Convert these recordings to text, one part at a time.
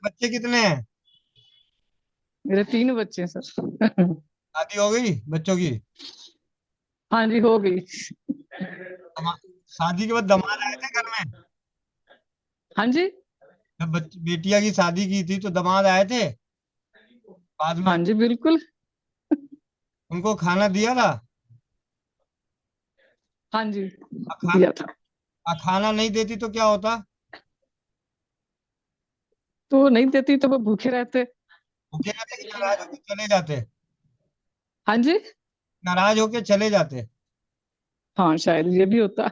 बच्चे कितने हैं? मेरे 3 बच्चे हैं सर। शादी हो गई बच्चों की? हाँ जी, हो गई। दमा- शादी के बाद दामाद आए थे घर में? हाँ जी। जब बेटिया की शादी की थी तो दामाद आए थे बाद में? हाँ जी, बिल्कुल। उनको खाना दिया था? हाँ जी, आ, खा, दिया था। खाना नहीं देती तो क्या होता? तो नहीं देती तो वो भूखे रहते। भूखे रहते कि नाराज होके चले जाते? हाँ जी। नाराज होके चले जाते? हाँ, शायद ये भी होता।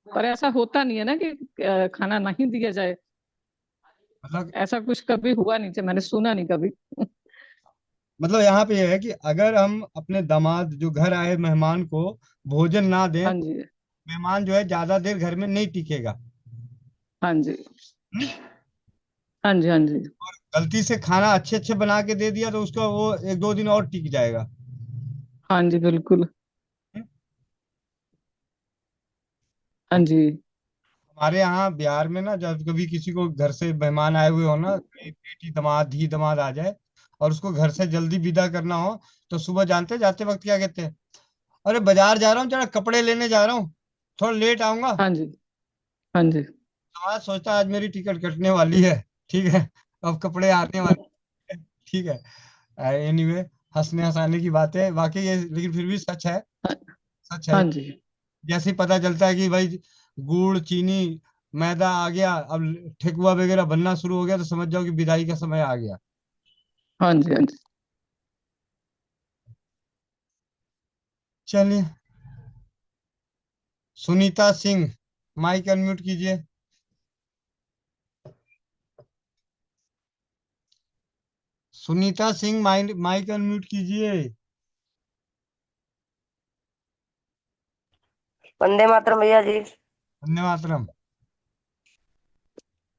पर ऐसा होता नहीं है ना कि खाना नहीं दिया जाए। मतलब ऐसा कुछ कभी हुआ नहीं, मैंने सुना नहीं कभी। यहाँ पे ये है कि अगर हम अपने दामाद जो घर आए मेहमान को भोजन ना दें हाँ तो जी। मेहमान जो है ज्यादा देर घर में नहीं टिकेगा। हाँ जी। हम्म? हाँ जी। हाँ जी। गलती से खाना अच्छे अच्छे बना के दे दिया तो उसका वो एक दो दिन और टिक जाएगा। हाँ जी, बिल्कुल। हम्म? हाँ जी। हमारे यहाँ बिहार में ना जब कभी किसी को घर से मेहमान आए हुए हो ना, कोई बेटी दामाद धी दामाद आ जाए और उसको घर से जल्दी विदा करना हो, तो सुबह जानते जाते वक्त क्या कहते हैं? अरे बाजार जा रहा हूँ, जरा कपड़े लेने जा रहा हूँ, थोड़ा लेट आऊंगा। हाँ जी। हाँ जी। समाज सोचता है आज मेरी टिकट कटने वाली है, ठीक है, अब कपड़े आने वाले हैं, ठीक है। एनीवे, हंसने हंसाने की बात है वाकई ये, लेकिन फिर भी सच है। सच है। हाँ जी। जैसे ही पता चलता है कि भाई गुड़ चीनी मैदा आ गया, अब ठेकुआ वगैरह बनना शुरू हो गया, तो समझ जाओ कि विदाई का समय आ गया। हाँ जी। हाँ जी। चलिए, सुनीता सिंह, माइक अनम्यूट कीजिए। सुनीता सिंह, माइक अनम्यूट कीजिए। वंदे मातरम भैया जी। धन्यवाद।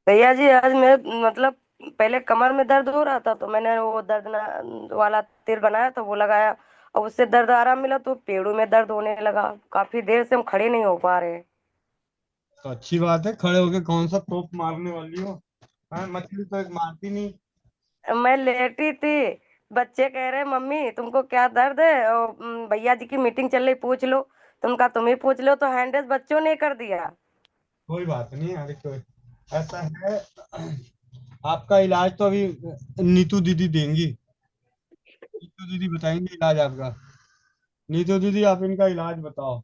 भैया जी आज मैं मतलब पहले कमर में दर्द हो रहा था तो मैंने वो दर्द वाला तेल बनाया था वो लगाया और उससे दर्द आराम मिला तो पेड़ों में दर्द होने लगा। काफी देर से हम खड़े नहीं हो पा रहे। तो अच्छी बात है, खड़े होके कौन सा तोप मारने वाली हो? हाँ, मछली तो एक मारती नहीं। मैं लेटी थी। बच्चे कह रहे मम्मी तुमको क्या दर्द है और भैया जी की मीटिंग चल रही पूछ लो। तुम कहा तुम ही पूछ लो तो हैंडल बच्चों ने कर दिया। कोई बात नहीं यार, कोई ऐसा है। आपका इलाज तो अभी नीतू दीदी देंगी। नीतू दीदी बताएंगे इलाज आपका। नीतू दीदी, आप इनका इलाज बताओ।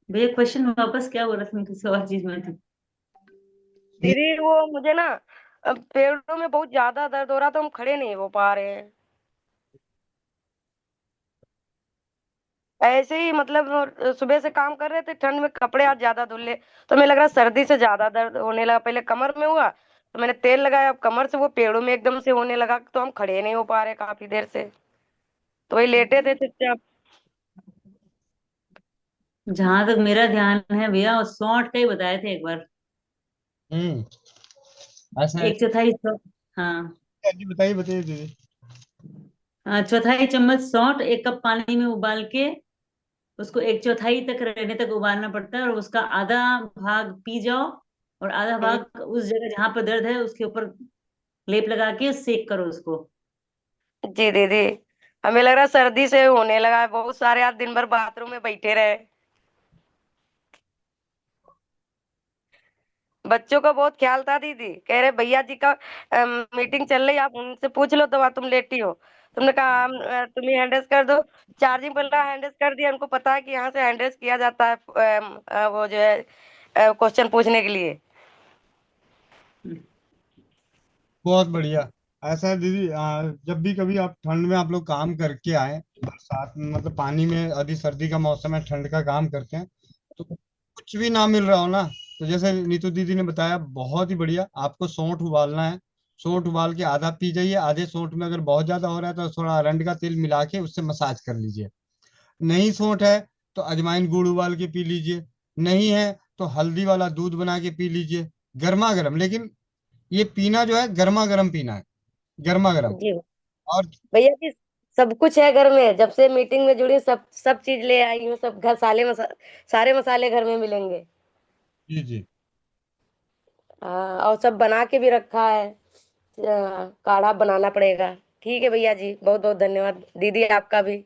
भैया क्वेश्चन वापस क्या हो रहा था, मैं किसी और चीज में थी। दीदी वो मुझे ना पेड़ों में बहुत ज्यादा दर्द हो रहा था हम खड़े नहीं हो पा रहे हैं। ऐसे ही मतलब सुबह से काम कर रहे थे ठंड में कपड़े आज ज्यादा धुले तो हमें लग रहा सर्दी से ज्यादा दर्द होने लगा। पहले कमर में हुआ तो मैंने तेल लगाया अब कमर से वो पेड़ों में एकदम से होने लगा तो हम खड़े नहीं हो पा रहे काफी देर से। तो वही लेटे थे चुपचाप। जहां तक मेरा ध्यान है भैया, और 100 का ही बताए थे एक बार। हम्म। ऐसा है? 1/4 हाँ। जी बताइए बताइए दीदी। चौथाई चम्मच सौंठ 1 कप पानी में उबाल के उसको 1/4 तक रहने तक उबालना पड़ता है, और उसका आधा भाग पी जाओ और आधा हम्म, भाग उस जगह जहां पर दर्द है उसके ऊपर लेप लगा के सेक करो उसको। जी दीदी। हमें लग रहा सर्दी से होने लगा है बहुत सारे आज दिन भर बाथरूम में बैठे रहे। बच्चों का बहुत ख्याल था दीदी कह रहे भैया जी का मीटिंग चल रही आप उनसे पूछ लो तो वहाँ तुम लेटी हो। तुमने कहा तुम ही हैंडल्स कर दो। चार्जिंग पर रहा हैंडल्स कर दिया उनको पता है कि यहाँ से हैंडल्स किया जाता है वो जो है क्वेश्चन पूछने के लिए। बहुत बढ़िया। ऐसा है दीदी, जब भी कभी आप ठंड में आप लोग काम करके आए, बरसात में मतलब पानी में, अभी सर्दी का मौसम है, ठंड का काम करते हैं, तो कुछ भी ना मिल रहा हो ना, तो जैसे नीतू दीदी ने बताया बहुत ही बढ़िया, आपको सौंठ उबालना है। सौंठ उबाल के आधा पी जाइए, आधे सौंठ में अगर बहुत ज्यादा हो रहा है तो थोड़ा अरंड का तेल मिला के उससे मसाज कर लीजिए। नहीं सौंठ है तो अजवाइन गुड़ उबाल के पी लीजिए। नहीं है तो हल्दी वाला दूध बना के पी लीजिए, गर्मा गर्म, लेकिन ये पीना जो है गर्मा गर्म पीना है, गर्मा गर्म। जी और भैया जी सब कुछ है घर में जब से मीटिंग में जुड़ी सब सब चीज ले आई हूँ सब घर सारे मसाले घर में मिलेंगे। जी जी। और सब बना के भी रखा है। काढ़ा बनाना पड़ेगा। ठीक है भैया जी, बहुत बहुत धन्यवाद। दीदी आपका भी।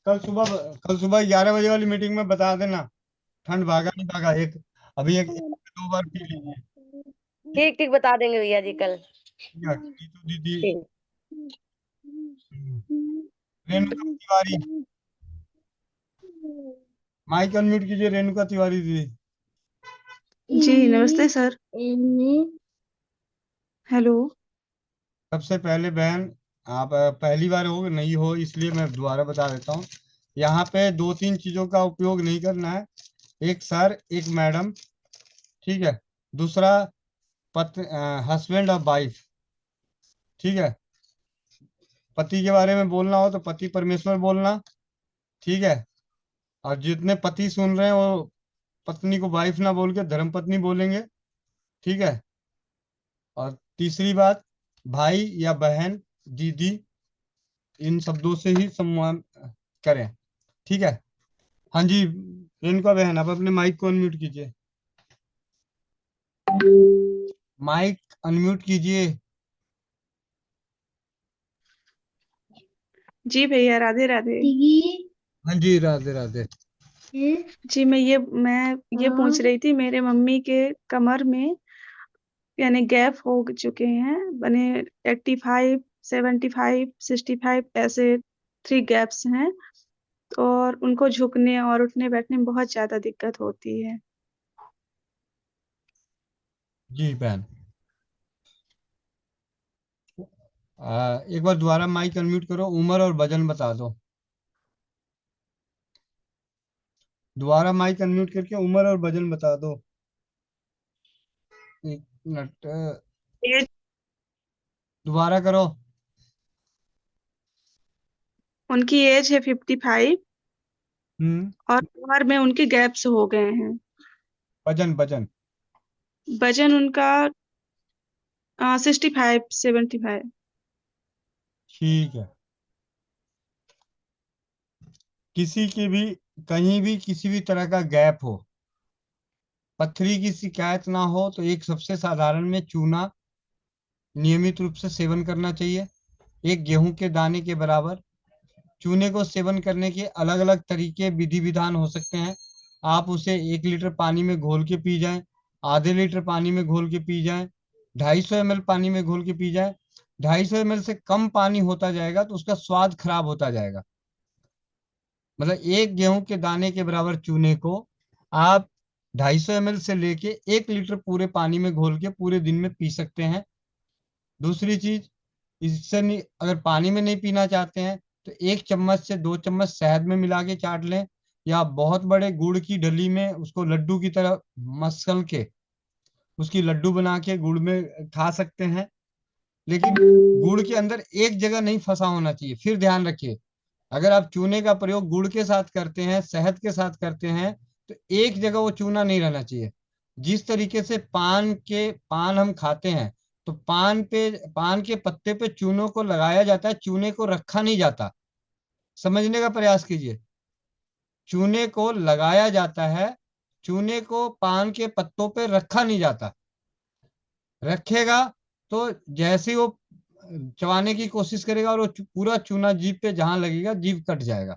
कल सुबह कल सुबह 11 बजे वाली मीटिंग में बता देना, ठंड भागा नहीं भागा। अभी एक 2 बार पी लीजिए। ठीक ठीक, बता देंगे भैया जी कल। ठीक है, नीतू दीदी। ठीक। हम्म, रेणुका तिवारी, माइक अनम्यूट कीजिए, रेणुका तिवारी दीदी। जी नमस्ते सर। हेलो। सबसे पहले बहन, आप पहली बार हो नहीं हो इसलिए मैं दोबारा बता देता हूँ। यहाँ पे दो तीन चीजों का उपयोग नहीं करना है। एक सर, एक मैडम, ठीक है। दूसरा पति, हस्बैंड और वाइफ, ठीक है। पति के बारे में बोलना हो तो पति परमेश्वर बोलना, ठीक है। और जितने पति सुन रहे हैं वो पत्नी को वाइफ ना बोल के धर्मपत्नी बोलेंगे, ठीक है। और तीसरी बात, भाई या बहन, दीदी, इन शब्दों से ही संवाद करें, ठीक है। हाँ जी, रेणुका बहन, आप अपने माइक को अनम्यूट कीजिए। माइक अनम्यूट कीजिए। जी भैया, राधे राधे। हाँ जी, राधे राधे। जी मैं ये पूछ रही थी, मेरे मम्मी के कमर में यानी गैप हो चुके हैं, बने 85, 75, 65 ऐसे 3 गैप्स हैं। और उनको झुकने और उठने बैठने में बहुत ज्यादा दिक्कत होती है। जी बहन, एक बार दोबारा माइक अनम्यूट करो, उम्र और वजन बता दो। दोबारा माइक अनम्यूट करके उम्र और वजन बता दो। एक मिनट, एज दोबारा करो। उनकी एज है 55 हम्म। और कमर में उनके गैप्स हो गए हैं। वजन वजन। वजन उनका 65, 75। ठीक है। किसी की भी, कहीं भी किसी भी तरह का गैप हो, पथरी की शिकायत ना हो, तो एक सबसे साधारण में चूना नियमित रूप से सेवन करना चाहिए, एक गेहूं के दाने के बराबर। चूने को सेवन करने के अलग अलग तरीके विधि विधान हो सकते हैं। आप उसे 1 लीटर पानी में घोल के पी जाएं, आधे लीटर पानी में घोल के पी जाएं, 250 ml पानी में घोल के पी जाएं। 250 ml से कम पानी होता जाएगा तो उसका स्वाद खराब होता जाएगा। मतलब एक गेहूं के दाने के बराबर चूने को आप 250 ml से लेके 1 लीटर पूरे पानी में घोल के पूरे दिन में पी सकते हैं। दूसरी चीज, इससे नहीं, अगर पानी में नहीं पीना चाहते हैं तो 1 चम्मच से 2 चम्मच शहद में मिला के चाट लें, या बहुत बड़े गुड़ की डली में उसको लड्डू की तरह मसल के उसकी लड्डू बना के गुड़ में खा सकते हैं। लेकिन गुड़ के अंदर एक जगह नहीं फंसा होना चाहिए। फिर ध्यान रखिए, अगर आप चूने का प्रयोग गुड़ के साथ करते हैं, शहद के साथ करते हैं, तो एक जगह वो चूना नहीं रहना चाहिए। जिस तरीके से पान हम खाते हैं, तो पान के पत्ते पे चूनों को लगाया जाता है, चूने को रखा नहीं जाता। समझने का प्रयास कीजिए, चूने को लगाया जाता है, चूने को पान के पत्तों पे रखा नहीं जाता। रखेगा तो जैसे ही वो चबाने की कोशिश करेगा और वो पूरा चूना जीभ पे जहां लगेगा, जीभ कट जाएगा,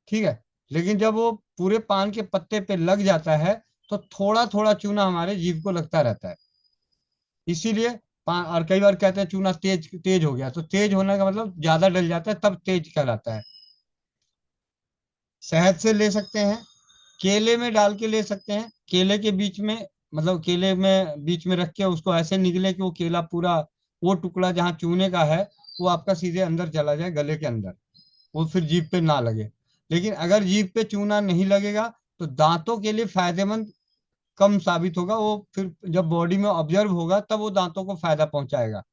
ठीक है। लेकिन जब वो पूरे पान के पत्ते पे लग जाता है तो थोड़ा थोड़ा चूना हमारे जीभ को लगता रहता है। इसीलिए और कई बार कहते हैं चूना तेज तेज हो गया, तो तेज होने का मतलब ज्यादा डल जाता है, तब तेज कहलाता है। शहद से ले सकते हैं, केले में डाल के ले सकते हैं। केले के बीच में, मतलब केले में बीच में रख के उसको ऐसे निगले कि वो केला पूरा, वो टुकड़ा जहाँ चूने का है वो आपका सीधे अंदर चला जाए, गले के अंदर, वो फिर जीभ पे ना लगे। लेकिन अगर जीभ पे चूना नहीं लगेगा तो दांतों के लिए फायदेमंद कम साबित होगा। वो फिर जब बॉडी में ऑब्जर्व होगा तब वो दांतों को फायदा पहुंचाएगा।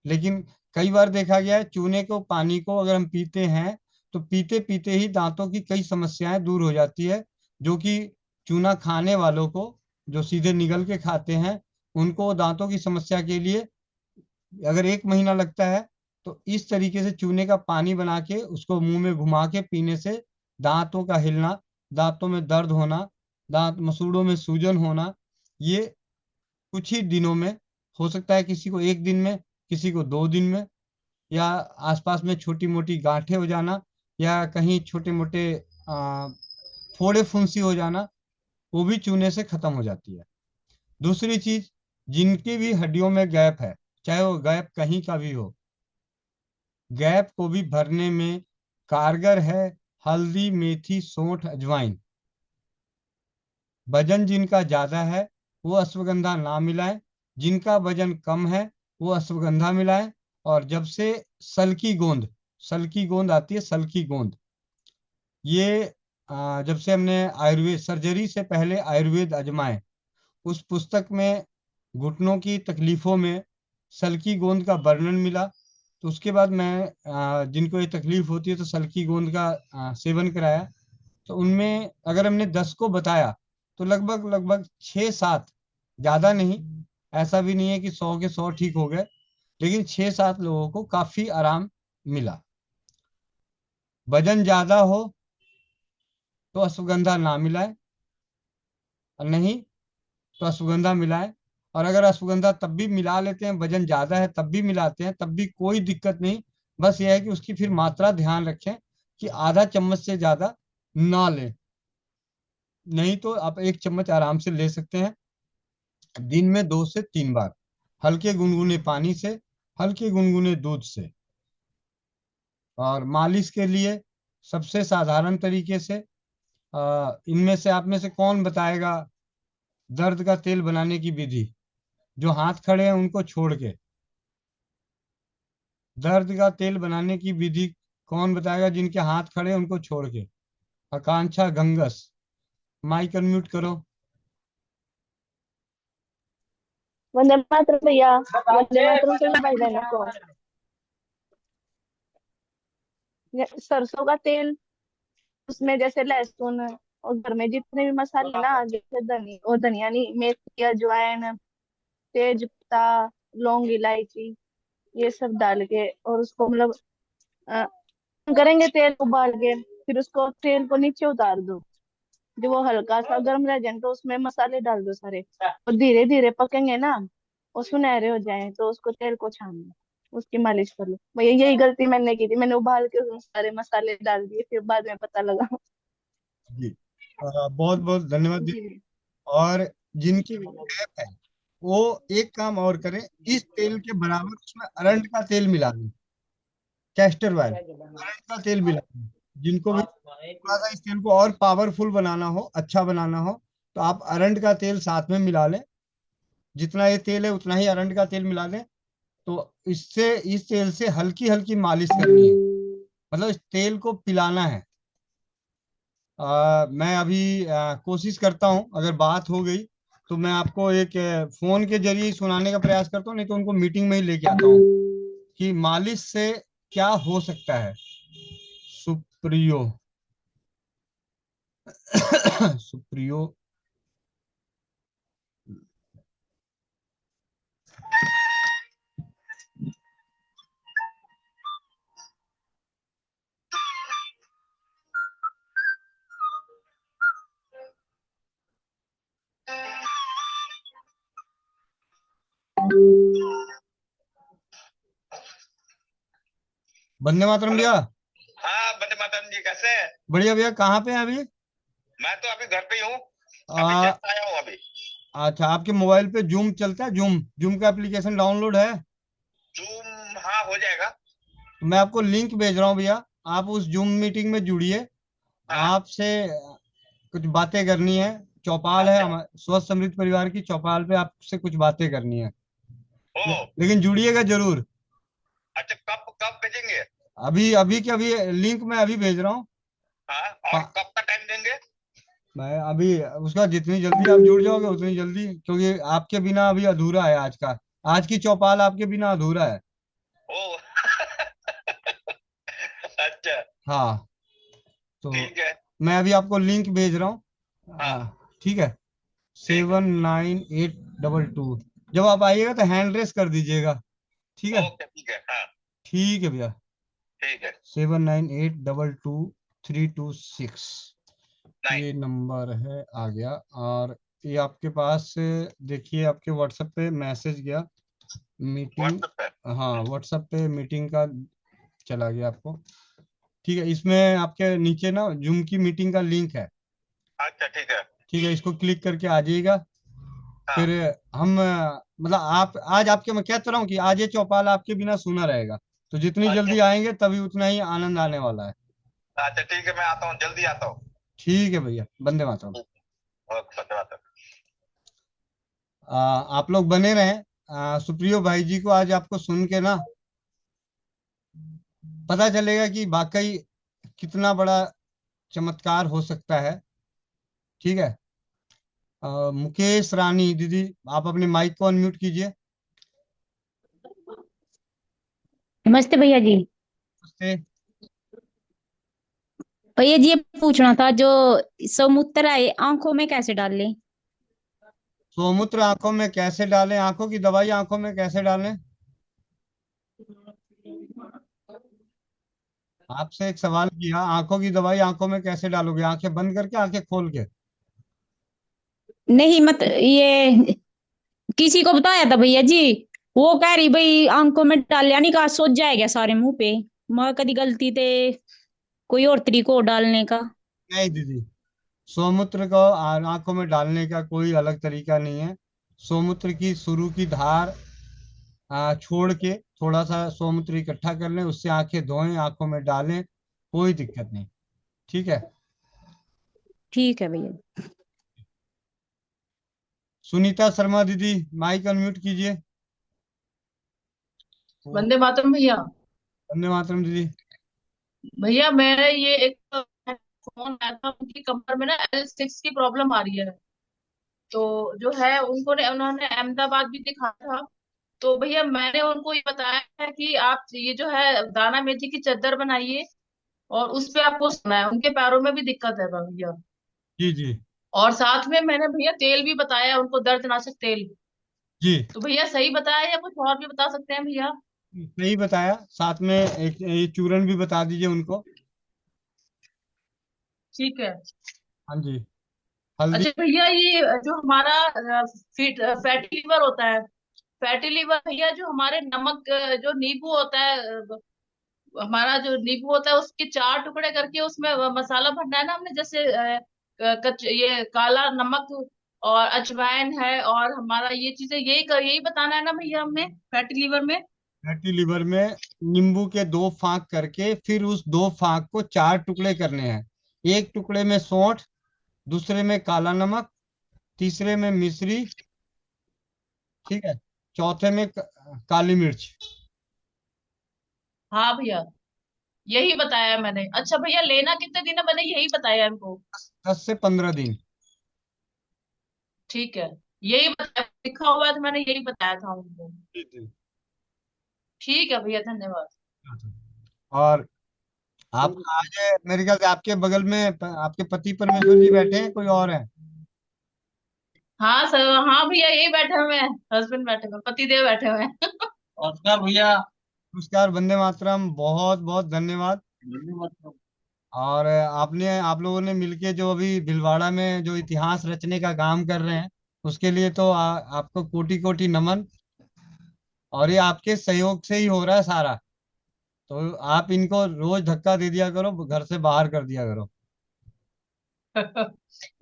लेकिन कई बार देखा गया है, चूने को, पानी को अगर हम पीते हैं तो पीते पीते ही दांतों की कई समस्याएं दूर हो जाती है। जो कि चूना खाने वालों को, जो सीधे निगल के खाते हैं, उनको दांतों की समस्या के लिए अगर 1 महीना लगता है, तो इस तरीके से चूने का पानी बना के उसको मुंह में घुमा के पीने से दांतों का हिलना दांतों में दर्द होना, दांत मसूड़ों में सूजन होना, ये कुछ ही दिनों में हो सकता है। किसी को 1 दिन में, किसी को 2 दिन में, या आसपास में छोटी मोटी गांठें हो जाना, या कहीं छोटे मोटे फोड़े फुंसी हो जाना, वो भी चूने से खत्म हो जाती है। दूसरी चीज, जिनकी भी हड्डियों में गैप है, चाहे वो गैप कहीं का भी हो, गैप को भी भरने में कारगर है हल्दी, मेथी, सौंठ, अजवाइन। वजन जिनका ज्यादा है वो अश्वगंधा ना मिलाएं, जिनका वजन कम है वो अश्वगंधा मिलाएं। और जब से सलकी गोंद आती है, सलकी गोंद, ये जब से हमने आयुर्वेद सर्जरी से पहले आयुर्वेद आजमाए, उस पुस्तक में घुटनों की तकलीफों में सलकी गोंद का वर्णन मिला। तो उसके बाद मैं जिनको ये तकलीफ होती है तो सलकी गोंद का सेवन कराया। तो उनमें अगर हमने 10 को बताया तो लगभग लगभग 6-7, ज्यादा नहीं, ऐसा भी नहीं है कि 100 के 100 ठीक हो गए, लेकिन 6-7 लोगों को काफी आराम मिला। वजन ज्यादा हो तो अश्वगंधा ना मिलाए, और नहीं तो अश्वगंधा मिलाएं। और अगर अश्वगंधा तब भी मिला लेते हैं, वजन ज्यादा है तब भी मिलाते हैं, तब भी कोई दिक्कत नहीं। बस यह है कि उसकी फिर मात्रा ध्यान रखें कि आधा चम्मच से ज्यादा ना लें, नहीं तो आप 1 चम्मच आराम से ले सकते हैं। दिन में 2 से 3 बार, हल्के गुनगुने पानी से, हल्के गुनगुने दूध से। और मालिश के लिए सबसे साधारण तरीके से, इनमें से आप में से कौन बताएगा दर्द का तेल बनाने की विधि? जो हाथ खड़े हैं उनको छोड़ के दर्द का तेल बनाने की विधि कौन बताएगा? जिनके हाथ खड़े हैं उनको छोड़ के। आकांक्षा गंगस, माइक अनम्यूट करो। वंदे मातरम भैया, वंदे मातरम सभी भाई बहनों को। सरसों का तेल, उसमें जैसे लहसुन और घर में जितने भी मसाले ना, जैसे धनिया नहीं, मेथी, अजवाइन, तेज पत्ता, लौंग, इलायची, ये सब डाल के और उसको मतलब अ, करेंगे तेल उबाल के, फिर उसको तेल को नीचे उतार दो। जब वो हल्का सा गर्म रह जाए तो उसमें मसाले डाल दो सारे, और धीरे धीरे पकेंगे ना और सुनहरे हो जाए तो उसको तेल को छान लो, उसकी मालिश कर लो। भैया यही गलती मैंने की थी, मैंने उबाल के उसमें सारे मसाले डाल दिए, फिर बाद में पता लगा। जी, बहुत बहुत धन्यवाद जी दीदी। और जिनकी जी भैया। गैप है वो एक काम और करें, इस तेल के बराबर उसमें अरंड का तेल मिला दें, कैस्टर ऑयल, अरंड का तेल मिला दें। जिनको भी थोड़ा सा इस तेल को और पावरफुल बनाना हो, अच्छा बनाना हो, तो आप अरंड का तेल साथ में मिला लें। जितना ये तेल है उतना ही अरंड का तेल मिला लें। तो इससे, इस तेल से हल्की हल्की मालिश करनी है, मतलब इस तेल को पिलाना है। मैं अभी कोशिश करता हूँ, अगर बात हो गई तो मैं आपको एक फोन के जरिए ही सुनाने का प्रयास करता हूँ, नहीं तो उनको मीटिंग में ही लेके आता हूँ कि मालिश से क्या हो सकता है। सुप्रियो सुप्रियो, वंदे मातरम भैया। हाँ बंदे मातरम जी, कैसे हैं? बढ़िया भैया, कहाँ पे हैं अभी? मैं तो अभी घर पे ही हूँ, अभी आ, जस्ट आया हूँ अभी। अच्छा, आपके मोबाइल पे जूम चलता है? जूम जूम का एप्लीकेशन डाउनलोड है? जूम, हाँ हो जाएगा। तो मैं आपको लिंक भेज रहा हूँ भैया, आप उस जूम मीटिंग में जुड़िए। हाँ। आपसे कुछ बातें करनी है। चौपाल है अच्छा। हमारे स्वस्थ समृद्ध परिवार की, चौपाल पे आपसे कुछ बातें करनी है। ओ। लेकिन जुड़िएगा जरूर। अच्छा, कब कब भेजेंगे? अभी अभी के अभी लिंक मैं अभी भेज रहा हूँ। हाँ, और कब का टाइम देंगे? मैं अभी उसका, जितनी जल्दी आप जुड़ जाओगे उतनी जल्दी, क्योंकि आपके बिना अभी अधूरा है आज का, आज की चौपाल आपके बिना अधूरा है। ओ अच्छा। हाँ, तो ठीक है। मैं अभी आपको लिंक भेज रहा हूँ। हाँ ठीक है। ठीक है। 79822, जब आप आइएगा तो हैंड रेस कर दीजिएगा। ठीक है। ओके ठीक है, हाँ ठीक है भैया। ठीक है। 79822 326। नहीं। ये नंबर है, आ गया। और ये आपके पास देखिए, आपके व्हाट्सएप पे मैसेज गया मीटिंग। व्हाट्सएप पे। हाँ, व्हाट्सएप पे मीटिंग का चला गया आपको। ठीक है, इसमें आपके नीचे ना जूम की मीटिंग का लिंक है। अच्छा ठीक है। ठीक है, इसको क्लिक करके आ जाइएगा। हाँ। फिर हम मतलब आप आज आपके, मैं कह तो रहा हूँ कि आज ये चौपाल आपके बिना सूना रहेगा। तो जितनी अच्छा जल्दी आएंगे तभी उतना ही आनंद आने वाला है। अच्छा ठीक है, मैं आता हूँ, जल्दी आता हूँ। ठीक है भैया, वंदे मातरम। ओके, धन्यवाद। आप लोग बने रहें। सुप्रियो भाई जी को आज आपको सुन के ना पता चलेगा कि वाकई कितना बड़ा चमत्कार हो सकता है। ठीक है। मुकेश रानी दीदी, आप अपने माइक को अनम्यूट कीजिए। नमस्ते भैया जी। उससे भैया जी ये पूछना था, जो समुद्र आए आंखों में कैसे डाल लें? सोमूत्र आंखों में कैसे डालें? आंखों की दवाई आंखों में कैसे डालें? आपसे एक सवाल किया, आंखों की दवाई आंखों में कैसे डालोगे? आंखें बंद करके, आंखें खोल के? नहीं मत ये किसी को बताया था भैया जी, वो कह रही भाई आंखों में डाल, यानी कहा सोच जाएगा सारे मुंह पे। मैं कदी गलती थे कोई और तरीको हो डालने का। नहीं दीदी, सोमूत्र को आंखों में डालने का कोई अलग तरीका नहीं है। सोमूत्र की शुरू की धार छोड़ के थोड़ा सा सोमूत्र इकट्ठा कर लें, उससे आंखें धोएं, आंखों में डालें, कोई दिक्कत नहीं। ठीक है। ठीक है भैया। सुनीता शर्मा दीदी, माइक अनम्यूट कीजिए। वंदे मातरम भैया। वंदे मातरम दीदी। भैया मेरे ये एक फोन आया था, उनकी कमर में ना L6 की प्रॉब्लम आ रही है। तो जो है उन्होंने अहमदाबाद भी दिखाया था। तो भैया मैंने उनको ये बताया है कि आप ये जो है दाना मेथी की चादर बनाइए और उस पे आपको सोना है। उनके पैरों में भी दिक्कत है भैया। जी जी और साथ में मैंने भैया तेल भी बताया उनको, दर्दनाशक तेल। जी, तो भैया सही बताया या कुछ और भी बता सकते हैं भैया? सही बताया। साथ में एक ये चूरन भी बता दीजिए उनको। ठीक है। हाँ जी। हल्दी। अच्छा भैया, ये जो हमारा फैटी लीवर होता है, फैटी लीवर भैया, जो हमारे नमक जो नींबू होता है, हमारा जो नींबू होता है उसके 4 टुकड़े करके उसमें मसाला भरना है ना हमने, जैसे ये काला नमक और अजवाइन है, और हमारा ये चीजें यही बताना है ना भैया हमने फैटी लीवर में? फैटी लिवर में नींबू के 2 फांक करके फिर उस 2 फांक को 4 टुकड़े करने हैं। एक टुकड़े में सौंठ, दूसरे में काला नमक, तीसरे में मिश्री, ठीक है, चौथे में काली मिर्च। हाँ भैया, यही बताया है मैंने। अच्छा भैया, लेना कितने दिन है, मैंने यही बताया है इनको? 10 से 15 दिन। ठीक है, यही बताया, लिखा हुआ है तो मैंने यही बताया था उनको। जी जी। ठीक है भैया, धन्यवाद। और आप आज मेरे ख्याल से आपके बगल में आपके पति परमेश्वर जी बैठे हैं, कोई और है? हाँ सर, हाँ भैया, यही बैठे हुए हैं, हस्बैंड बैठे हुए हैं, पतिदेव बैठे हुए हैं। नमस्कार भैया। नमस्कार, वंदे मातरम, बहुत बहुत धन्यवाद। और आप लोगों ने मिलके जो अभी भीलवाड़ा में जो इतिहास रचने का काम कर रहे हैं, उसके लिए तो आपको कोटि कोटि नमन। और ये आपके सहयोग से ही हो रहा है सारा। तो आप इनको रोज धक्का दे दिया करो, घर से बाहर कर दिया करो।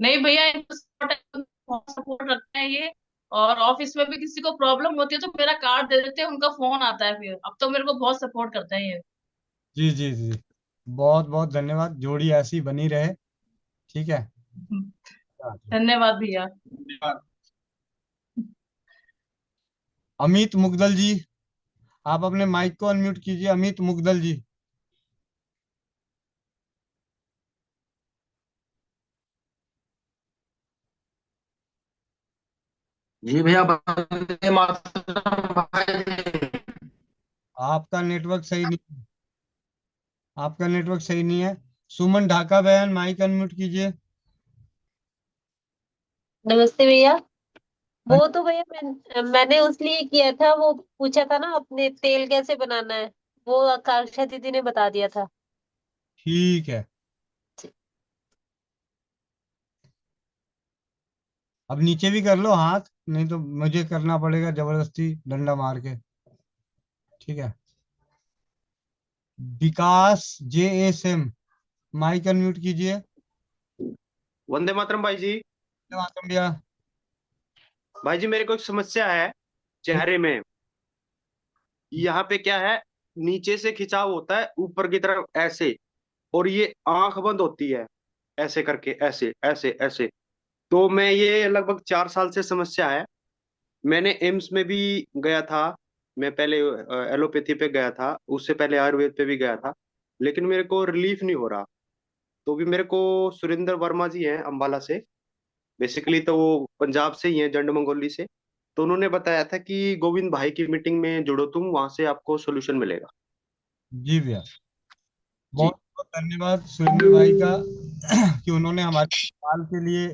नहीं भैया, इनको सपोर्ट रखते हैं ये। और ऑफिस में भी किसी को प्रॉब्लम होती है तो मेरा कार्ड दे देते हैं, उनका फोन आता है, फिर अब तो मेरे को बहुत सपोर्ट करते हैं ये। जी जी जी, बहुत बहुत धन्यवाद, जोड़ी ऐसी बनी रहे। ठीक है। धन्यवाद भैया। अमित मुगदल जी, आप अपने माइक को अनम्यूट कीजिए, अमित मुगदल जी। जी भैया, वंदे मातरम भाई। आपका नेटवर्क सही नहीं, आपका नेटवर्क सही नहीं है। सुमन ढाका बहन, माइक अनम्यूट कीजिए। नमस्ते भैया। हाँ, वो तो भैया मैंने उस लिए किया था, वो पूछा था ना अपने तेल कैसे बनाना है, वो आकांक्षा दीदी ने बता दिया था। ठीक है। अब नीचे भी कर लो हाथ, नहीं तो मुझे करना पड़ेगा जबरदस्ती डंडा मार के। ठीक है। विकास JSM, माइक अनम्यूट कीजिए। वंदे मातरम भाई जी। मातरम भैया। भाई जी मेरे को एक समस्या है चेहरे में। यहाँ पे क्या है, नीचे से खिंचाव होता है ऊपर की तरफ ऐसे, और ये आंख बंद होती है ऐसे करके, ऐसे ऐसे ऐसे। तो मैं, ये लगभग 4 साल से समस्या है। मैंने एम्स में भी गया था। मैं पहले एलोपैथी पे गया था, उससे पहले आयुर्वेद पे भी गया था, लेकिन मेरे को रिलीफ नहीं हो रहा। तो भी मेरे को सुरेंद्र वर्मा जी हैं अंबाला से, बेसिकली तो वो पंजाब से ही हैं, जंड मंगोली से। तो उन्होंने बताया था कि गोविंद भाई की मीटिंग में जुड़ो तुम, वहां से आपको सोल्यूशन मिलेगा। जी भैया, जी बहुत बहुत धन्यवाद सुरेंद्र भाई का कि उन्होंने हमारे चौपाल के लिए,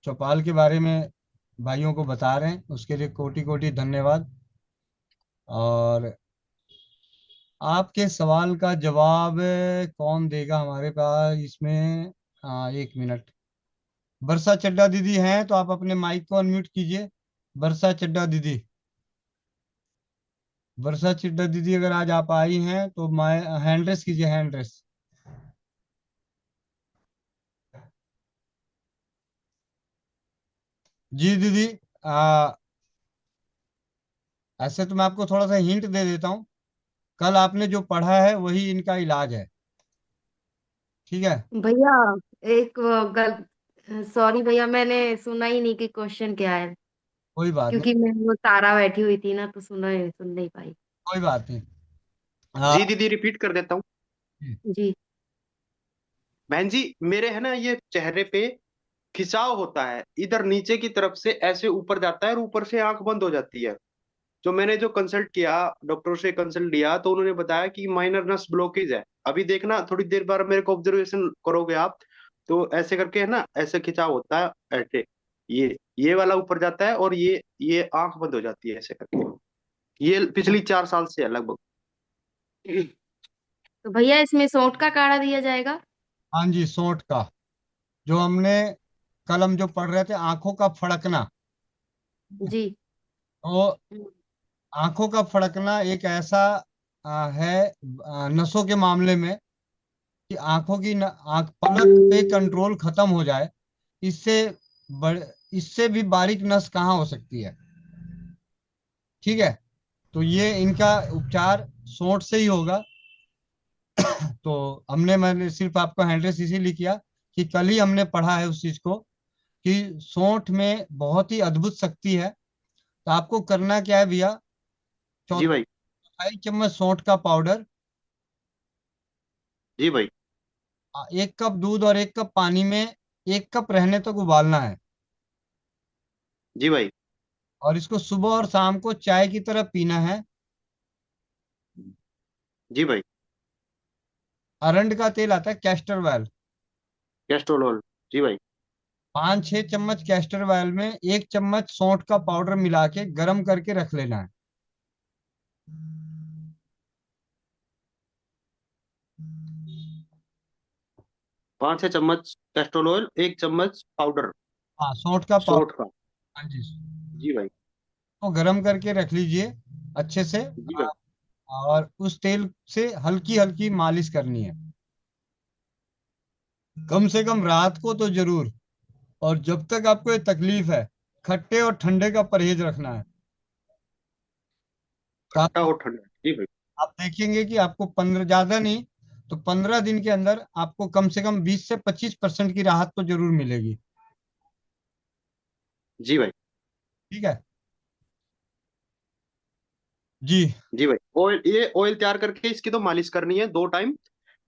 चौपाल के बारे में भाइयों को बता रहे हैं, उसके लिए कोटि कोटि धन्यवाद। और आपके सवाल का जवाब कौन देगा हमारे पास इसमें? 1 मिनट। बरसा चड्डा दीदी हैं तो आप अपने माइक को अनम्यूट कीजिए। बरसा चड्डा दीदी, बरसा चड्डा दीदी अगर आज आप आई हैं तो माय हैंड रेस कीजिए, हैंड रेस। जी दीदी, आ, ऐसे तो मैं आपको थोड़ा सा हिंट दे देता हूँ। कल आपने जो पढ़ा है वही इनका इलाज है। ठीक है। भैया एक सॉरी भैया, मैंने सुना ही नहीं कि क्वेश्चन क्या है, कोई बात नहीं, क्योंकि मैं वो तारा बैठी हुई थी ना, तो सुन नहीं पाई। कोई बात नहीं। जी दीदी, रिपीट कर देता हूँ। जी। बहन जी, मेरे है ना ये चेहरे पे खिंचाव होता है, इधर नीचे की तरफ से ऐसे ऊपर जाता है और ऊपर से आंख बंद हो जाती है। जो मैंने जो कंसल्ट किया, डॉक्टर से कंसल्ट लिया, तो उन्होंने बताया कि माइनर नस ब्लॉकेज है। अभी देखना, थोड़ी देर बाद मेरे को ऑब्जर्वेशन करोगे आप, तो ऐसे करके है ना, ऐसे खिंचाव होता है ऐसे, ये वाला ऊपर जाता है और ये आंख बंद हो जाती है ऐसे करके। ये पिछली 4 साल से है लगभग। तो भैया इसमें सौंठ का काढ़ा दिया जाएगा? हाँ जी, सोंठ का, जो हमने कल हम जो पढ़ रहे थे, आंखों का फड़कना। जी। तो आंखों का फड़कना एक ऐसा है नसों के मामले में कि आंखों की आंख पलक पे कंट्रोल खत्म हो जाए, इससे बड़ इससे भी बारीक नस कहाँ हो सकती है। ठीक है। तो ये इनका उपचार सोंठ से ही होगा। तो मैंने सिर्फ आपको हैंडरेस इसीलिए किया कि कल ही हमने पढ़ा है उस चीज को कि सोंठ में बहुत ही अद्भुत शक्ति है। तो आपको करना क्या है भैया? जी भाई। 4 चम्मच सोंठ का पाउडर, जी भाई। 1 कप दूध और 1 कप पानी में 1 कप रहने तक उबालना है। जी भाई। और इसको सुबह और शाम को चाय की तरह पीना है। जी भाई। अरंड का तेल आता है, कैस्टर ऑयल, कैस्ट्रोल ऑयल। जी भाई। 5-6 चम्मच कैस्टर ऑयल में 1 चम्मच सौंठ का पाउडर मिला के गर्म करके रख लेना है। 5-6 चम्मच कैस्ट्रोल ऑयल, 1 चम्मच पाउडर हाँ, सौंठ का सोंठ पाउडर। का। हाँ जी, जी भाई। तो गर्म करके रख लीजिए अच्छे से। जी भाई। और उस तेल से हल्की हल्की मालिश करनी है, कम से कम रात को तो जरूर। और जब तक आपको ये तकलीफ है, खट्टे और ठंडे का परहेज रखना है। तो खट्टा और ठंडा। जी भाई। आप देखेंगे कि आपको 15, ज्यादा नहीं तो 15 दिन के अंदर आपको कम से कम 20 से 25% की राहत तो जरूर मिलेगी। जी भाई। ठीक है जी। जी भाई, ऑयल, ये ऑयल तैयार करके इसकी तो मालिश करनी है 2 टाइम,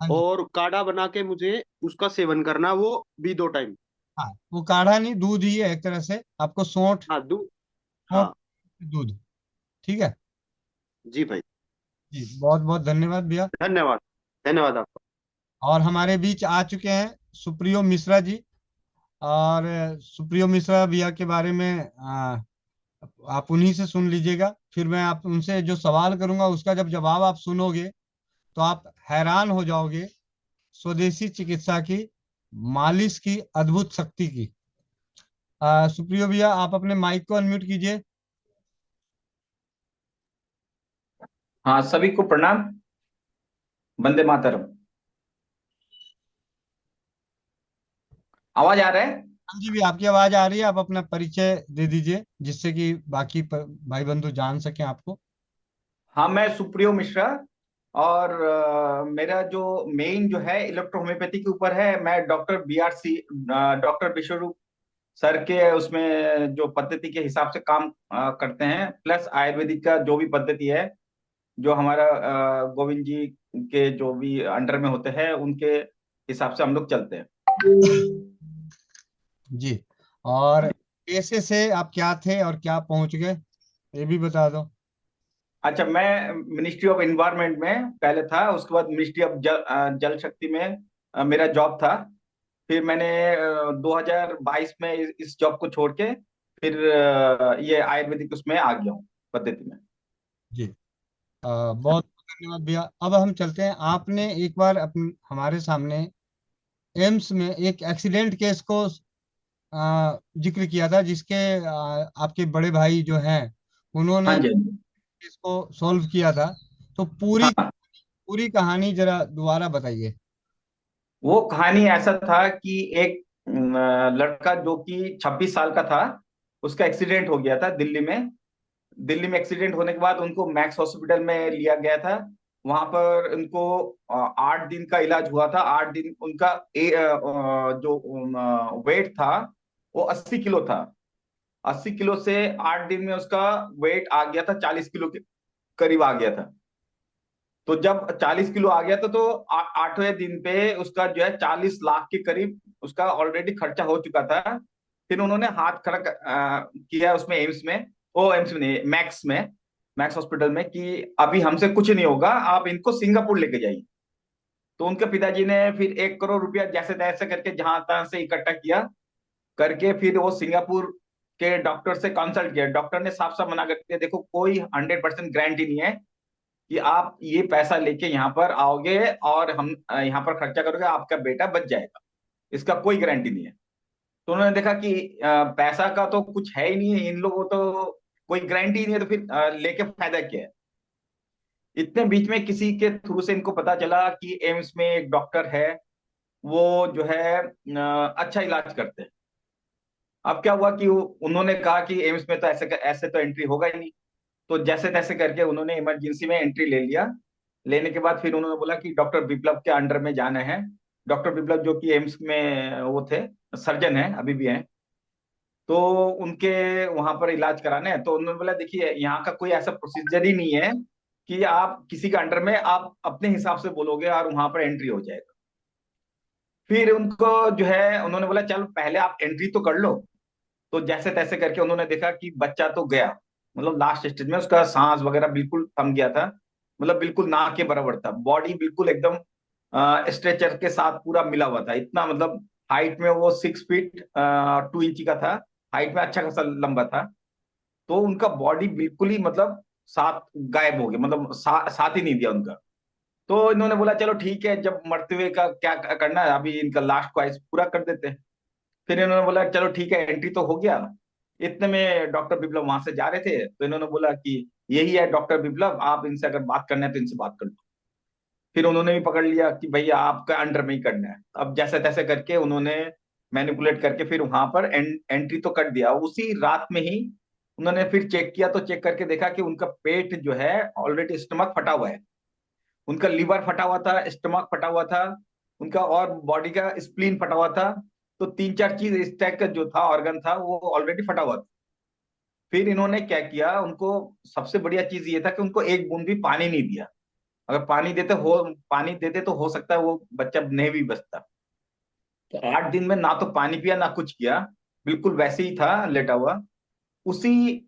हाँ जी। और काढ़ा बना के मुझे उसका सेवन करना, वो भी 2 टाइम। हाँ, वो काढ़ा नहीं, दूध ही है एक तरह से, आपको सौंठ हाँ दूध। सौंठ हाँ। दूध। ठीक है जी भाई। जी, बहुत बहुत धन्यवाद भैया। धन्यवाद। धन्यवाद आपका। और हमारे बीच आ चुके हैं सुप्रियो मिश्रा जी। और सुप्रियो मिश्रा भैया के बारे में आप उन्हीं से सुन लीजिएगा। फिर मैं आप उनसे जो सवाल करूंगा उसका जब जवाब आप सुनोगे तो आप हैरान हो जाओगे स्वदेशी चिकित्सा की, मालिश की अद्भुत शक्ति की। सुप्रियो भैया, आप अपने माइक को अनम्यूट कीजिए। हाँ, सभी को प्रणाम। वंदे मातरम। आवाज आ रहा है? हाँ जी भैया, आपकी आवाज आ रही है। आप अपना परिचय दे दीजिए जिससे कि बाकी भाई बंधु जान सकें आपको। हाँ, मैं सुप्रियो मिश्रा। और मेरा जो मेन जो है इलेक्ट्रोहोम्योपैथी के ऊपर है। मैं डॉक्टर BRC, डॉक्टर विश्वरूप सर के उसमें जो पद्धति के हिसाब से काम करते हैं, प्लस आयुर्वेदिक का जो भी पद्धति है, जो हमारा गोविंद जी के जो भी अंडर में होते हैं, उनके हिसाब से हम लोग चलते हैं। जी। और कैसे से आप क्या थे और क्या पहुंच गए, ये भी बता दो। अच्छा, मैं मिनिस्ट्री ऑफ एनवायरनमेंट में पहले था, उसके बाद मिनिस्ट्री ऑफ जल शक्ति में मेरा जॉब था। फिर मैंने 2022 में इस जॉब को छोड़ के फिर ये आयुर्वेदिक उसमें आ गया हूँ, पद्धति में। जी। बहुत बहुत धन्यवाद भैया। अब हम चलते हैं। आपने एक बार हमारे सामने एम्स में एक एक्सीडेंट केस को जिक्र किया था, जिसके आपके बड़े भाई जो हैं हाँ उन्होंने जी, हाँ जी। इसको सॉल्व किया था। तो पूरी हाँ, पूरी कहानी जरा दोबारा बताइए। वो कहानी ऐसा था कि एक लड़का जो कि 26 साल का था, उसका एक्सीडेंट हो गया था दिल्ली में। दिल्ली में एक्सीडेंट होने के बाद उनको मैक्स हॉस्पिटल में लिया गया था। वहां पर उनको 8 दिन का इलाज हुआ था। 8 दिन उनका जो वेट था वो 80 किलो था। 80 किलो से 8 दिन में उसका वेट आ गया था 40 किलो के करीब आ गया था। तो जब 40 किलो आ गया था तो 8वें दिन पे उसका जो है 40 लाख के करीब उसका ऑलरेडी खर्चा हो चुका था। फिर उन्होंने हाथ खड़ा किया उसमें, एम्स में, ओ एम्स में नहीं, मैक्स हॉस्पिटल में, कि अभी हमसे कुछ नहीं होगा, आप इनको सिंगापुर लेके जाइए। तो उनके पिताजी ने फिर 1 करोड़ रुपया जैसे तैसे करके जहां तहां से इकट्ठा किया करके फिर वो सिंगापुर के डॉक्टर से कंसल्ट किया। डॉक्टर ने साफ साफ मना कर दिया, देखो कोई 100% गारंटी नहीं है कि आप ये पैसा लेके यहाँ पर आओगे और हम यहाँ पर खर्चा करोगे, आपका बेटा बच जाएगा, इसका कोई गारंटी नहीं है। तो उन्होंने देखा कि पैसा का तो कुछ है ही नहीं है, इन लोगों को तो कोई गारंटी नहीं है, तो फिर लेके फायदा क्या है। इतने बीच में किसी के थ्रू से इनको पता चला कि एम्स में एक डॉक्टर है, वो जो है अच्छा इलाज करते हैं। अब क्या हुआ कि उन्होंने कहा कि एम्स में तो ऐसे ऐसे तो एंट्री होगा ही नहीं। तो जैसे तैसे करके उन्होंने इमरजेंसी में एंट्री ले लिया। लेने के बाद फिर उन्होंने बोला कि डॉक्टर बिप्लब के अंडर में जाना है। डॉक्टर बिप्लब जो कि एम्स में वो थे, सर्जन है, अभी भी हैं। तो उनके वहां पर इलाज कराने हैं। तो उन्होंने बोला देखिए, यहाँ का कोई ऐसा प्रोसीजर ही नहीं है कि आप किसी के अंडर में आप अपने हिसाब से बोलोगे और वहां पर एंट्री हो जाएगा। फिर उनको जो है उन्होंने बोला चलो पहले आप एंट्री तो कर लो। तो जैसे तैसे करके उन्होंने देखा कि बच्चा तो गया, मतलब लास्ट स्टेज में, उसका सांस वगैरह बिल्कुल थम गया था, मतलब बिल्कुल ना के बराबर था, बॉडी बिल्कुल एकदम स्ट्रेचर के साथ पूरा मिला हुआ था, इतना मतलब हाइट में वो 6 फीट 2 इंची का था, हाइट में अच्छा खासा लंबा था। तो उनका बॉडी बिल्कुल ही मतलब साथ गायब हो गया, मतलब साथ ही नहीं दिया उनका। तो इन्होंने बोला चलो ठीक है, जब मरते हुए का क्या करना है, अभी इनका लास्ट ख्वाहिश पूरा कर देते हैं। फिर इन्होंने बोला चलो ठीक है, एंट्री तो हो गया। इतने में डॉक्टर बिप्लब वहां से जा रहे थे, तो इन्होंने बोला कि यही है डॉक्टर बिप्लब, आप इनसे अगर बात करना है तो इनसे बात कर लो। फिर उन्होंने भी पकड़ लिया कि भैया आपका अंडर में ही करना है। अब जैसे तैसे करके उन्होंने मैनिपुलेट करके फिर वहां पर एंट्री तो कर दिया। उसी रात में ही उन्होंने फिर चेक किया, तो चेक करके देखा कि उनका पेट जो है ऑलरेडी, स्टमक फटा हुआ है, उनका लीवर फटा हुआ था, स्टमक फटा हुआ था, उनका और बॉडी का स्प्लीन फटा हुआ था। तो 3-4 चीज इस टाइप का जो था, ऑर्गन था, वो ऑलरेडी फटा हुआ था। फिर इन्होंने क्या किया, उनको सबसे बढ़िया चीज ये था कि उनको एक बूंद भी पानी नहीं दिया। अगर पानी देते तो हो सकता है वो बच्चा नहीं भी बचता। तो 8 दिन में ना तो पानी पिया ना कुछ किया, बिल्कुल वैसे ही था लेटा हुआ। उसी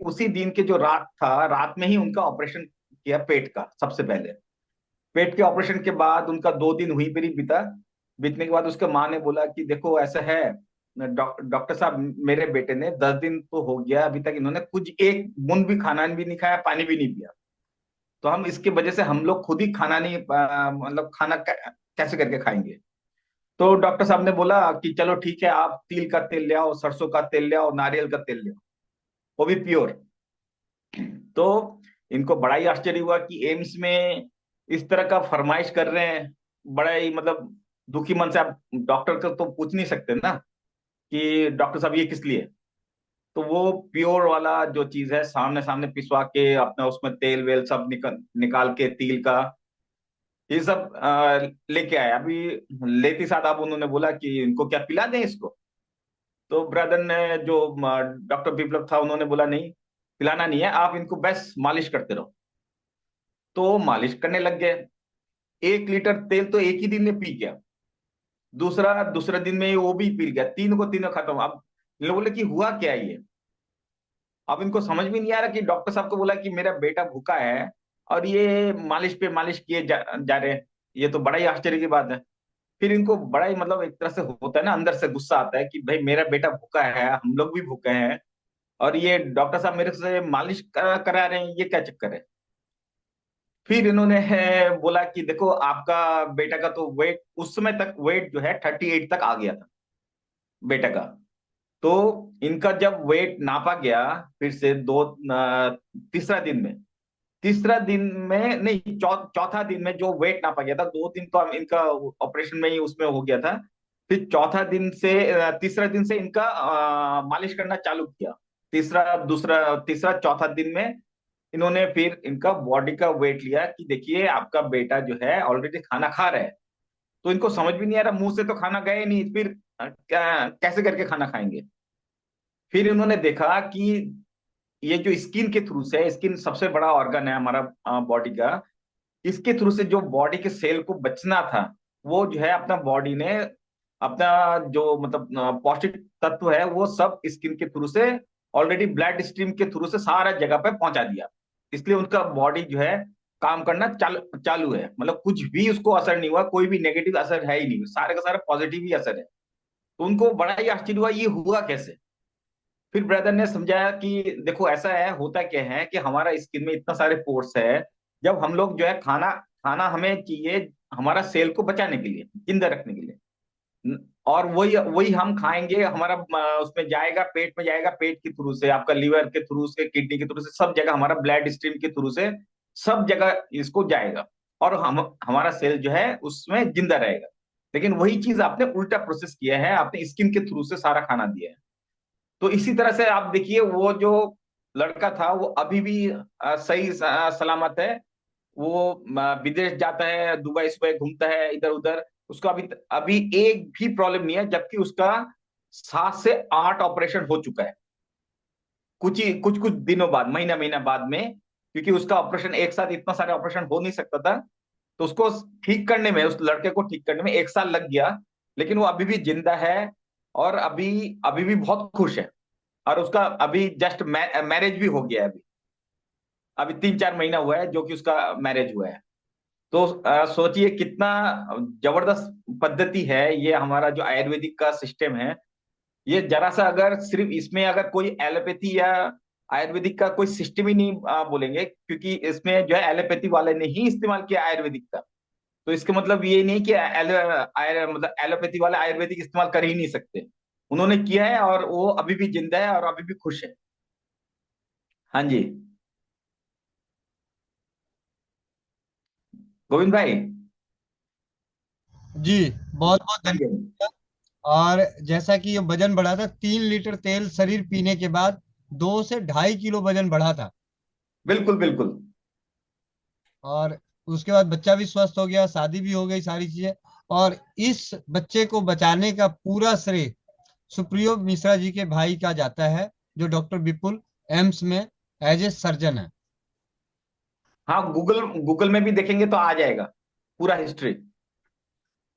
उसी दिन के जो रात था, रात में ही उनका ऑपरेशन किया पेट का सबसे पहले। पेट के ऑपरेशन के बाद उनका 2 दिन वहीं पर ही बीता। बीतने के बाद उसके माँ ने बोला कि देखो ऐसा है डॉक्टर साहब, मेरे बेटे ने 10 दिन तो हो गया, अभी तक इन्होंने कुछ एक बूंद भी खाना भी नहीं खाया, पानी भी नहीं पिया। तो हम इसके वजह से हम लोग खुद ही खाना नहीं मतलब खाना कैसे करके खाएंगे। तो डॉक्टर साहब ने बोला कि चलो ठीक है, आप तिल का तेल ले आओ, सरसों का तेल ले आओ, नारियल का तेल ले आओ, वो भी प्योर। तो इनको बड़ा ही आश्चर्य हुआ कि एम्स में इस तरह का फरमाइश कर रहे हैं। बड़ा ही मतलब दुखी मन से, आप डॉक्टर को तो पूछ नहीं सकते ना कि डॉक्टर साहब ये किस लिए। तो वो प्योर वाला जो चीज है, सामने सामने पिसवा के अपना उसमें तेल वेल सब निकाल के तिल का ये सब लेके आए। अभी लेती साथ अब उन्होंने बोला कि इनको क्या पिला दें इसको। तो ब्रदर ने, जो डॉक्टर विप्लव था, उन्होंने बोला नहीं, पिलाना नहीं है, आप इनको बस मालिश करते रहो। तो मालिश करने लग गए। 1 लीटर तेल तो एक ही दिन में पी गया, दूसरा दूसरे दिन में वो भी पी गया, तीन को तीनों खत्म। अब इन लोग बोले कि हुआ क्या ये। अब इनको समझ में नहीं आ रहा कि डॉक्टर साहब को बोला कि मेरा बेटा भूखा है और ये मालिश पे मालिश किए जा रहे हैं। ये तो बड़ा ही आश्चर्य की बात है। फिर इनको बड़ा ही मतलब एक तरह से होता है ना, अंदर से गुस्सा आता है कि भाई मेरा बेटा भूखा है, हम लोग भी भूखे हैं, और ये डॉक्टर साहब मेरे से मालिश करा रहे हैं, ये क्या चक्कर है। फिर इन्होंने बोला कि देखो, आपका बेटा का तो वेट उस समय तक वेट जो है 38 तक आ गया था बेटा का। तो इनका जब वेट नापा गया फिर से तीसरा दिन में नहीं, चौथा दिन में जो वेट नापा गया था, 2 दिन तो इनका ऑपरेशन में ही उसमें हो गया था। फिर तीसरा दिन से इनका मालिश करना चालू किया। तीसरा चौथा दिन में इन्होंने फिर इनका बॉडी का वेट लिया कि देखिए आपका बेटा जो है ऑलरेडी खाना खा रहा है। तो इनको समझ भी नहीं आ रहा, मुंह से तो खाना गया ही नहीं, फिर कैसे करके खाना खाएंगे। फिर इन्होंने देखा कि ये जो स्किन के थ्रू से, स्किन सबसे बड़ा ऑर्गन है हमारा बॉडी का, इसके थ्रू से जो बॉडी के सेल को बचना था, वो जो है अपना बॉडी ने अपना जो मतलब पौष्टिक तत्व है वो सब स्किन के थ्रू से ऑलरेडी ब्लड स्ट्रीम के थ्रू से सारा जगह पे पहुंचा दिया। इसलिए उनका बॉडी जो है काम करना चालू है, मतलब कुछ भी उसको असर नहीं हुआ, कोई भी नेगेटिव असर है ही नहीं, सारे का सारा पॉजिटिव ही असर है। तो उनको बड़ा ही आश्चर्य हुआ ये हुआ कैसे। फिर ब्रदर ने समझाया कि देखो ऐसा है, होता क्या है कि हमारा स्किन में इतना सारे पोर्स है, जब हम लोग जो है खाना खाना हमें चाहिए हमारा सेल को बचाने के लिए, जिंदा रखने के लिए, और वही वही हम खाएंगे, हमारा उसमें जाएगा, पेट में जाएगा, पेट के थ्रू से, आपका लीवर के थ्रू से, किडनी के थ्रू से, सब जगह हमारा ब्लड स्ट्रीम के थ्रू से सब जगह इसको जाएगा, और हमारा सेल जो है उसमें जिंदा रहेगा। लेकिन वही चीज आपने उल्टा प्रोसेस किया है, आपने स्किन के थ्रू से सारा खाना दिया है। तो इसी तरह से आप देखिए, वो जो लड़का था वो अभी भी सही सलामत है। वो विदेश जाता है, दुबई सुबह घूमता है इधर उधर, उसका अभी अभी एक भी प्रॉब्लम नहीं है, जबकि उसका 7 से 8 ऑपरेशन हो चुका है कुछ कुछ दिनों बाद, महीना महीना बाद में, क्योंकि उसका ऑपरेशन एक साथ इतना सारे ऑपरेशन हो नहीं सकता था। तो उसको ठीक करने में, उस लड़के को ठीक करने में 1 साल लग गया, लेकिन वो अभी भी जिंदा है और अभी अभी भी बहुत खुश है। और उसका अभी जस्ट मैरिज भी हो गया है। अभी अभी 3-4 महीना हुआ है जो कि उसका मैरिज हुआ है। तो सोचिए कितना जबरदस्त पद्धति है ये हमारा जो आयुर्वेदिक का सिस्टम है। ये जरा सा अगर सिर्फ इसमें अगर कोई एलोपैथी या आयुर्वेदिक का कोई सिस्टम ही नहीं बोलेंगे, क्योंकि इसमें जो है एलोपैथी वाले ने ही इस्तेमाल किया आयुर्वेदिक का, तो इसका मतलब ये नहीं कि मतलब एलोपैथी वाले आयुर्वेदिक इस्तेमाल कर ही नहीं सकते। उन्होंने किया है और वो अभी भी जिंदा है और अभी भी खुश है। हाँ जी गोविंद भाई। जी, बहुत बहुत हाँ जी धन्यवाद। और जैसा कि ये वजन बढ़ा था, 3 लीटर तेल शरीर पीने के बाद 2 से 2.5 किलो वजन बढ़ा था। बिल्कुल बिल्कुल। और उसके बाद बच्चा भी स्वस्थ हो गया, शादी भी हो गई, सारी चीजें। और इस बच्चे को बचाने का पूरा श्रेय सुप्रियो मिश्रा जी के भाई का जाता है, जो डॉक्टर विपुल एम्स में एज ए सर्जन है। हाँ, गूगल गूगल में भी देखेंगे तो आ जाएगा पूरा हिस्ट्री।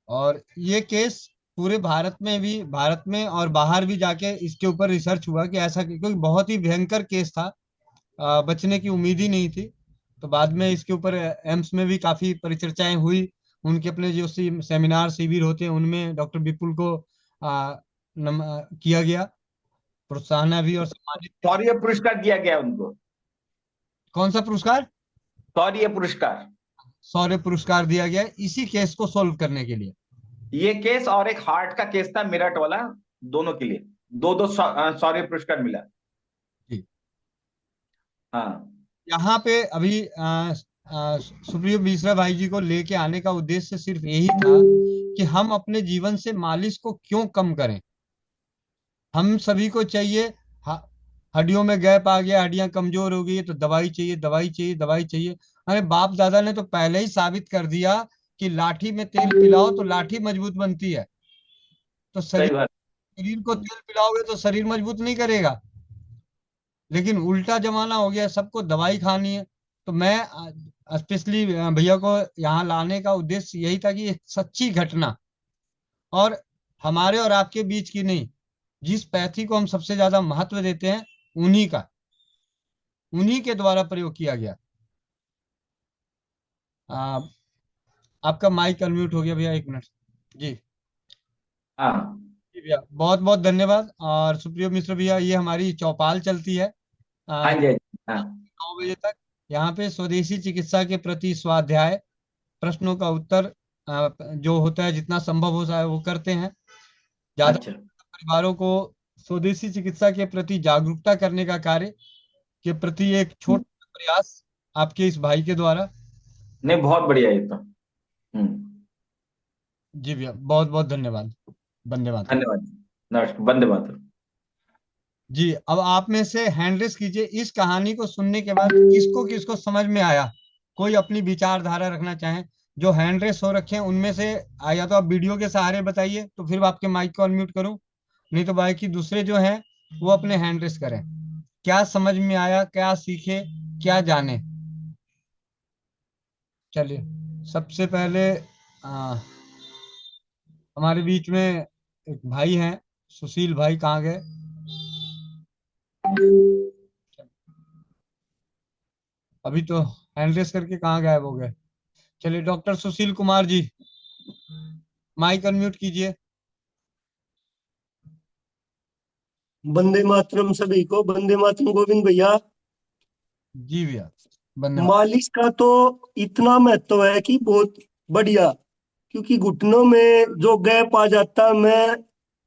और ये केस पूरे भारत में भी, भारत में और बाहर भी जाके इसके ऊपर रिसर्च हुआ कि ऐसा, क्योंकि बहुत ही भयंकर केस था, बचने की उम्मीद ही नहीं थी। तो बाद में इसके ऊपर एम्स में भी काफी परिचर्चाएं हुई। उनके अपने जो सेमिनार शिविर होते हैं उनमें डॉक्टर विपुल को किया गया, प्रोत्साहन भी और सम्मानित। शौर्य पुरस्कार दिया गया उनको। कौन सा पुरस्कार? शौर्य पुरस्कार। शौर्य पुरस्कार दिया गया इसी केस को सॉल्व करने के लिए। ये केस और एक हार्ट का केस था मेरठ वाला, दोनों के लिए दो दो शौर्य पुरस्कार मिला। जी। हाँ यहाँ पे अभी सुप्रियो मिश्रा भाई जी को लेके आने का उद्देश्य सिर्फ यही था कि हम अपने जीवन से मालिश को क्यों कम करें। हम सभी को चाहिए, ह- हड्डियों में गैप आ गया, हड्डियां कमजोर हो गई है, तो दवाई चाहिए, दवाई चाहिए, दवाई चाहिए। अरे बाप दादा ने तो पहले ही साबित कर दिया कि लाठी में तेल पिलाओ तो लाठी मजबूत बनती है। तो सही शरीर बात। शरीर को तेल पिलाओगे तो शरीर मजबूत नहीं करेगा। लेकिन उल्टा जमाना हो गया, सबको दवाई खानी है। तो मैं स्पेशली भैया को यहाँ लाने का उद्देश्य यही था कि एक सच्ची घटना, और हमारे और आपके बीच की नहीं, जिस पैथी को हम सबसे ज्यादा महत्व देते हैं उन्हीं के द्वारा प्रयोग किया गया। आ, आपका माइक अनम्यूट हो गया भैया, एक मिनट। जी। हाँ जी भैया, बहुत बहुत धन्यवाद। और सुप्रियो मिश्र भैया, ये हमारी चौपाल चलती है हाँ जी, हाँ जी, हाँ 9 बजे तक। यहाँ पे स्वदेशी चिकित्सा के प्रति स्वाध्याय, प्रश्नों का उत्तर जो होता है जितना संभव हो है वो करते हैं। ज्यादा अच्छा। परिवारों को स्वदेशी चिकित्सा के प्रति जागरूकता करने का कार्य के प्रति एक छोटा प्रयास आपके इस भाई के द्वारा। नहीं, बहुत बढ़िया ये तो। जी भैया, बहुत बहुत धन्यवाद। वंदे मातरम। धन्यवाद। नमस्कार, वंदे मातरम। जी, अब आप में से हैंड रेस कीजिए। इस कहानी को सुनने के बाद किसको किसको समझ में आया, कोई अपनी विचारधारा रखना चाहे। जो हैंड रेस हो रखे हैं उनमें से या तो आप वीडियो के सहारे बताइए, तो फिर आपके माइक को अनम्यूट करूं, नहीं तो बाकी दूसरे जो हैं वो अपने हैंड रेस करें। क्या समझ में आया, क्या सीखे, क्या जाने। चलिए, सबसे पहले हमारे बीच में एक भाई हैं, सुशील भाई, कहाँ गए? अभी तो हैंड रेस करके कहाँ गायब हो गए। चलिए, doctor Sushil Kumar ji, mic unmute कीजिए। वंदे मातरम सभी को, वंदे मातरम गोविंद भैया। जी भैया, धन्यवाद। मालिश का तो इतना महत्व है कि बहुत बढ़िया, क्योंकि घुटनों में जो गैप आ जाता है, मैं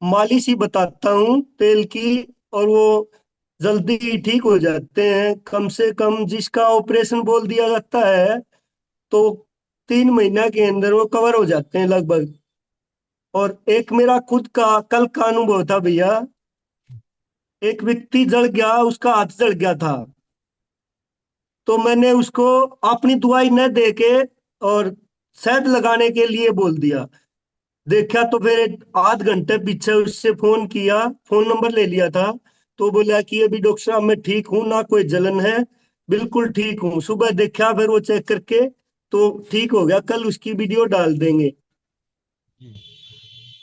मालिश ही बताता हूँ तेल की, और वो जल्दी ही ठीक हो जाते हैं। कम से कम जिसका ऑपरेशन बोल दिया जाता है तो 3 महीना के अंदर वो कवर हो जाते हैं लगभग। और एक मेरा खुद का कल का अनुभव था भैया। एक व्यक्ति जल गया, उसका हाथ जल गया था, तो मैंने उसको अपनी दवाई न दे के और शहद लगाने के लिए बोल दिया। देखा तो फिर आध घंटे पीछे उससे फोन किया, फोन नंबर ले लिया था, तो बोला कि अभी डॉक्टर साहब मैं ठीक हूँ, ना कोई जलन है, बिल्कुल ठीक हूँ। सुबह देखा फिर वो चेक करके तो ठीक हो गया। कल उसकी वीडियो डाल देंगे।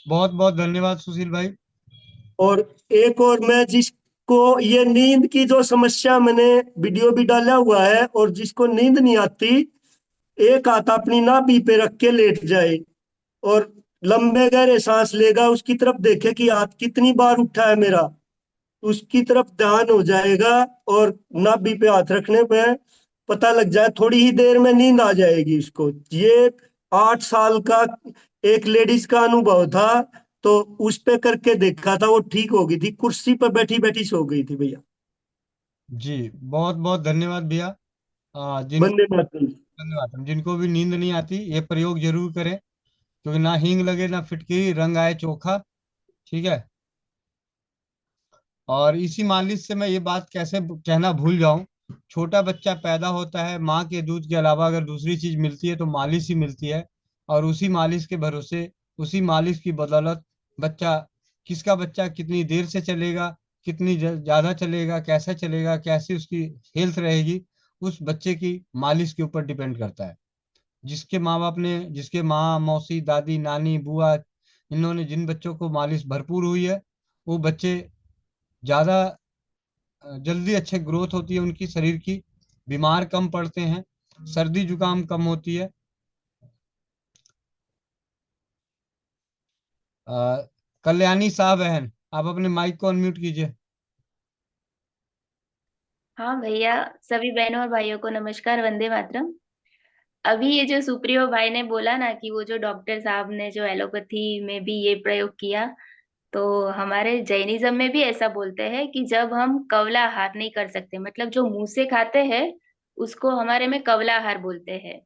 बहुत बहुत धन्यवाद सुशील भाई। और एक और, मैं जिसको ये नींद की जो समस्या, मैंने वीडियो भी डाला हुआ है, और जिसको नींद नहीं आती, एक हाथ अपनी नाभि पे रख के लेट जाए और लंबे गहरे सांस लेगा, उसकी तरफ देखे कि हाथ कितनी बार उठा है मेरा, उसकी तरफ ध्यान हो जाएगा, और नाभि पे हाथ रखने पे पता लग जाए, थोड़ी ही देर में नींद आ जाएगी उसको। ये 8 साल का एक लेडीज का अनुभव था, तो उस पे करके देखा था, वो ठीक हो गई थी, कुर्सी पर बैठी बैठी सो गई थी भैया। जी, बहुत बहुत धन्यवाद भैया। जिनको वंदे मातरम। धन्यवाद, जिनको भी नींद नहीं आती ये प्रयोग जरूर करें, क्योंकि ना हींग लगे ना फिटकी, रंग आए चोखा। ठीक है। और इसी मालिश से मैं ये बात कैसे कहना भूल जाऊं, छोटा बच्चा पैदा होता है, माँ के दूध के अलावा अगर दूसरी चीज मिलती है तो मालिश ही मिलती है। और उसी मालिश के भरोसे, उसी मालिश की बदौलत बच्चा, किसका बच्चा कितनी देर से चलेगा, कितनी ज्यादा चलेगा, कैसे चलेगा, कैसी उसकी हेल्थ रहेगी, उस बच्चे की मालिश के ऊपर डिपेंड करता है। जिसके माँ बाप ने, जिसके माँ, मौसी, दादी, नानी, बुआ, इन्होंने जिन बच्चों को मालिश भरपूर हुई है, वो बच्चे ज्यादा जल्दी अच्छे ग्रोथ होती है उनकी शरीर की, बीमार कम पड़ते हैं, सर्दी जुकाम कम होती है। कल्याणी साहब बहन, आप अपने माइक को अनम्यूट कीजिए। हाँ भैया, सभी बहनों और भाइयों को नमस्कार, वंदे मातरम। अभी ये जो सुप्रियो भाई ने बोला ना कि वो जो डॉक्टर साहब ने जो एलोपैथी में भी ये प्रयोग किया, तो हमारे जैनिज्म में भी ऐसा बोलते हैं कि जब हम कवला आहार नहीं कर सकते, मतलब जो मुंह से खाते हैं उसको हमारे में कवला आहार बोलते हैं।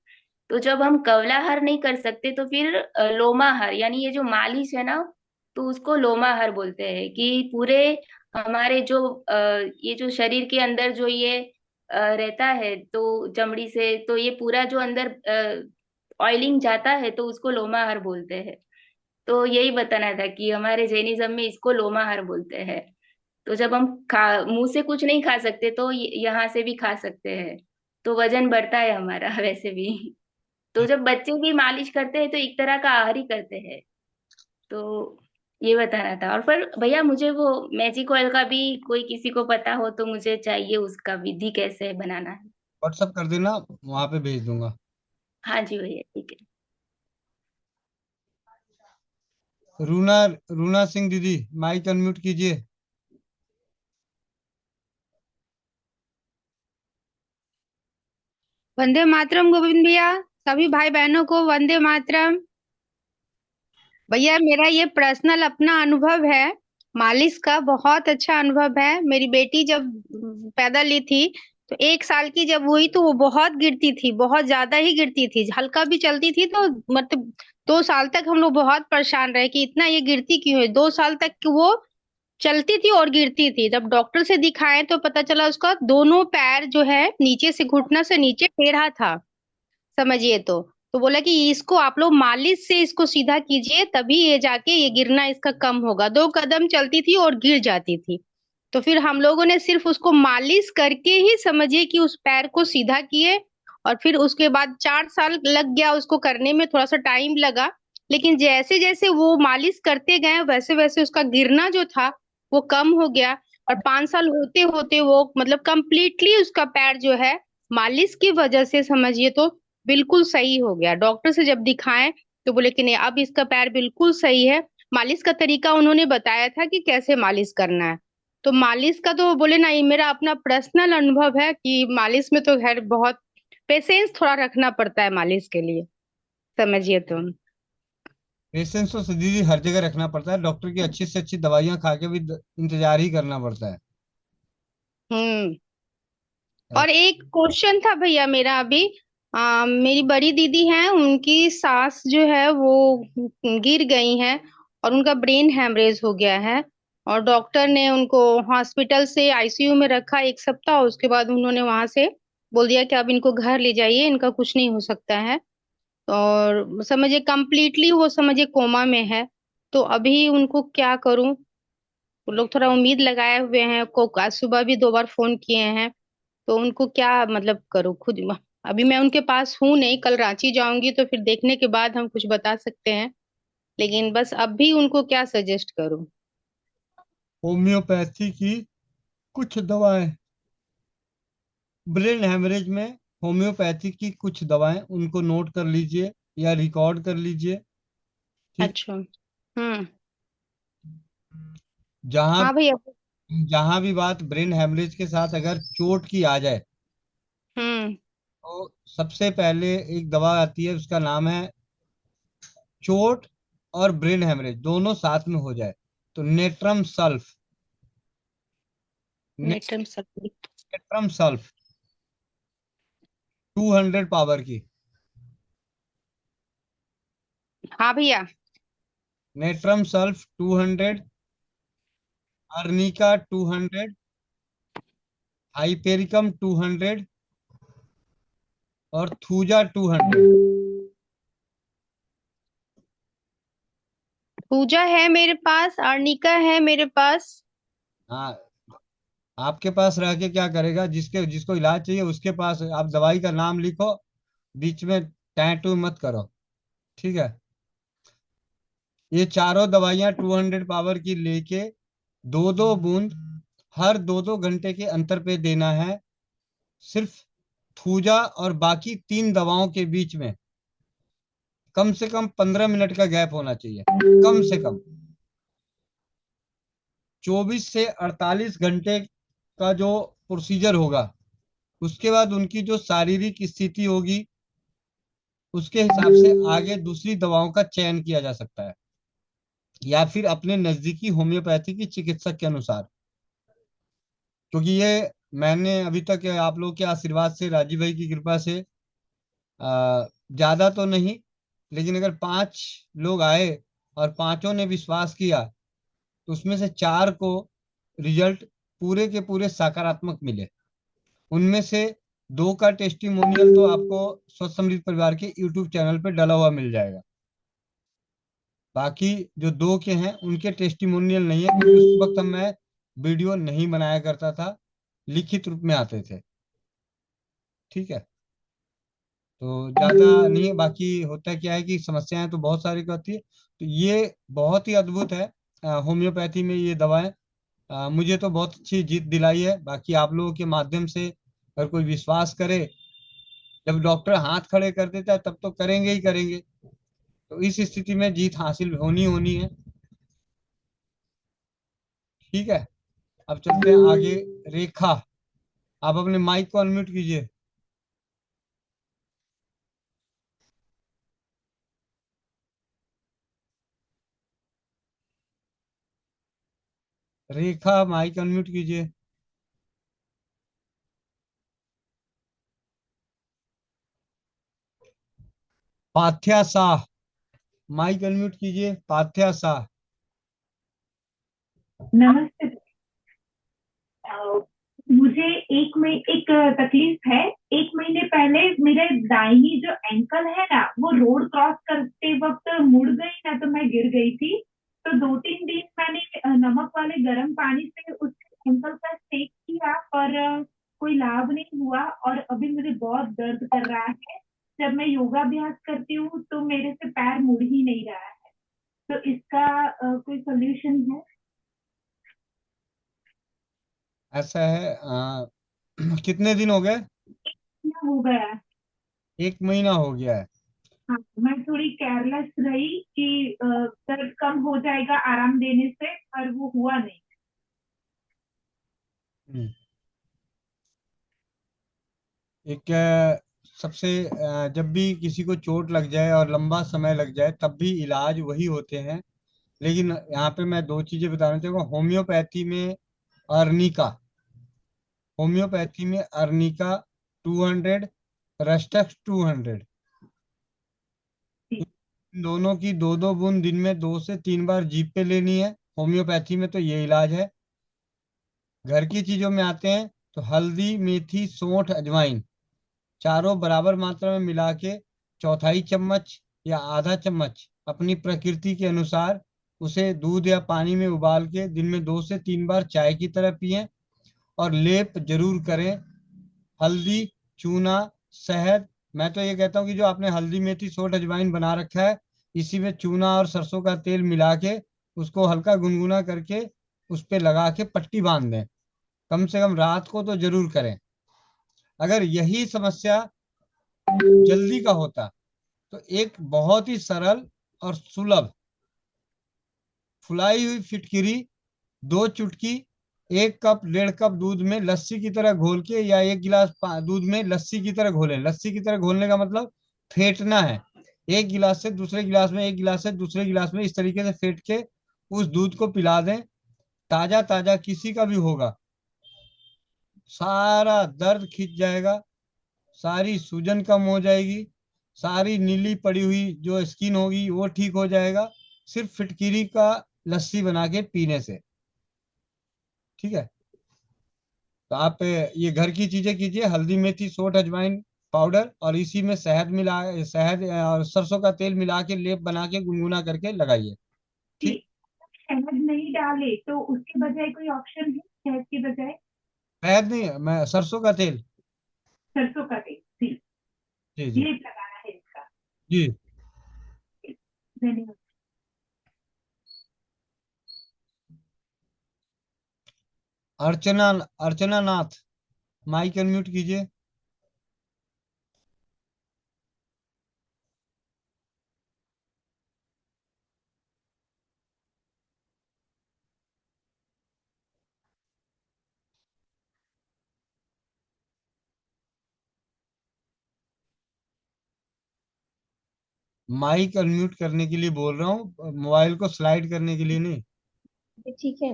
तो जब हम कवलाहार नहीं कर सकते तो फिर लोमाहार, यानी ये जो मालिश है ना, तो उसको लोमाहार बोलते हैं। कि पूरे हमारे जो ये जो शरीर के अंदर जो ये रहता है, तो चमड़ी से तो ये पूरा जो अंदर ऑयलिंग जाता है, तो उसको लोमाहार बोलते हैं। तो यही बताना था कि हमारे जैनिज्म में इसको लोमाहार बोलते हैं। तो जब हम खा मुंह से कुछ नहीं खा सकते तो यहाँ से भी खा सकते हैं, तो वजन बढ़ता है हमारा वैसे भी। तो जब बच्चे भी मालिश करते हैं तो एक तरह का आहार ही करते हैं। तो ये बताना था। और पर भैया मुझे वो मैजिक ऑयल का भी कोई किसी को पता हो तो मुझे चाहिए, उसका विधि कैसे बनाना है। व्हाट्सअप कर देना, वहां पे भेज दूंगा। हाँ जी भैया, ठीक है। रूना रूना सिंह दीदी, माइक अनम्यूट कीजिए। वंदे मातरम गोविंद भैया, सभी भाई बहनों को वंदे मातरम। भैया मेरा ये पर्सनल अपना अनुभव है, मालिश का बहुत अच्छा अनुभव है। मेरी बेटी जब पैदा ली थी तो 1 साल की जब हुई तो वो बहुत गिरती थी, बहुत ज्यादा ही गिरती थी, हल्का भी चलती थी तो मतलब 2 साल तक हम लोग बहुत परेशान रहे कि इतना ये गिरती क्यों है। 2 साल तक वो चलती थी और गिरती थी। जब डॉक्टर से दिखाए तो पता चला उसका दोनों पैर जो है नीचे से घुटना से नीचे टेढ़ा था, समझिए। तो बोला कि इसको आप लोग मालिश से इसको सीधा कीजिए, तभी ये जाके ये गिरना इसका कम होगा। 2 कदम चलती थी और गिर जाती थी। तो फिर हम लोगों ने सिर्फ उसको मालिश करके ही समझिए कि उस पैर को सीधा किए। और फिर उसके बाद 4 साल लग गया उसको करने में, थोड़ा सा टाइम लगा। लेकिन जैसे जैसे वो मालिश करते गए वैसे वैसे उसका गिरना जो था वो कम हो गया। और 5 साल होते होते वो मतलब कंप्लीटली उसका पैर जो है मालिश की वजह से समझिए तो बिल्कुल सही हो गया। डॉक्टर से जब दिखाएं तो बोले कि नहीं अब इसका पैर बिल्कुल सही है। मालिश का तरीका उन्होंने बताया था कि कैसे मालिश करना है। तो मालिश का तो बोले ना, ये मेरा अपना पर्सनल अनुभव है कि मालिश में तो खैर बहुत पेशेंस थोड़ा रखना पड़ता है मालिश के लिए, समझिए तो। पेशेंस तो दीदी हर जगह रखना पड़ता है, डॉक्टर की अच्छी से अच्छी दवाइयां खा के भी इंतजार ही करना पड़ता है। हम्म। और एक क्वेश्चन था भैया मेरा अभी, मेरी बड़ी दीदी हैं, उनकी सास जो है वो गिर गई हैं और उनका ब्रेन हैमरेज हो गया है। और डॉक्टर ने उनको हॉस्पिटल से आईसीयू में रखा 1 सप्ताह। उसके बाद उन्होंने वहां से बोल दिया कि अब इनको घर ले जाइए, इनका कुछ नहीं हो सकता है। और समझिए कंप्लीटली वो समझिए कोमा में है। तो अभी उनको क्या करूं, वो लोग थोड़ा उम्मीद लगाए हुए हैं को, आज सुबह भी 2 बार फोन किए हैं। तो उनको क्या मतलब करूँ खुद, अभी मैं उनके पास हूँ नहीं, कल रांची जाऊंगी तो फिर देखने के बाद हम कुछ बता सकते हैं। लेकिन बस अब भी उनको क्या सजेस्ट करूँ। होम्योपैथी की कुछ दवाएं, ब्रेन हेमरेज में होम्योपैथी की कुछ दवाएं उनको नोट कर लीजिए या रिकॉर्ड कर लीजिए। ठीक। अच्छा। हम्म। जहां हाँ भैया। जहां भी बात ब्रेन हेमरेज के साथ अगर चोट की आ जाए हम्म। तो सबसे पहले एक दवा आती है, उसका नाम है, चोट और ब्रेन हेमरेज दोनों साथ में हो जाए तो नेट्रम सल्फ। नेटम सब। नेट्रम सल्फ 200 पावर की। हाँ भैया। नेट्रम सल्फ 200, अर्निका 200, हाइपेरिकम 200 और थूजा 200। पूजा है मेरे पास, अर्निका है मेरे पास। हाँ, आपके पास रह के क्या करेगा, जिसको इलाज चाहिए उसके पास आप दवाई का नाम लिखो, बीच में टैटू मत करो। ठीक है। ये चारों दवाइयां 200 पावर की लेके 2-2 बूंद हर 2-2 घंटे के अंतर पे देना है। सिर्फ थूजा और बाकी 3 दवाओं के बीच में कम से कम 15 मिनट का गैप होना चाहिए, कम से कम। 24 से 48 घंटे का जो प्रोसीजर होगा, उसके बाद उनकी जो शारीरिक स्थिति होगी उसके हिसाब से आगे दूसरी दवाओं का चयन किया जा सकता है, या फिर अपने नजदीकी होम्योपैथी की चिकित्सक के अनुसार। क्योंकि ये मैंने अभी तक आप लोग के आशीर्वाद से, राजीव भाई की कृपा से, ज्यादा तो नहीं, लेकिन अगर 5 लोग आए और पांचों ने विश्वास किया तो उसमें से 4 को रिजल्ट पूरे के पूरे सकारात्मक मिले। उनमें से 2 का टेस्टिमोनियल तो आपको स्वस्थ समृद्ध परिवार के यूट्यूब चैनल पे डला हुआ मिल जाएगा। बाकी जो 2 के हैं उनके टेस्टिमोनियल नहीं है, क्योंकि उस वक्त मैं वीडियो नहीं बनाया करता था, लिखित रूप में आते थे। ठीक है, तो ज्यादा नहीं है। बाकी होता क्या है कि समस्याएं तो बहुत सारी होती है, तो ये बहुत ही अद्भुत है होम्योपैथी में ये दवाएं। मुझे तो बहुत अच्छी जीत दिलाई है। बाकी आप लोगों के माध्यम से अगर कोई विश्वास करे, जब डॉक्टर हाथ खड़े कर देता है तब तो करेंगे ही करेंगे, तो इस स्थिति में जीत हासिल होनी होनी है। ठीक है, अब चलते हैं आगे। रेखा, आप अपने माइक को अनम्यूट कीजिए। रेखा, माइक अनम्यूट कीजिए। पाथ्या शाह, माइक अनम्यूट कीजिए। पाथ्या शाह। नमस्ते। मुझे एक तकलीफ है। 1 महीने पहले मेरे दाहिनी जो एंकल है ना, वो रोड क्रॉस करते वक्त मुड़ गई ना, तो मैं गिर गई थी। तो 2-3 दिन मैंने नमक वाले गर्म पानी से उस एंकल का सेक किया, पर कोई लाभ नहीं हुआ, और अभी मुझे बहुत दर्द कर रहा है। जब मैं योगाभ्यास करती हूँ तो मेरे से पैर मुड़ ही नहीं रहा है। तो इसका कोई सोल्यूशन है? ऐसा है कितने दिन हो गए? क्या हो गया है? 1 महीना हो गया है। हाँ, मैं थोड़ी केयरलेस रही कि दर्द कम हो जाएगा आराम देने से, पर वो हुआ नहीं। हम्म। एक सबसे जब भी किसी को चोट लग जाए और लंबा समय लग जाए तब भी इलाज वही होते हैं। लेकिन यहाँ पे मैं 2 चीजें बताना चाहूंगा। अर्निका होम्योपैथी में अर्निका 200, रस्टक्स 200, दोनों की 2-2 बूंद दिन में 2 से 3 बार जीभ पे लेनी है। होम्योपैथी में तो ये इलाज है। घर की चीजों में आते हैं तो हल्दी, मेथी, सौंठ, अजवाइन, चारों बराबर मात्रा में मिला के 1/4 चम्मच या आधा चम्मच अपनी प्रकृति के अनुसार उसे दूध या पानी में उबाल के दिन में 2 से 3 बार चाय की तरह पिएं। और लेप जरूर करें। हल्दी, चूना, शहद, मैं तो ये कहता हूँ कि जो आपने हल्दी, मेथी, सोंठ, अजवाइन बना रखा है, इसी में चूना और सरसों का तेल मिला के उसको हल्का गुनगुना करके उस पे लगा के पट्टी बांध दें। कम से कम रात को तो जरूर करें। अगर यही समस्या जल्दी का होता तो एक बहुत ही सरल और सुलभ फुलाई हुई फिटकिरी, 2 चुटकी, 1 कप 1.5 कप दूध में लस्सी की तरह घोल के, या 1 गिलास दूध में लस्सी की तरह घोलें। लस्सी की तरह घोलने का मतलब फेंटना है। 1 गिलास से दूसरे गिलास में, 1 गिलास से दूसरे गिलास में, इस तरीके से फेंट के उस दूध को पिला दें। ताजा ताजा किसी का भी होगा, सारा दर्द खिंच जाएगा, सारी सूजन कम हो जाएगी, सारी नीली पड़ी हुई जो स्किन होगी वो ठीक हो जाएगा, सिर्फ फिटकिरी का लस्सी बना के पीने से। ठीक है, तो आप ये घर की चीजें कीजिए। हल्दी, मेथी, सोंठ, अजवाइन पाउडर, और इसी में शहद और सरसों का तेल मिला के लेप बना के गुनगुना करके लगाइए। कि ठीक। शहद नहीं डाले तो उसके बजाय कोई ऑप्शन है शहद के बजाय? शहद नहीं, मैं सरसों का तेल। सरसों का तेल, जी। जी जी लेप लगाना है इसका? जी। धन्यवाद। अर्चना, अर्चना नाथ, माइक अनम्यूट कीजिए। माइक अनम्यूट करने के लिए बोल रहा हूँ, मोबाइल को स्लाइड करने के लिए नहीं। ठीक है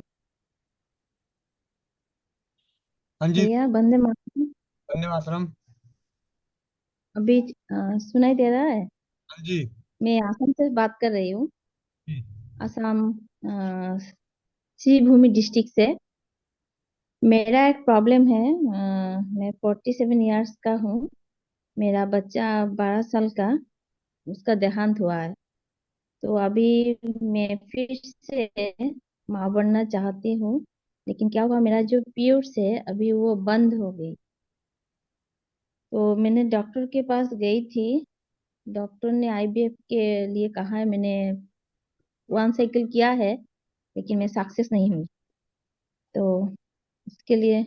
हाँ जी। भैया, वंदे मातरम। वंदे मातरम। अभी सुनाई दे रहा है? हाँ जी। मैं आसाम से बात कर रही हूँ। जी। असम श्रीभूमि डिस्ट्रिक्ट से। मेरा एक प्रॉब्लम है। मैं 47 इयर्स का हूँ। मेरा बच्चा 12 साल का, उसका देहांत हुआ है। तो अभी मैं फिर से माँ बनना चाहती हूँ, लेकिन क्या हुआ, मेरा जो पीरियड्स है अभी वो बंद हो गई। तो मैंने डॉक्टर के पास गई थी। डॉक्टर ने आईवीएफ के लिए कहा है, मैंने 1 साइकिल किया है लेकिन मैं सक्सेस नहीं हुई। तो इसके लिए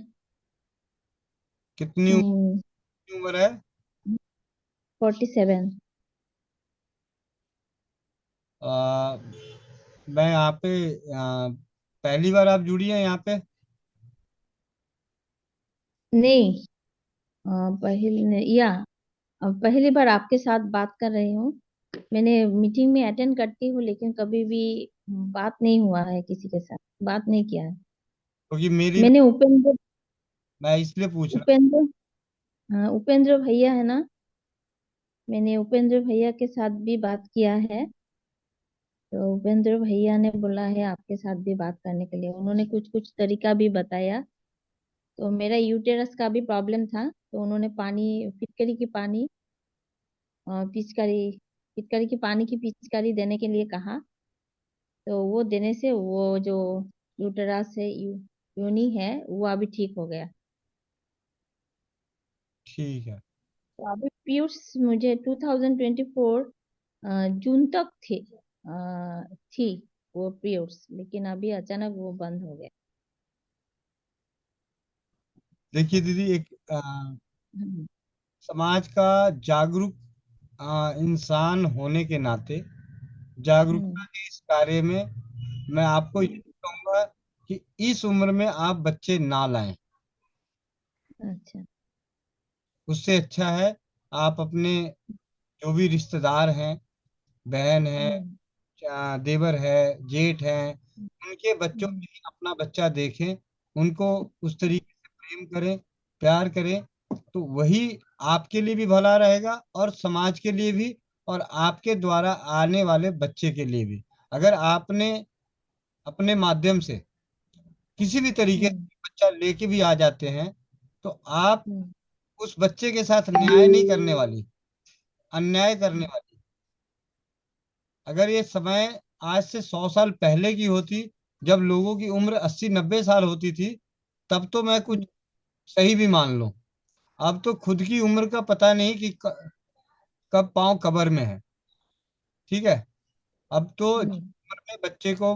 कितनी उम्र है? 47। मैं यहाँ पे पहली बार आप जुड़ी हैं यहाँ पे? नहीं, पहली बार आपके साथ बात कर रही हूँ। मैंने मीटिंग में अटेंड करती हूँ लेकिन कभी भी बात नहीं हुआ है, किसी के साथ बात नहीं किया है। क्योंकि मेरी मैंने उपेंद्र मैं इसलिए पूछ रहा उपेंद्र हाँ, उपेंद्र भैया है ना, मैंने उपेंद्र भैया के साथ भी बात किया है। तो उपेंद्र भैया ने बोला है आपके साथ भी बात करने के लिए। उन्होंने कुछ कुछ तरीका भी बताया। तो मेरा यूटेरस का भी प्रॉब्लम था, तो उन्होंने फिटकरी की पानी पिचकारी फिटकरी की पानी की पिचकारी देने के लिए कहा। तो वो देने से वो जो यूटेरस है, योनि है, वो अभी ठीक हो गया। ठीक है। तो अभी पीरियड्स मुझे 2024 जून तक थी वो पीरियड्स, लेकिन अभी अचानक वो बंद हो गया। देखिए दीदी, एक हम्म, समाज का जागरूक इंसान होने के नाते जागरूकता के इस कार्य में मैं आपको ये कहूंगा कि इस उम्र में आप बच्चे ना लाएं। अच्छा। उससे अच्छा है आप अपने जो भी रिश्तेदार हैं, बहन है, देवर है, जेठ है, उनके बच्चों में ही अपना बच्चा देखें, उनको उस तरीके से प्रेम करें, प्यार करें, तो वही आपके लिए भी भला रहेगा और समाज के लिए भी और आपके द्वारा आने वाले बच्चे के लिए भी। अगर आपने अपने माध्यम से किसी भी तरीके से बच्चा लेके भी आ जाते हैं तो आप उस बच्चे के साथ न्याय नहीं करने वाली, अन्याय करने वाली। अगर ये समय आज से 100 साल पहले की होती, जब लोगों की उम्र 80-90 साल होती थी, तब तो मैं कुछ सही भी मान लूं। अब तो खुद की उम्र का पता नहीं कि कब पांव कब्र में है। ठीक है। अब तो उम्र में बच्चे को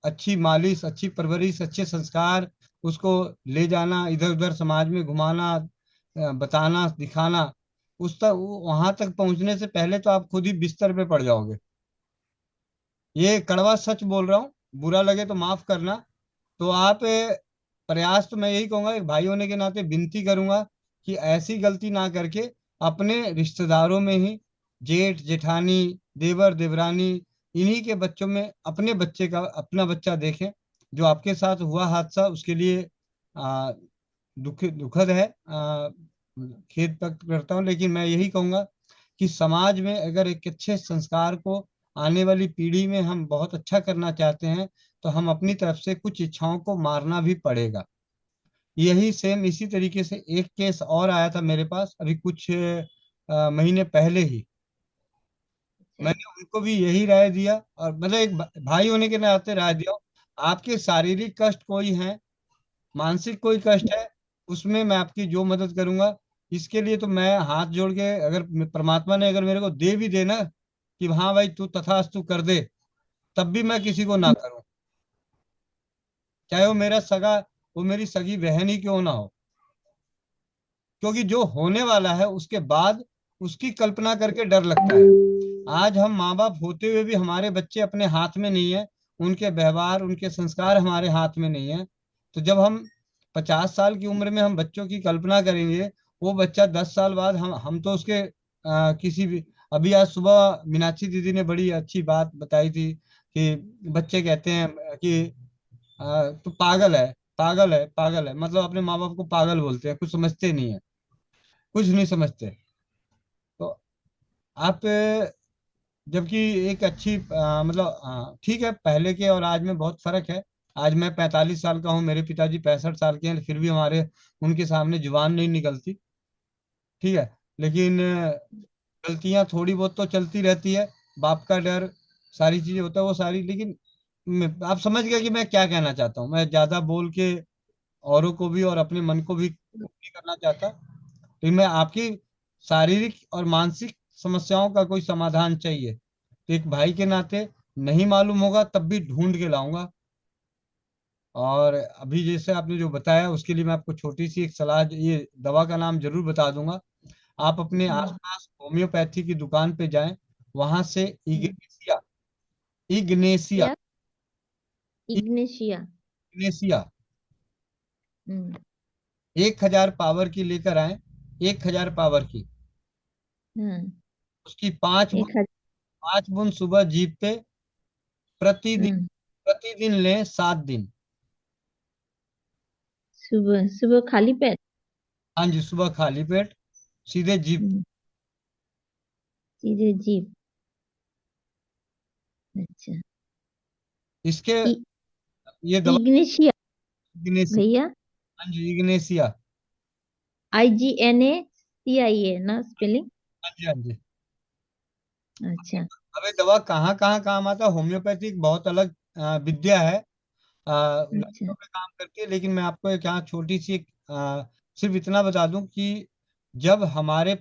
अच्छी मालिश, अच्छी परवरिश, अच्छे संस्कार, उसको ले जाना इधर उधर समाज में घुमाना, बताना, दिखाना, उस तक वहां तक पहुंचने से पहले तो आप खुद ही बिस्तर पे पड़ जाओगे। ये कड़वा सच बोल रहा हूँ, बुरा लगे तो माफ करना। तो आप प्रयास तो मैं यही कहूंगा, एक भाई होने के नाते विनती करूंगा कि ऐसी गलती ना करके अपने रिश्तेदारों में ही जेठ जेठानी, देवर देवरानी, इन्हीं के बच्चों में अपने बच्चे का अपना बच्चा देखें। जो आपके साथ हुआ हादसा उसके लिए आ, दुखद है, खेद व्यक्त करता हूँ, लेकिन मैं यही कहूंगा कि समाज में अगर एक अच्छे संस्कार को आने वाली पीढ़ी में हम बहुत अच्छा करना चाहते हैं तो हम अपनी तरफ से कुछ इच्छाओं को मारना भी पड़ेगा। यही सेम इसी तरीके से एक केस और आया था मेरे पास अभी कुछ महीने पहले ही। मैंने उनको भी यही राय दिया, और मतलब एक भाई होने के नाते राय दिया। आपके शारीरिक कष्ट कोई है, मानसिक कोई कष्ट है, उसमें मैं आपकी जो मदद करूंगा। इसके लिए तो मैं हाथ जोड़ के, अगर परमात्मा ने अगर मेरे को दे भी देना कि हाँ भाई तू तथास्तु कर दे, तब भी मैं किसी को ना करूं, चाहे वो मेरा सगा, वो मेरी सगी बहन ही क्यों ना हो। क्योंकि जो होने वाला है उसके बाद उसकी कल्पना करके डर लगता है। आज हम माँ बाप होते हुए भी हमारे बच्चे अपने हाथ में नहीं है, उनके व्यवहार, उनके संस्कार हमारे हाथ में नहीं है। तो जब हम 50 साल की उम्र में हम बच्चों की कल्पना करेंगे, वो बच्चा 10 साल बाद हम तो उसके किसी भी अभी आज सुबह मीनाक्षी दीदी ने बड़ी अच्छी बात बताई थी कि बच्चे कहते हैं कि तो पागल है, पागल है, पागल है, मतलब अपने माँ बाप को पागल बोलते हैं, कुछ समझते नहीं है, कुछ नहीं समझते। तो आप जबकि एक अच्छी मतलब ठीक है, पहले के और आज में बहुत फर्क है। आज मैं 45 साल का हूँ, मेरे पिताजी 65 साल के हैं, फिर भी हमारे उनके सामने जुबान नहीं निकलती। ठीक है, लेकिन गलतियां थोड़ी बहुत तो चलती रहती है, बाप का डर, सारी चीजें होता है वो सारी। लेकिन आप समझ गए कि मैं क्या कहना चाहता हूँ। मैं ज्यादा बोल के औरों को भी और अपने मन को भी नहीं करना चाहता। तो मैं आपकी शारीरिक और मानसिक समस्याओं का कोई समाधान चाहिए तो एक भाई के नाते नहीं मालूम होगा तब भी ढूंढ के लाऊंगा। और अभी जैसे आपने जो बताया उसके लिए मैं आपको छोटी सी एक सलाह, ये दवा का नाम जरूर बता दूंगा। आप अपने आसपास होम्योपैथी की दुकान पे जाएं, वहां से इग्नेसिया, इग्नेसिया, क्या? इग्नेशिया? इग्नेसिया हम्म 1000 पावर की लेकर आए, 1000 पावर की। हम्म उसकी 5 बूंद, 5 बूंद सुबह जीभ पे प्रतिदिन, हम्म प्रतिदिन लें 7 दिन। सुबह सुबह खाली पेट? हाँ जी, सुबह खाली पेट, सीधे जीभ। हम्म, सीधे जीभ? अच्छा। इसके इ, ये दवा इग्नेशिया इग्नेसिया, भैया? हाँ जी इग्नेसिया। IGNACIA ना स्पेलिंग? हाँ जी, हाँ जी। अच्छा। अब ये दवा कहाँ कहाँ काम आता है, होम्योपैथी एक बहुत अलग विद्या है, अच्छा। लक्षणों पे काम करती है। लेकिन मैं आपको एक यहाँ छोटी सी एक सिर्फ इतना बता दूं कि जब हमारे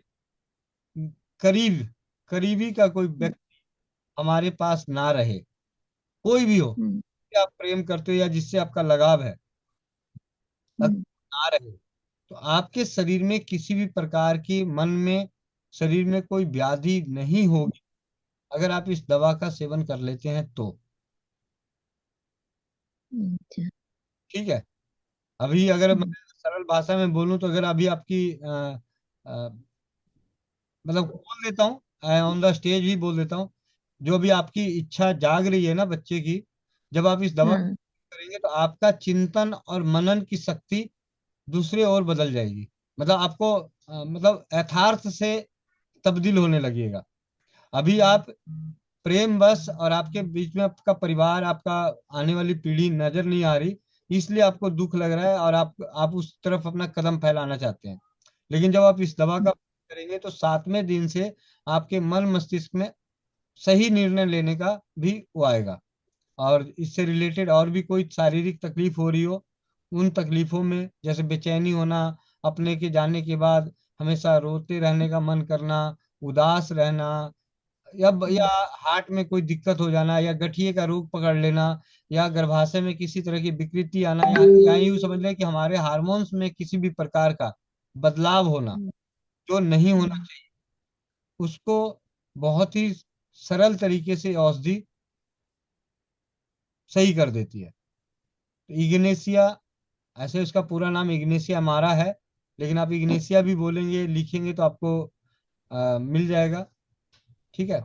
करीब, करीबी का कोई व्यक्ति हमारे पास ना रहे, कोई भी हो, हम्म कि आप प्रेम करते हो या जिससे आपका लगाव है, अगर हम्म ना रहे, तो आपके शरीर में किसी भी प्रकार की, मन में, शरीर में कोई व्याधि नहीं होगी अगर आप इस दवा का सेवन कर लेते हैं तो। अच्छा। ठीक है, अभी अगर मैं हम्म सरल भाषा में बोलूं तो अगर अभी आपकी अ, मतलब बोल देता हूँ, ऑन द स्टेज ही बोल देता हूँ, जो भी आपकी इच्छा जाग रही है ना बच्चे की, जब आप इस दवा हाँ। को करेंगे तो आपका चिंतन और मनन की शक्ति दूसरे ओर बदल जाएगी। मतलब आपको मतलब यथार्थ से तब्दील होने लगेगा। अभी आप प्रेम बस और आपके बीच में आपका परिवार, आपका आने वाली पीढ़ी नजर नहीं आ रही, इसलिए आपको दुख लग रहा है और आप उस तरफ अपना कदम फैलाना चाहते हैं। लेकिन जब आप इस दवा का करेंगे तो 7वें दिन से आपके मन मस्तिष्क में सही निर्णय लेने का भी वो आएगा। और इससे रिलेटेड और भी कोई शारीरिक तकलीफ हो रही हो, उन तकलीफों में जैसे बेचैनी होना, अपने के जाने के बाद हमेशा रोते रहने का मन करना, उदास रहना, या हार्ट में कोई दिक्कत हो जाना, या गठिए का रोग पकड़ लेना, या गर्भाशय में किसी तरह की विकृति आना, या यूं समझ लें कि हमारे हार्मोन्स में किसी भी प्रकार का बदलाव होना जो नहीं होना चाहिए, उसको बहुत ही सरल तरीके से औषधि सही कर देती है। तो इग्नेसिया, ऐसे उसका पूरा नाम इग्नेसिया मारा है, लेकिन आप इग्नेसिया भी बोलेंगे, लिखेंगे तो आपको मिल जाएगा। ठीक है,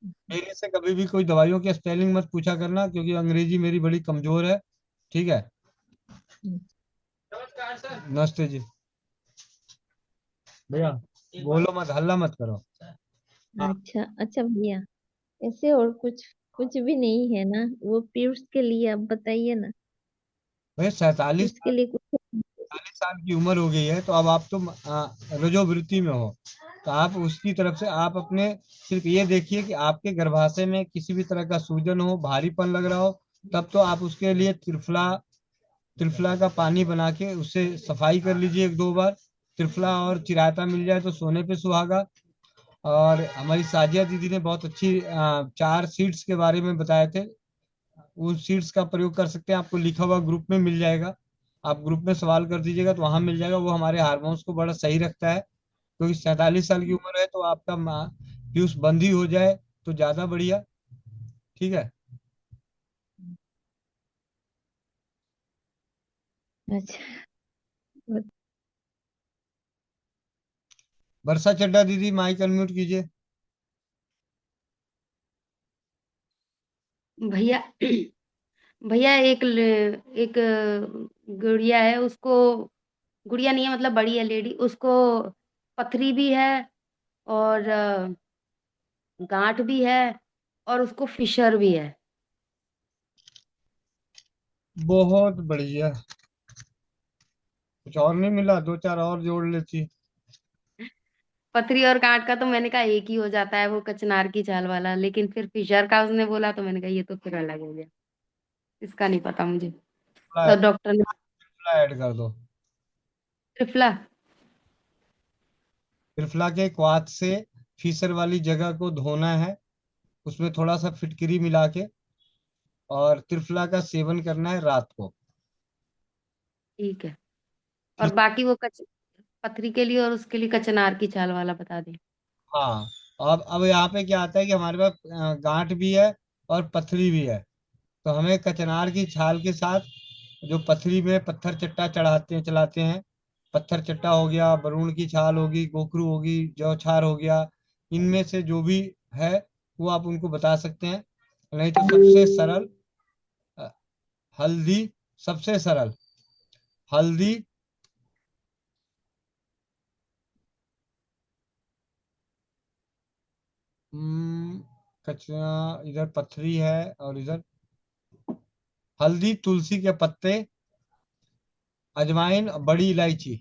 मेरे से कभी भी कोई दवाइयों के स्पेलिंग मत पूछा करना क्योंकि अंग्रेजी मेरी बड़ी कमजोर है। ठीक है, नमस्ते जी। भैया बोलो मत, हल्ला मत करो। हाँ, अच्छा अच्छा भैया, ऐसे और कुछ कुछ भी नहीं है ना? वो पीयूष के लिए आप बताइए ना, भाई 47 उसके लिए कुछ? 40 साल की उम्र हो गई है तो अब आप तो रजोवृत्ति में हो। तो आप उसकी तरफ से आप अपने सिर्फ ये देखिए कि आपके गर्भाशय में किसी भी तरह का सूजन हो, भारीपन लग रहा हो, तब तो आप उसके लिए त्रिफला, त्रिफला का पानी बना के उससे सफाई कर लीजिए 1-2 बार। त्रिफला और चिरायता मिल जाए तो सोने पे सुहागा। और हमारी साजिया दीदी ने बहुत अच्छी 4 सीड्स के बारे में बताए थे, उन सीड्स का प्रयोग कर सकते हैं, आपको लिखा हुआ ग्रुप में मिल जाएगा। आप ग्रुप में सवाल कर दीजिएगा तो वहां मिल जाएगा, वो हमारे हार्मोन्स को बड़ा सही रखता है। क्योंकि 47 साल की उम्र है तो आपका पीयूष बंद ही हो जाए तो ज्यादा बढ़िया। ठीक है, अच्छा। वर्षा चड्डा दीदी माइक अनम्यूट कीजिए। भैया भैया एक गुड़िया है, उसको गुड़िया नहीं है मतलब बड़ी है लेडी, उसको पथरी भी है और गांठ भी है और उसको फिशर भी है। बहुत बढ़िया। कुछ और नहीं मिला? दो चार और जोड़ लेती। पथरी और गांठ का तो मैंने कहा एक ही हो जाता है, वो कचनार की चाल वाला, लेकिन फिर फिशर का उसने बोला तो मैंने कहा ये तो फिर अलग हो गया, इसका नहीं पता मुझे। तो डॉक्टर ने ऐड कर दो। त्रिफला। त्रिफला के क्वाथ से फीसर वाली जगह को धोना है, उसमें थोड़ा सा फिटकरी मिला के, और त्रिफला का सेवन करना है रात को। ठीक है। और बाकी वो पथरी के लिए और उसके लिए कचनार की चाल वाला बता दें। हाँ। अब यहाँ पे क्या आता है कि हमारे पास गांठ भी है और पथरी भी है, तो हमें कचनार की छाल के साथ जो पथरी में पत्थर चट्टा चलाते हैं, पत्थर चट्टा हो गया, बरूण की छाल होगी, गोखरू होगी, जौछार हो गया, इनमें से जो भी है वो आप उनको बता सकते हैं। नहीं तो सबसे सरल अ, हल्दी, सबसे सरल हल्दी, कचरा, इधर पथरी है और इधर हल्दी, तुलसी के पत्ते, अजवाइन, बड़ी इलायची,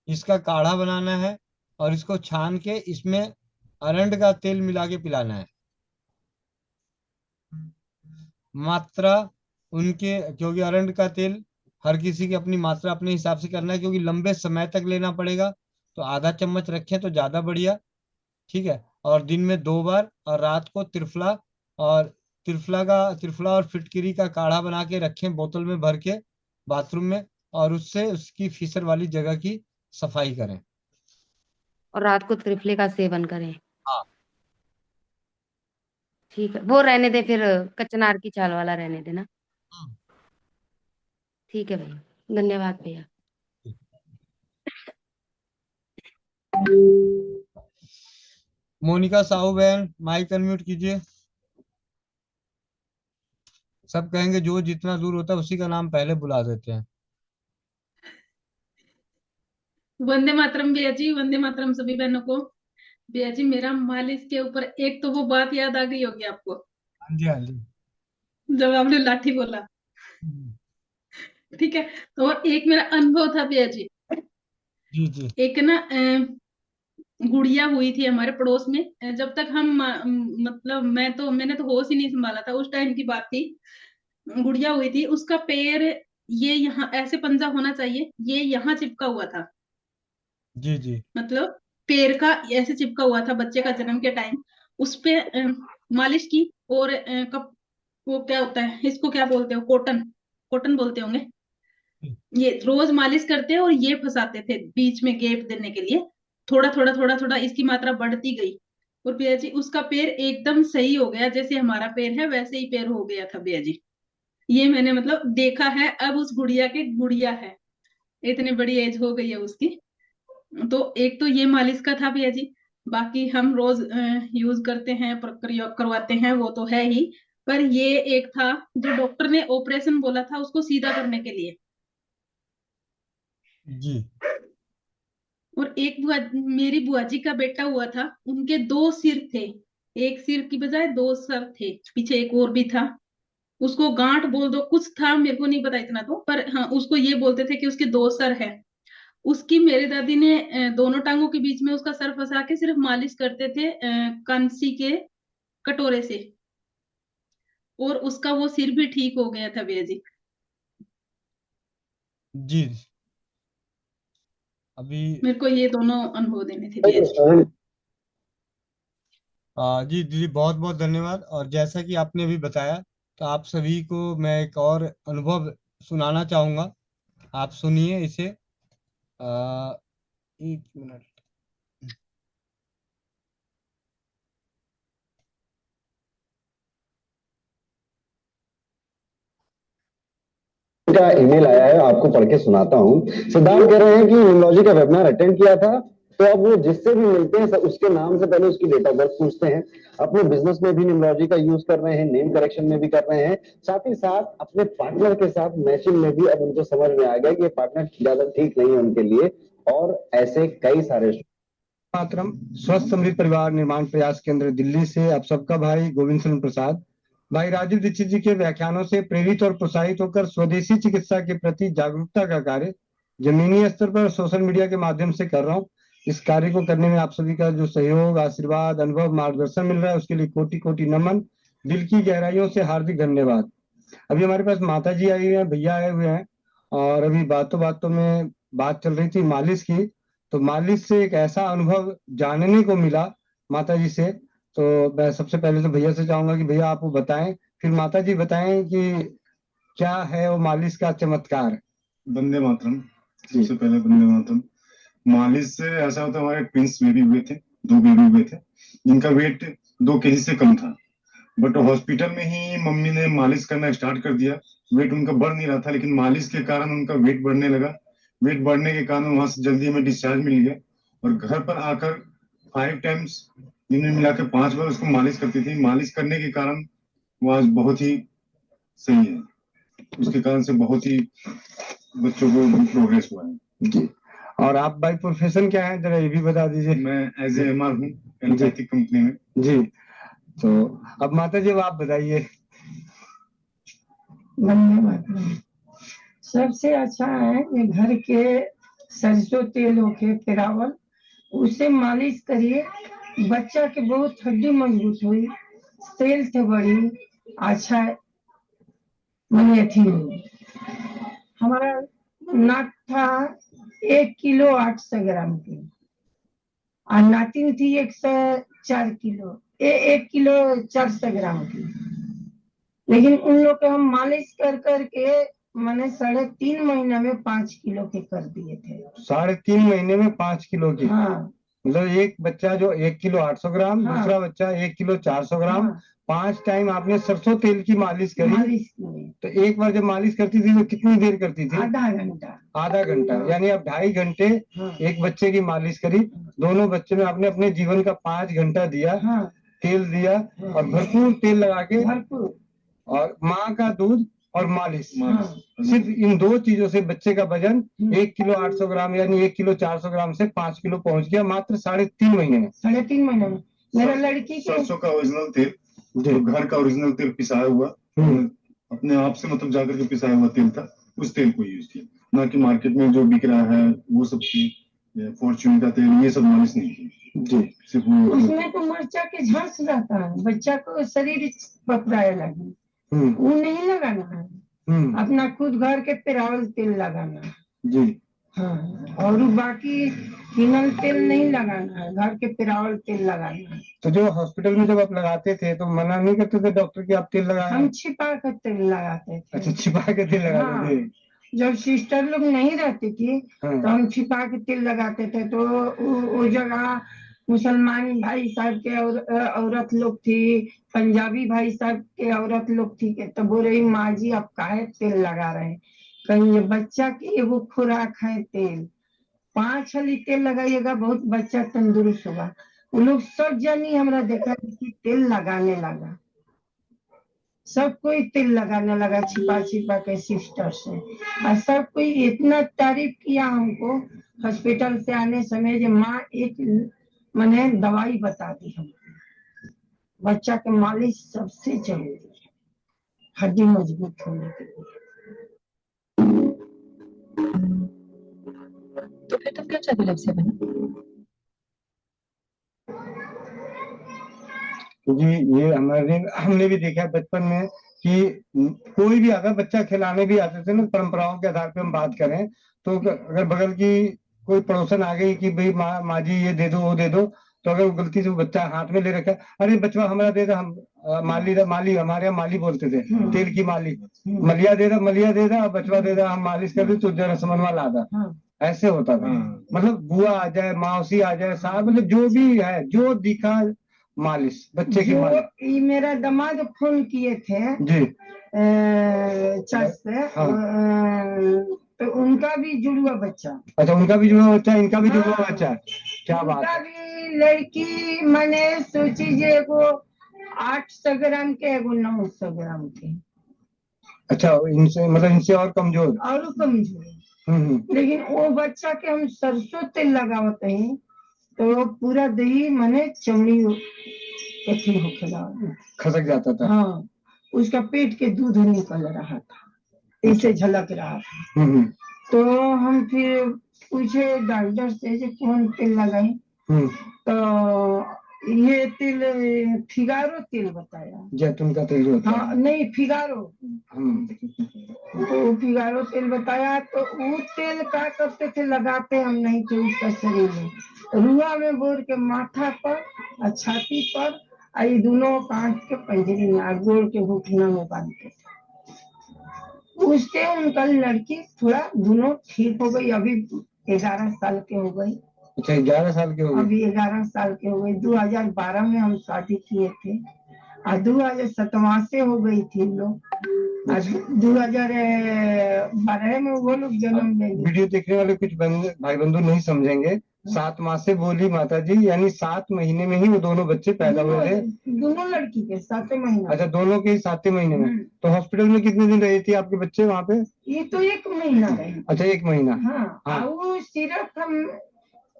इसका काढ़ा बनाना है और इसको छान के इसमें अरंड का तेल मिला के पिलाना है। मात्रा उनके, क्योंकि अरंड का तेल हर किसी की अपनी मात्रा अपने हिसाब से करना है, क्योंकि लंबे समय तक लेना पड़ेगा, तो आधा चम्मच रखें तो ज्यादा बढ़िया। ठीक है। और दिन में 2 बार, और रात को त्रिफला, और त्रिफला और फिटकिरी का काढ़ा बना के रखें बोतल में भर के बाथरूम में, और उससे उसकी फीसर वाली जगह की सफाई करें। और रात को त्रिफले का सेवन करें। हाँ। ठीक है, वो रहने दे फिर, कचनार की चाल वाला रहने देना। ठीक है भैया, धन्यवाद भैया। मोनिका साहू बहन, माइक अनम्यूट कीजिए। सब कहेंगे जो जितना दूर होता है उसी का नाम पहले बुला देते हैं। वंदे मातरम भैया जी, वंदे मातरम सभी बहनों को। भैया जी मेरा मालिश के ऊपर एक तो वो बात याद आ गई होगी आपको, हाँ जी, हाँ जी। जब आपने लाठी बोला। ठीक है। तो और एक मेरा अनुभव था भैया जी। जी जी। एक ना गुड़िया हुई थी हमारे पड़ोस में, जब तक हम मतलब मैंने तो होश ही नहीं संभाला था, उस टाइम की बात थी। गुड़िया हुई थी, उसका पैर ये यहाँ ऐसे पंजा होना चाहिए, ये यहाँ चिपका हुआ था। जी जी। मतलब पैर का ऐसे चिपका हुआ था बच्चे का जन्म के टाइम। उस पे मालिश की, और कप वो क्या होता है, इसको क्या बोलते हो, कॉटन, कॉटन बोलते होंगे, ये रोज मालिश करते हैं और ये फंसाते थे बीच में गैप देने के लिए। थोड़ा थोड़ा थोड़ा थोड़ा इसकी मात्रा बढ़ती गई, और भैया जी उसका पैर एकदम सही हो गया, जैसे हमारा पैर है वैसे ही पैर हो गया था भैया जी। ये मैंने मतलब देखा है। अब उस गुड़िया के गुड़िया है, इतनी बड़ी एज हो गई है उसकी। तो एक तो ये मालिश का था भैया जी। बाकी हम रोज यूज करते हैं, प्रयोग करवाते हैं, वो तो है ही। पर ये एक था जो डॉक्टर ने ऑपरेशन बोला था उसको सीधा करने के लिए। जी। और एक मेरी बुआ जी का बेटा हुआ था, उनके 2 सिर थे, एक सिर की बजाय 2 सर थे, पीछे एक और भी था। उसको गांठ बोल दो, कुछ था मेरे को नहीं पता इतना तो, पर हाँ उसको ये बोलते थे कि उसके 2 सर है। उसकी मेरे दादी ने दोनों टांगों के बीच में उसका सर फंसा के सिर्फ मालिश करते थे कांसी के कटोरे से, और उसका वो सिर भी ठीक हो गया था भैया जी। जी। अभी मेरे को ये दोनों अनुभव देने थे भैया जी। जी दीदी, बहुत बहुत धन्यवाद। और जैसा कि आपने अभी बताया, तो आप सभी को मैं एक और अनुभव सुनाना चाहूँगा। आप सुनिए इसे। 1 मिनट। का ईमेल आया है, आपको पढ़ के सुनाता हूँ। सिद्धार्थ कह रहे हैं कि न्यूरोलॉजी का वेबिनार अटेंड किया था, तो अब वो जिससे भी मिलते हैं उसके नाम से पहले उसकी डेट ऑफ बर्थ पूछते हैं। अपने बिजनेस में भी न्यूमरोलॉजी का यूज कर रहे हैं, नेम करेक्शन में भी कर रहे हैं, साथ ही साथ अपने पार्टनर के साथ मैचिंग में भी अब उनको समझ में आ गया कि ये पार्टनर ज्यादा ठीक नहीं है उनके लिए, और ऐसे कई सारे। मातरम स्वस्थ समृद्ध परिवार निर्माण प्रयास केंद्र दिल्ली से आप सबका भाई गोविंद चंद्र प्रसाद। भाई राजीव दीक्षित जी के व्याख्यानों से प्रेरित और प्रोत्साहित होकर स्वदेशी चिकित्सा के प्रति जागरूकता का कार्य जमीनी स्तर पर सोशल मीडिया के माध्यम से कर रहा हूँ। इस कार्य को करने में आप सभी का जो सहयोग, आशीर्वाद, अनुभव, मार्गदर्शन मिल रहा है उसके लिए कोटि कोटि नमन, दिल की गहराइयों से हार्दिक धन्यवाद। अभी हमारे पास माता जी आई हुई हैं, भैया आए हुए हैं, और अभी बातों बातों में बात चल रही थी मालिश की। तो मालिश से एक ऐसा अनुभव जानने को मिला माता जी से, तो मैं सबसे पहले तो भैया से चाहूंगा कि भैया आप वो बताएं, फिर माता जी बताएं कि क्या है वो मालिश का चमत्कार। वंदे मातरम। सबसे पहले वंदे मातरम। मालिश से ऐसा होता है, हमारे ट्विंस बेबी हुए थे, 2 बेबी हुए थे जिनका वेट 2 केजी से कम था, बट हॉस्पिटल में ही मम्मी ने मालिश करना स्टार्ट कर दिया। वेट उनका बढ़ नहीं रहा था, लेकिन मालिश के कारण उनका वेट बढ़ने लगा। वेट बढ़ने के कारण वहां से जल्दी हमें डिस्चार्ज मिल गया, और घर पर आकर 5 टाइम्स दिन में मिला के 5 बार उसको मालिश करती थी। मालिश करने के कारण वो आज बहुत ही सही है, उसके कारण से बहुत ही बच्चों को प्रोग्रेस हुआ है जी। और आप भाई प्रोफेशन क्या है, जरा ये भी बता दीजिए। मैं एज ए एमआर हूँ एलोपैथिक कंपनी में जी। तो अब माता जी आप बताइए। सबसे अच्छा है कि घर के सरसों तेल होके पिरावल, उसे मालिश करिए, बच्चा के बहुत हड्डी मजबूत हुई, तेल से बड़ी अच्छा मने थी। हमारा नाक था 1 किलो 800 ग्राम की, और नातिन थी 104 किलो 1 किलो 400 ग्राम की, लेकिन उन लोग को हम मालिश कर करके मैंने 3.5 महीने में 5 किलो के कर दिए थे। 3.5 महीने में 5 किलो की? हाँ। मतलब एक बच्चा जो 1 किलो 800 ग्राम, हाँ। दूसरा बच्चा 1 किलो 400 ग्राम। हाँ। 5 टाइम आपने सरसों तेल की मालिश करी। तो एक बार जब मालिश करती थी तो कितनी देर करती थी? आधा घंटा। आधा घंटा, यानी आप 2.5 घंटे एक बच्चे की मालिश करी। दोनों बच्चे में आपने अपने जीवन का 5 घंटा दिया, तेल दिया, और भरपूर तेल लगा के, और माँ का दूध और मालिश, सिर्फ इन 2 चीजों से बच्चे का वजन 1 किलो 800 ग्राम यानी 1 किलो 400 ग्राम से 5 किलो पहुंच गया मात्र 3.5 महीने में। 3.5 महीने में। मेरा लड़की के सरसों का ओरिजिनल तेल, जो घर का ओरिजिनल तेल पिसाया हुआ, अपने आप से मतलब जाकर के पिसाया हुआ तेल था, उस तेल को यूज किया, ना कि मार्केट में जो बिक रहा है वो सब की फॉर्च्यून का तेल, ये सब मालिश नहीं की जी। सिर्फ उसमें तो मिर्चा के झंस रहता है, बच्चा को शरीर पकड़ाए लगे, वो नहीं लगाना है, अपना खुद घर के पिरावल तेल लगाना है जी। हाँ, और बाकी फिनल तेल नहीं लगाना है, घर के पिरावल तेल लगाना है। तो जो हॉस्पिटल में जब आप लगाते थे तो मना नहीं करते थे डॉक्टर कि आप तेल लगाएं? हम छिपा कर तेल लगाते थे। अच्छा, छिपा के तेल लगाते थे। जब सिस्टर लोग नहीं रहती थी तो हम छिपा के तेल लगाते थे। तो वो जगह मुसलमान भाई साहब के औरत लोग थी, पंजाबी भाई साहब के औरत लोग थी, तो बोल रही माँ जी आप काहे तेल लगा रहे हैं? कहीं ये बच्चा की एगो खुराक है तेल, 5 हली तेल लगाइएगा बहुत बच्चा तंदुरुस्त होगा। वो लोग सब जानी हमरा देखा कि तेल लगाने लगा, सब कोई तेल लगाने लगा छिपा छिपा के सिस्टर से, और सब कोई इतना तारीफ किया हमको हॉस्पिटल से आने समय जो माँ एक मैंने दवाई बता दी हमको, बच्चा के मालिश सबसे जरूरी है हड्डी मजबूत होने के लिए। तो फिर तुम क्यों चाहते से बना? क्योंकि ये हमने भी देखा है बचपन में कि कोई भी अगर बच्चा खिलाने भी आते थे ना, परंपराओं के आधार पे हम बात करें तो अगर बगल की कोई पड़ोसन आ गई कि भाई माँ जी ये दे दो वो दे दो, तो अगर गलती से बच्चा हाथ में ले रखा, अरे बचवा हमारा दे दो, हम माली हमारे यहाँ माली बोलते थे, तेल की माली, मलिया दे दा बचवा दे दा, हम मालिश कर दे तो जरा समनवा ला दा, ऐसे होता था। मतलब बुआ आ जाए, मौसी आ जाए, साहब, मतलब जो भी है जो दिखा मालिश, बच्चे की मालिश। मेरा दामाद फोन किए थे जी चर्च से, तो उनका भी जुड़वा बच्चा। अच्छा, उनका भी जुड़वा बच्चा, इनका भी जुड़वा बच्चा। क्या बात उनका है। भी लड़की मैंने सोची जे एगो 800 ग्राम के एगो 900 ग्राम के अच्छा, इनसे मतलब इनसे और कमजोर। और कमजोर। लेकिन वो बच्चा के हम सरसों तेल लगावत हैं तो पूरा दही मने चमड़ी कथी होखेला, खसक जाता था। हाँ, उसका पेट के दूध निकल रहा था, ऐसे झलक रहा था। तो हम फिर पूछे डॉक्टर से जे कौन तेल लगाई, तो ये तेल फिगारो तेल बताया। जैतून का तेल होता है। हाँ नहीं, फिगारो। तो फिगारो तेल बताया, तो वो तेल क्या करते थे, लगाते हम नहीं थे उसका शरीर में, रुआ में बोर के माथा पर और छाती पर और ये दोनों कांच के पंजरी में गोड़ के घुटना में बांधते थे। उससे उनका लड़की थोड़ा दोनों ठीक हो गई, अभी 11 साल के हो गई। अच्छा, 11 साल के हो गए। अभी 11 साल के हो गए। 2012 में हम शादी किए थे और 2017 से हो गई थी लोग, आज 2012 में वो लोग जन्म ले लिए। वीडियो देखने वाले कुछ भाई बंधु नहीं समझेंगे, 7 माह से बोली माता जी, यानी 7 महीने में ही वो दोनों बच्चे पैदा हुए थे। दोनों लड़की के 7 महीना। अच्छा, दोनों के 7 महीने में। तो हॉस्पिटल में कितने दिन रहे थे आपके बच्चे वहाँ पे? ये तो 1 महीना रहे। अच्छा, 1 महीना। हाँ, वो सिर्फ हम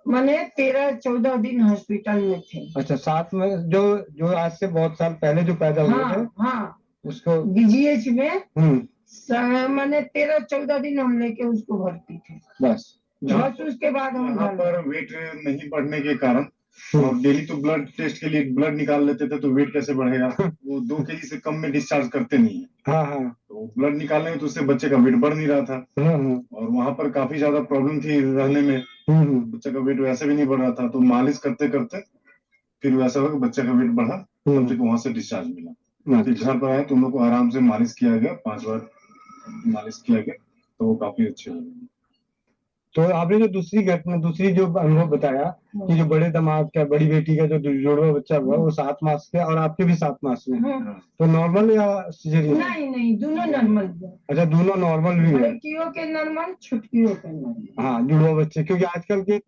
मैंने 13-14 दिन हॉस्पिटल में थे। अच्छा, 7 में जो जो आज से बहुत साल पहले जो पैदा हुए थे हाँ, उसको बीजीएच में मैंने 13-14 दिन हम लेके उसको भर्ती थे। बस उसके बाद हम यहाँ पर वेट नहीं बढ़ने के कारण और डेली तो ब्लड टेस्ट के लिए ब्लड निकाल लेते थे, तो वेट कैसे बढ़ेगा? वो 2 केजी से कम में डिस्चार्ज करते नहीं है। हाँ, तो ब्लड निकालने में तो उससे बच्चे का वेट बढ़ नहीं रहा था। और वहाँ पर काफी ज्यादा प्रॉब्लम थी रहने में, बच्चे का वेट वैसे भी नहीं बढ़ रहा था। तो मालिश करते करते फिर वैसा हुआ कि बच्चे का वेट बढ़ा, तब तक वहां से डिस्चार्ज मिला। फिर घर पर आए तो उन लोग को आराम से मालिश किया गया, 5 बार मालिश किया गया, तो वो काफी अच्छे हो गए। तो आपने जो दूसरी जो अनुभव बताया कि जो बड़े दामाद का, बड़ी बेटी का जो जुड़वा बच्चा हुआ वो 7 मास के, और आपके भी 7 मास में, तो नॉर्मल या सिजेरियन? नहीं, दोनों नॉर्मल। अच्छा, दोनों नॉर्मल भी है। लड़कियों के नॉर्मल, छुटकियों के नॉर्मल। हाँ, जुड़वा बच्चे, क्योंकि आजकल के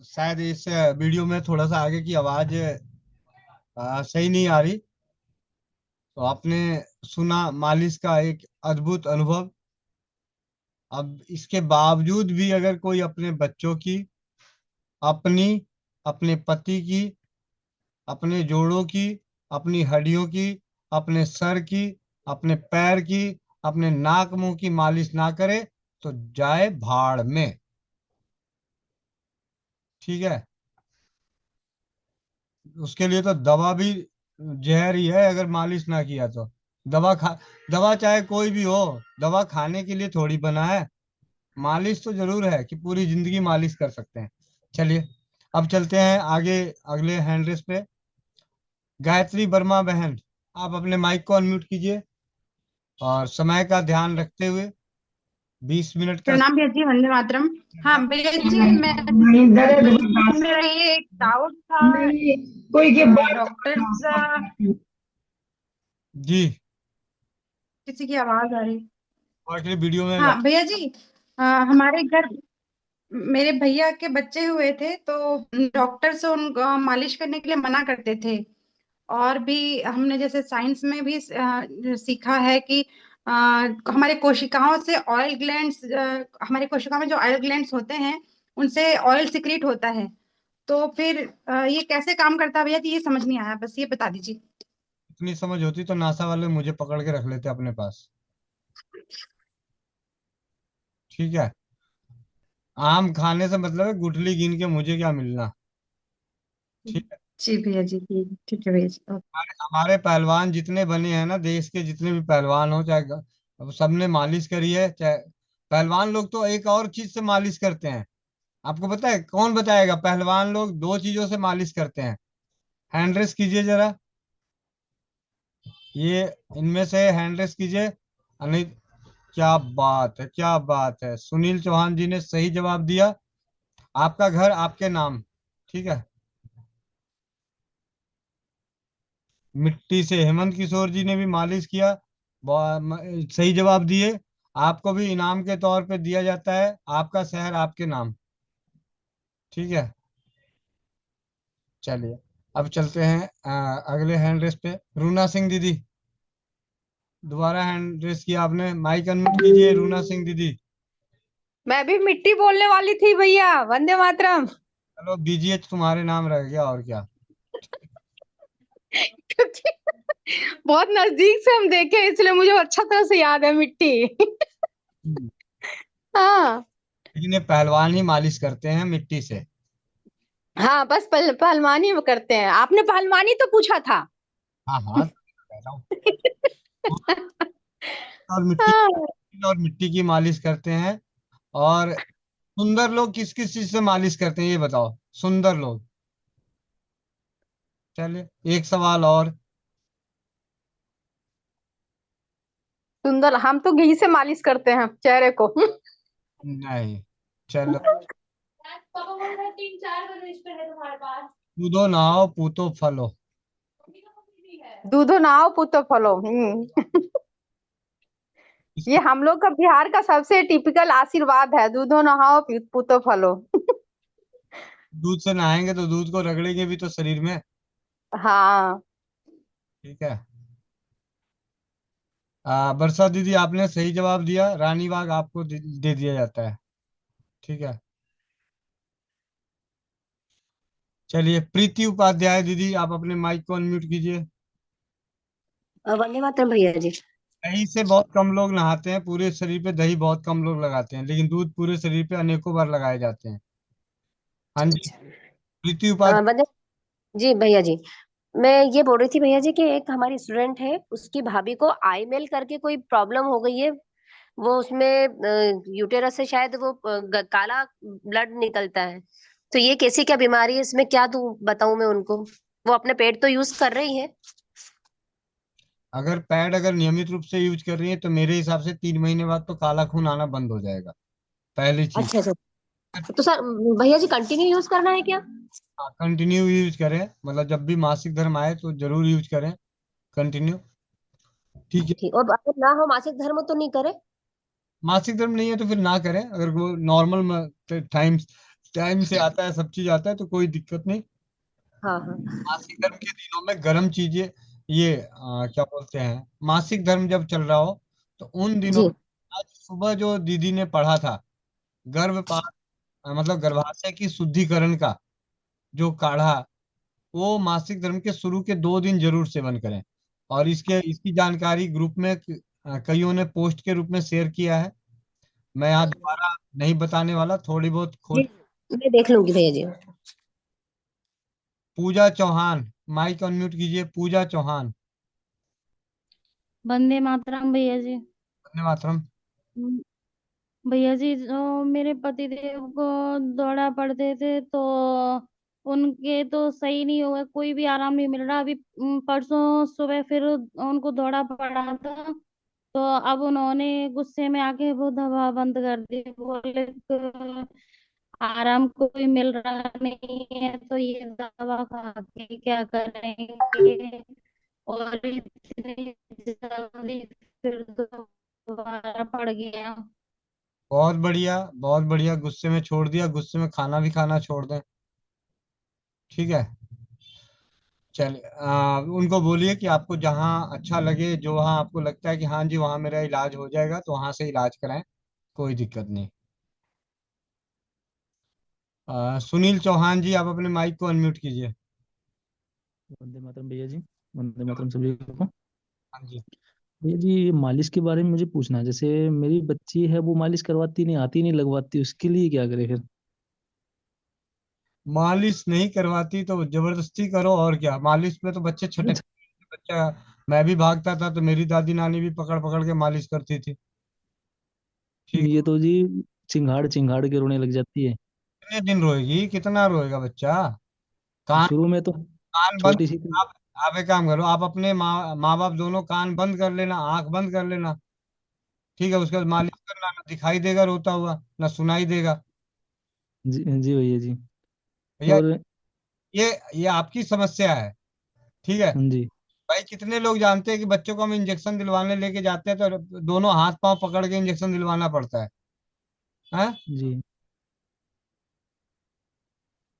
शायद इस वीडियो में थोड़ा सा आगे की आवाज सही नहीं आ रही। तो आपने सुना मालिश का एक अद्भुत अनुभव। अब इसके बावजूद भी अगर कोई अपने बच्चों की, अपनी, अपने पति की, अपने जोड़ों की, अपनी हड्डियों की, अपने सर की, अपने पैर की, अपने नाक मुंह की मालिश ना करे तो जाए भाड़ में। ठीक है, उसके लिए तो दवा भी जहर ही है अगर मालिश ना किया तो। दवा चाहे कोई भी हो, दवा खाने के लिए थोड़ी बना है। मालिश तो जरूर है कि पूरी जिंदगी मालिश कर सकते हैं। चलिए अब चलते हैं आगे अगले हैंड रेस पे। गायत्री वर्मा बहन, आप अपने माइक को अनम्यूट कीजिए और समय का ध्यान रखते हुए 20 मिनट का। प्रणाम भैया जी, वंदे मातरम। हाँ भैया जी, मेरा ये एक डाउट था, कोई के डॉक्टर जी, किसी की आवाज आ रही। एक्चुअली वीडियो में हाँ भैया जी, हमारे घर मेरे भैया के बच्चे हुए थे, तो डॉक्टर से उन मालिश करने के लिए मना करते थे। और भी हमने जैसे साइंस में भी सीखा है कि हमारे कोशिकाओं से ऑयल ग्लैंड्स, हमारे कोशिकाओं में जो ऑयल ग्लैंड्स होते हैं उनसे ऑयल सिक्रीट होता है। तो फिर ये कैसे काम करता है भैया जी, ये समझ नहीं आया, बस ये बता दीजिए। इतनी समझ होती तो नासा वाले मुझे पकड़ के रख लेते अपने पास। ठीक है, आम खाने से मतलब है गुठली गिन के मुझे क्या मिलना। ठीक है, जी भैया जी, ठीक है भैया जी। हमारे पहलवान जितने बने हैं ना, देश के जितने भी पहलवान हो, चाहे अब सबने मालिश करी है। चाहे पहलवान लोग तो एक और चीज से मालिश करते हैं, आपको पता है कौन बताएगा? पहलवान लोग दो चीजों से मालिश करते हैं। हैंड रेस कीजिए जरा, ये इनमें से हैंड रेस कीजिए। अनित, क्या बात है, क्या बात है, सुनील चौहान जी ने सही जवाब दिया। आपका घर आपके नाम। ठीक है। मिट्टी से हेमंत किशोर जी ने भी मालिश किया, सही जवाब दिए। आपको भी इनाम के तौर पे दिया जाता है आपका शहर आपके नाम। ठीक है। चलिए, अब चलते हैं अगले हैंड रेस पे। रूना सिंह दीदी, दोबारा हैंड रेस किया आपने, माइक अनम्यूट कीजिए रूना सिंह दीदी। मैं भी मिट्टी बोलने वाली थी भैया, वंदे मातरम। चलो, बीजीएच तुम्हारे नाम रह गया, और क्या। क्योंकि बहुत नजदीक से हम देखे, इसलिए मुझे अच्छा तरह से याद है मिट्टी। हाँ लेकिन ये पहलवान ही मालिश करते हैं मिट्टी से। हाँ, बस पहलवानी में करते हैं। आपने पहलवानी तो पूछा था। हाँ हाँ, कह रहा हूँ। हाँ। और मिट्टी की मालिश करते हैं। और सुंदर लोग किस किस चीज से मालिश करते हैं, ये बताओ, सुंदर लोग। चलिए, एक सवाल और। सुंदर, हम तो घी से मालिश करते हैं चेहरे को। नहीं, चलो। पापा बोल रहे हैं 3-4 रजिस्टर है तुम्हारे पास। कूदो नहाओ पूतो फलो। दूधो नहाओ पूतो फलो। ये हम लोग का बिहार का सबसे टिपिकल आशीर्वाद है, दूधो नहाओ पूतो फलो। दूध से नहाएंगे तो दूध को रगड़ेंगे भी तो शरीर में। हाँ। ठीक है। बरसा दीदी, आपने सही जवाब दिया, रानी बाग आपको दे दिया जाता है। ठीक है। चलिए, प्रीति उपाध्याय दीदी, आप अपने माइक को अनम्यूट कीजिए। वंदे मातरम भैया जी। दही से बहुत कम लोग नहाते हैं, पूरे शरीर पे दही बहुत कम लोग लगाते हैं, लेकिन दूध पूरे शरीर पे अनेकों बार लगाए जाते हैं। हाँ जी, प्रीति उपाध्याय। वंदे जी भैया जी, मैं ये बोल रही थी भैया जी कि एक हमारी स्टूडेंट है, उसकी भाभी को आई मेल करके कोई प्रॉब्लम हो गई है। वो उसमें यूटेरस से शायद वो काला ब्लड निकलता है। तो ये कैसी क्या बीमारी है, इसमें क्या तू बताऊं मैं उनको? वो अपने पेट तो यूज कर रही है। अगर पैड अगर नियमित रूप से यूज कर रही है तो मेरे हिसाब से 3 महीने बाद तो काला खून आना बंद हो जाएगा, पहली चीज। अच्छा अच्छा, तो सर भैया जी कंटिन्यू यूज करना है क्या? कंटिन्यू यूज करें, मतलब जब भी मासिक धर्म आए तो जरूर यूज करें, कंटिन्यू। ठीक है। ठीक, और अगर ना हो मासिक धर्म तो नहीं करे? मासिक धर्म नहीं है तो फिर ना करें, अगर वो नॉर्मल टाइम टाइम से आता है, सब चीज आता है तो कोई दिक्कत नहीं। हाँ हाँ। मासिक धर्म के दिनों में गर्म चीजें, ये क्या बोलते हैं, मासिक धर्म जब चल रहा हो तो उन दिनों, जी। आज सुबह जो दीदी ने पढ़ा था, गर्भपात मतलब गर्भाशय की शुद्धिकरण का जो काढ़ा, वो मासिक धर्म के शुरू के 2 दिन जरूर सेवन करें। और इसकी जानकारी ग्रुप में कईयों ने पोस्ट के रूप में शेयर किया है। मैं यहाँ दोबारा नहीं बताने वाला, थोड़ी बहुत जी खोज। मैं देख लूंगी भैया जी। पूजा चौहान, माइक अनम्यूट कीजिए, पूजा चौहान। वंदे मातरम भैया जी। वंदे मातरम। भैया जी, जो मेरे पति देव को दौरा पड़ते थे तो उनके तो सही नहीं हुआ, कोई भी आराम नहीं मिल रहा। अभी परसों सुबह फिर उनको दौरा पड़ा था, तो अब उन्होंने गुस्से में आके वो दवा बंद कर दी। बोले कि आराम कोई मिल रहा नहीं है तो ये दवा खा के क्या करेंगे, और इतनी जल्दी फिर दोबारा पड़ गया। बहुत बढ़िया, बहुत बढ़िया, गुस्से में छोड़ दिया, गुस्से में खाना भी खाना छोड़ दें। ठीक है। चलिए, उनको बोलिए कि आपको जहाँ अच्छा लगे, जो वहाँ आपको लगता है कि हाँ जी वहाँ मेरा इलाज हो जाएगा, तो वहाँ से इलाज कराएं, कोई दिक्कत नहीं। सुनील चौहान जी, आप अपने माइक को अनम्यूट कीजिए। वंदे मातरम भैया जी। वंदे मातरम सभी को। हाँ जी। भैया जी, मालिश के बारे में मुझे पूछना है। जैसे मेरी बच्ची है, वो मालिश करवाती नहीं, आती नहीं लगवाती, उसके लिए क्या करे फिर? मालिश नहीं करवाती तो जबरदस्ती करो, और क्या, मालिश में तो बच्चे छटक, बच्चा, मैं भी भागता था तो मेरी दादी नानी भी पकड़ पकड़ के मालिश करती थी। ठीक। ये तो जी चिंगाड़ चिंगाड़ के रोने लग जाती है। कितने दिन रोएगी, कितना रोएगा बच्चा? कान शुरू में तो कान बंद। छोटी सी थी। आप एक काम करो, आप अपने माँ बाप दोनों कान बंद कर लेना, आंख बंद कर लेना। ठीक है, उसके बाद मालिश करना, ना दिखाई देगा रोता हुआ, ना सुनाई देगा। जी जी भैया जी। भैया, और ये ये आपकी समस्या है। ठीक है हाँ जी। भाई, कितने लोग जानते हैं कि बच्चों को हम इंजेक्शन दिलवाने लेके जाते हैं तो दोनों हाथ पांव पकड़ के इंजेक्शन दिलवाना पड़ता है। हैं? जी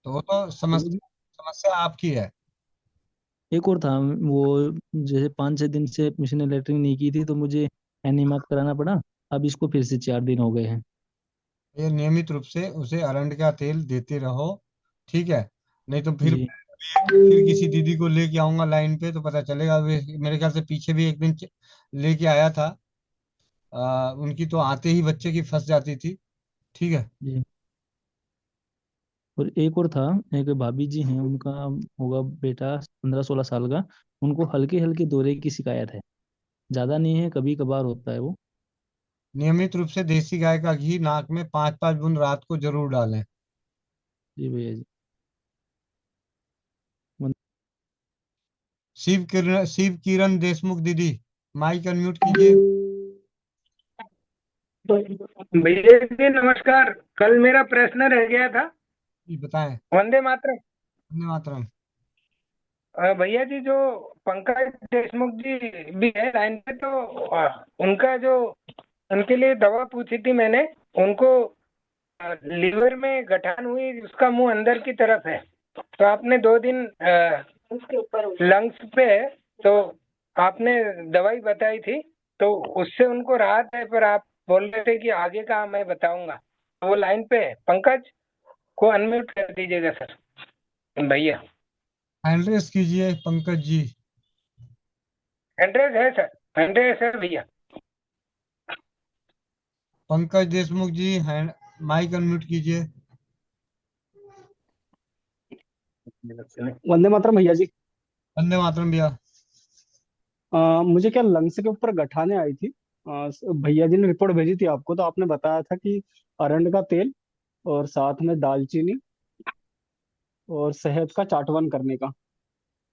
तो वो तो भैया जी, समस्या समस्या आपकी है। एक और था वो, जैसे 5-6 दिन से मिशन ने लेटरिन नहीं की थी तो मुझे एनीमा कराना पड़ा। अब इसको फिर से 4 दिन हो गए हैं। ये नियमित रूप से उसे अरंड का तेल देते रहो। ठीक है, नहीं तो जी फिर किसी दीदी को लेके आऊंगा लाइन पे तो पता चलेगा। वे मेरे ख्याल से पीछे भी एक दिन लेके आया था। उनकी तो आते ही बच्चे की फंस जाती थी। ठीक है। जी। और एक और था, एक भाभी जी हैं, उनका होगा बेटा 15-16 साल का। उनको हल्के हल्के दौरे की शिकायत है, ज्यादा नहीं है, कभी कभार होता है वो। नियमित रूप से देसी गाय का घी नाक में 5-5 बूंद रात को जरूर डालें। जी भैया जी। शिव किरण देशमुख दीदी, माइक अनम्यूट कीजिए। भैया जी नमस्कार। कल मेरा प्रश्न रह गया था। जी बताएं। वंदे मातरम। वंदे मातरम। भैया जी जो पंकज देशमुख जी भी है लाइन पे, तो उनका जो उनके लिए दवा पूछी थी मैंने। उनको लीवर में गठान हुई, उसका मुंह अंदर की तरफ है। तो आपने 2 दिन लंग्स पे है, तो आपने दवाई बताई थी, तो उससे उनको राहत है। पर आप बोल रहे थे कि आगे का मैं बताऊंगा। तो वो लाइन पे है, पंकज को अनम्यूट कर दीजिएगा सर। भैया हैंड रेस कीजिए पंकज जी। एड्रेस है सर, एड्रेस है सर भैया। पंकज देशमुख जी, हैंड माइक अनम्यूट कीजिए। वंदे मातरम भैया जी। वंदे मातरम भैया। मुझे क्या लंग्स के ऊपर गठाने आई थी। भैया जी ने रिपोर्ट भेजी थी आपको, तो आपने बताया था कि अरंड का तेल और साथ में दालचीनी और शहद का चाटवन करने का।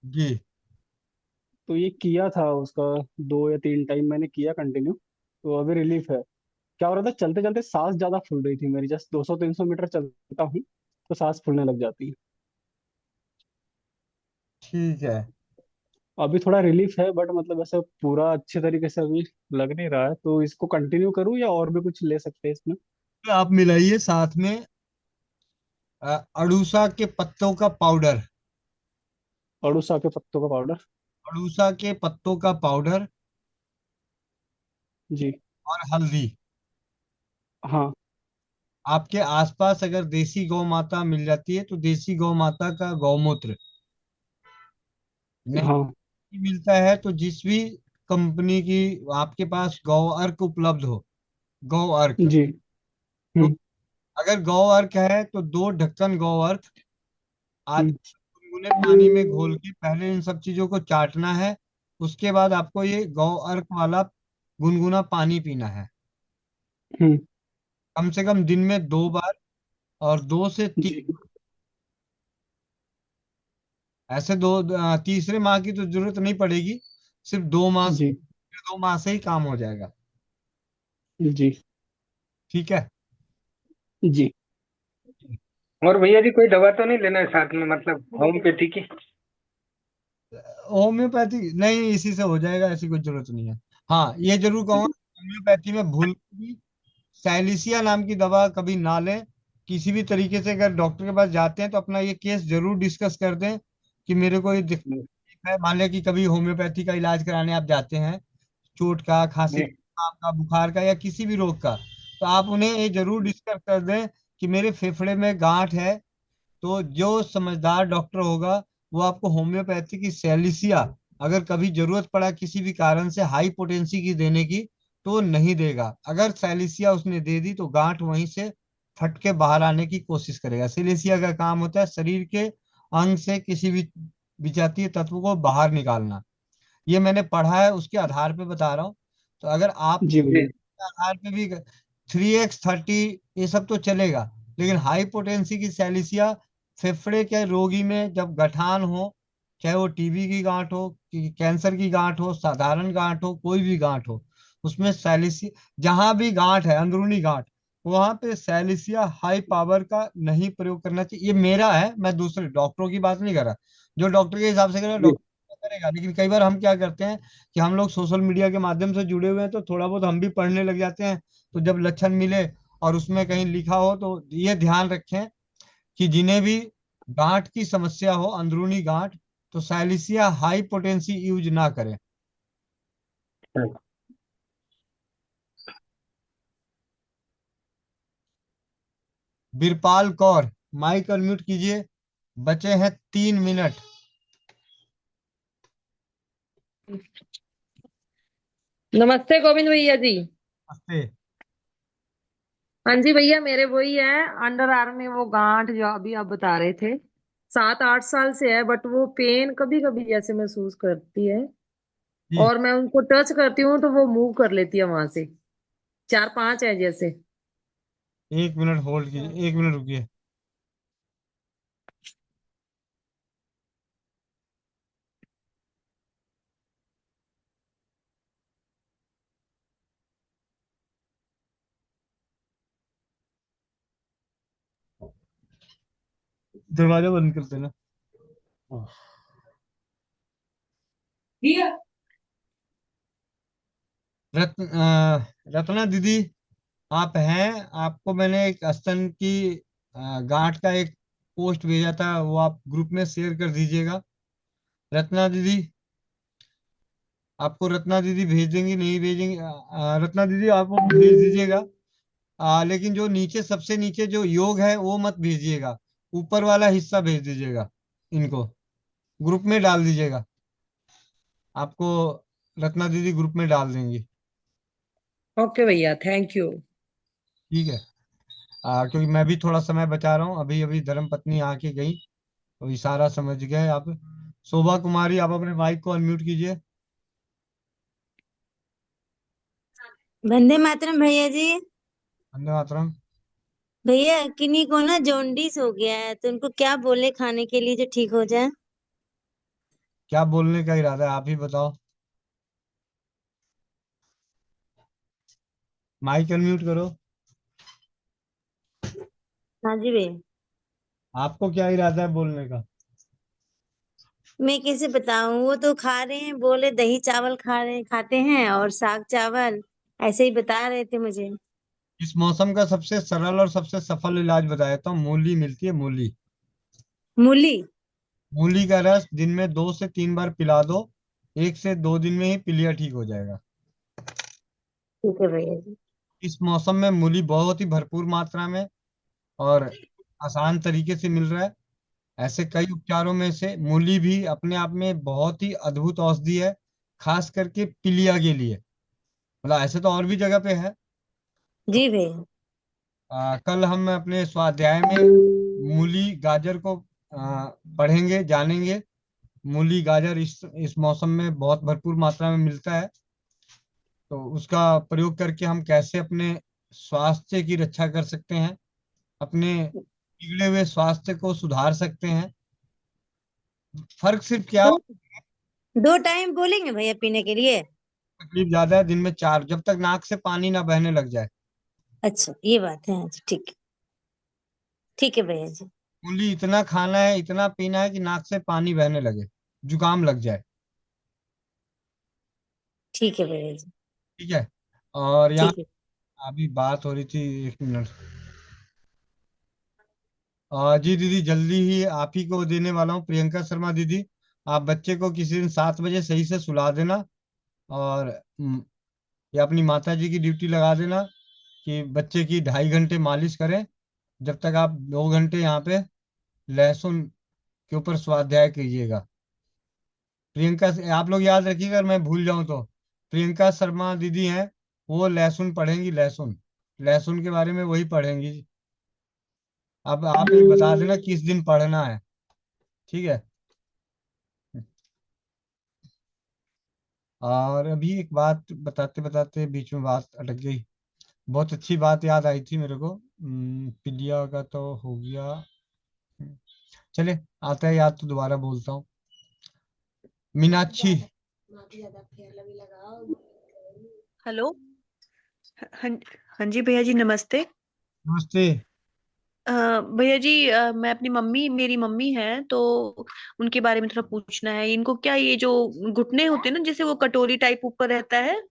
जी। तो ये किया था उसका, 2 या 3 टाइम मैंने किया कंटिन्यू, तो अभी रिलीफ है। क्या हो रहा था, चलते चलते सांस ज्यादा फूल रही थी मेरी। जस्ट 200-300 मीटर चलता हूँ तो सांस फूलने लग जाती है। ठीक है। अभी थोड़ा रिलीफ है, बट मतलब ऐसे पूरा अच्छे तरीके से अभी लग नहीं रहा है। तो इसको कंटिन्यू करूँ या और भी कुछ ले सकते हैं इसमें? आप मिलाइए साथ में अड़ूसा के पत्तों का पाउडर। अड़ूसा के पत्तों का पाउडर। अड़ूसा के पत्तों का पाउडर जी। और हल्दी। हाँ। आपके आसपास अगर देसी गौ माता मिल जाती है तो देसी गौ माता का गौमूत्र। नहीं हाँ। मिलता है तो जिस भी कंपनी की आपके पास गौ अर्क उपलब्ध हो, गौ अर्क। जी। तो हम्म। अगर गौ अर्क है तो 2 ढक्कन गौ अर्क आधे हम्म। गुनगुने पानी में घोल के पहले इन सब चीजों को चाटना है। उसके बाद आपको ये गौ अर्क वाला गुनगुना पानी पीना है, हम्म। कम से कम दिन में 2 बार। और 2 से 3, जी। ऐसे तीसरे माह की तो जरूरत नहीं पड़ेगी। सिर्फ 2 माह से ही काम हो जाएगा। जी। ठीक है। जी। और भैया जी कोई दवा तो नहीं लेना है साथ में, मतलब होम्योपैथी की? होम्योपैथी नहीं, इसी से हो जाएगा, ऐसी कोई जरूरत नहीं है। हाँ ये जरूर कहूँगा, होम्योपैथी में भूल भी सैलिसिया नाम की दवा कभी ना लें। किसी भी तरीके से अगर डॉक्टर के पास जाते हैं तो अपना ये केस जरूर डिस्कस कर दें कि मेरे को ये दिक्कत है। मान लिया कि कभी होम्योपैथी का इलाज कराने आप जाते हैं, चोट का, खांसी का, बुखार का या किसी भी रोग का, तो आप उन्हें ये जरूर डिस्कस कर दें कि मेरे फेफड़े में गांठ है। तो जो समझदार डॉक्टर होगा वो आपको होम्योपैथी की सैलिसिया, अगर कभी जरूरत पड़ा किसी भी कारण से हाई पोटेंसी की देने की, तो नहीं देगा। अगर सैलिसिया उसने दे दी तो गांठ वहीं से फट के बाहर आने की कोशिश करेगा। सैलिसिया का काम होता है शरीर के अंग से किसी भी विजातीय तत्व को बाहर निकालना। ये मैंने पढ़ा है, उसके आधार पे बता रहा हूँ। तो अगर आप जी भैया। आधार पे भी 3x30 ये सब तो चलेगा, लेकिन हाई पोटेंसी की सैलिसिया फेफड़े के रोगी में जब गठान हो, चाहे वो टीबी की गांठ हो, कैंसर की गांठ हो, साधारण गांठ हो, कोई भी गांठ हो, उसमें सैलिसिया, जहां भी गांठ है अंदरूनी गांठ, वहां पे सैलिसिया हाई पावर का नहीं प्रयोग करना चाहिए। ये मेरा है, मैं दूसरे डॉक्टरों की बात नहीं कर रहा। जो डॉक्टर के हिसाब से करेगा जी डॉक्टर करेगा, लेकिन कई बार हम क्या करते हैं कि हम लोग सोशल मीडिया के माध्यम से जुड़े हुए हैं, तो थोड़ा बहुत हम भी पढ़ने लग जाते हैं। तो जब लक्षण मिले और उसमें कहीं लिखा हो, तो ये ध्यान रखें कि जिन्हें भी गांठ की समस्या हो, अंदरूनी गांठ, तो साइलिसिया हाई पोटेंसी यूज ना करें। बिरपाल कौर, माइक अनम्यूट कीजिए, बचे हैं 3 मिनट। नमस्ते गोविंद भैया जी। नमस्ते। हाँ जी भैया, मेरे वही है अंडर आर्म में वो गांठ जो अभी आप बता रहे थे, 7-8 साल से है, बट वो पेन कभी कभी जैसे महसूस करती है, जी, और मैं उनको टच करती हूँ तो वो मूव कर लेती है वहां से। 4-5 है जैसे। 1 मिनट होल्ड कीजिए, 1 मिनट रुकिए। दरवाजा बंद कर देना। रत्ना दीदी, आप हैं? आपको मैंने एक स्तन की गांठ का एक पोस्ट भेजा था, वो आप ग्रुप में शेयर कर दीजिएगा। रत्ना दीदी, आपको रत्ना दीदी भेज देंगी, नहीं भेजेंगी? रत्ना दीदी आप वो भेज दीजिएगा। लेकिन जो नीचे, सबसे नीचे जो योग है वो मत भेजिएगा, ऊपर वाला हिस्सा भेज दीजिएगा। इनको ग्रुप में डाल दीजिएगा, आपको रत्ना दीदी ग्रुप में डाल देंगी। ओके भैया, थैंक यू। ठीक है। क्योंकि मैं भी थोड़ा समय बचा रहा हूँ, अभी अभी धर्म पत्नी आके गई, तो इशारा समझ गए आप। शोभा कुमारी, आप अपने माइक को अनम्यूट कीजिए। वंदे मातरम भैया जी। वंदे मातरम। भैया किन्हीं को ना जॉन्डिस हो गया है, तो उनको क्या बोले खाने के लिए जो ठीक हो जाए? क्या बोलने का इरादा है, आप ही बताओ। माइक अनम्यूट करो। हाँ जी भैया। आपको क्या इरादा है बोलने का? मैं कैसे बताऊं, वो तो खा रहे हैं, बोले दही चावल खा रहे खाते हैं और साग चावल, ऐसे ही बता रहे थे मुझे। इस मौसम का सबसे सरल और सबसे सफल इलाज बताया था, मूली मिलती है, मूली। मूली। मूली का रस दिन में 2 से 3 बार पिला दो, 1 से 2 दिन में ही पीलिया ठीक हो जाएगा। ठीक है भैया जी। इस मौसम में मूली बहुत ही भरपूर मात्रा में और आसान तरीके से मिल रहा है। ऐसे कई उपचारों में से मूली भी अपने आप में बहुत ही अद्भुत औषधि है, खास करके पीलिया के लिए। मतलब ऐसे तो और भी जगह पे है। जी भैया। कल हम अपने स्वाध्याय में मूली गाजर को पढ़ेंगे, जानेंगे। मूली गाजर इस मौसम में बहुत भरपूर मात्रा में मिलता है, तो उसका प्रयोग करके हम कैसे अपने स्वास्थ्य की रक्षा कर सकते हैं, अपने बिगड़े हुए स्वास्थ्य को सुधार सकते हैं। फर्क सिर्फ क्या, दो 2 टाइम बोलेंगे भैया पीने के लिए? तकलीफ ज्यादा है, दिन में 4, जब तक नाक से पानी ना बहने लग जाए। अच्छा ये बात है, अच्छा ठीक है। ठीक है भैया जी। मूली इतना खाना है, इतना पीना है कि नाक से पानी बहने लगे, जुकाम लग जाए। ठीक है भैया जी। ठीक है। और यहाँ ठीक है। अभी बात हो रही थी, 1 मिनट। जी दीदी, जल्दी ही आप ही को देने वाला हूँ, प्रियंका शर्मा दीदी। आप बच्चे को किसी दिन 7 बजे सही से सुला देना, और या अपनी माता जी की ड्यूटी लगा देना कि बच्चे की 2.5 घंटे मालिश करें, जब तक आप 2 घंटे यहाँ पे लहसुन के ऊपर स्वाध्याय कीजिएगा। प्रियंका से आप लोग याद रखिएगा, अगर मैं भूल जाऊं तो। प्रियंका शर्मा दीदी हैं, वो लहसुन पढ़ेंगी, लहसुन, लहसुन के बारे में वही पढ़ेंगी। अब आप ही बता देना किस दिन पढ़ना है, ठीक है? और अभी एक बात बताते बताते बीच में बात अटक गई, बहुत अच्छी बात याद आई थी मेरे को। पिलिया का तो हो गया। चले, आता है याद तो दोबारा बोलता हूँ। मीनाक्षी। हेलो। हाँ। हाँ जी भैया जी, नमस्ते। नमस्ते। भैया जी, मैं अपनी मम्मी, मेरी मम्मी है तो उनके बारे में थोड़ा पूछना है। इनको क्या ये जो घुटने होते हैं ना, जैसे वो कटोरी टाइप ऊपर रहता है,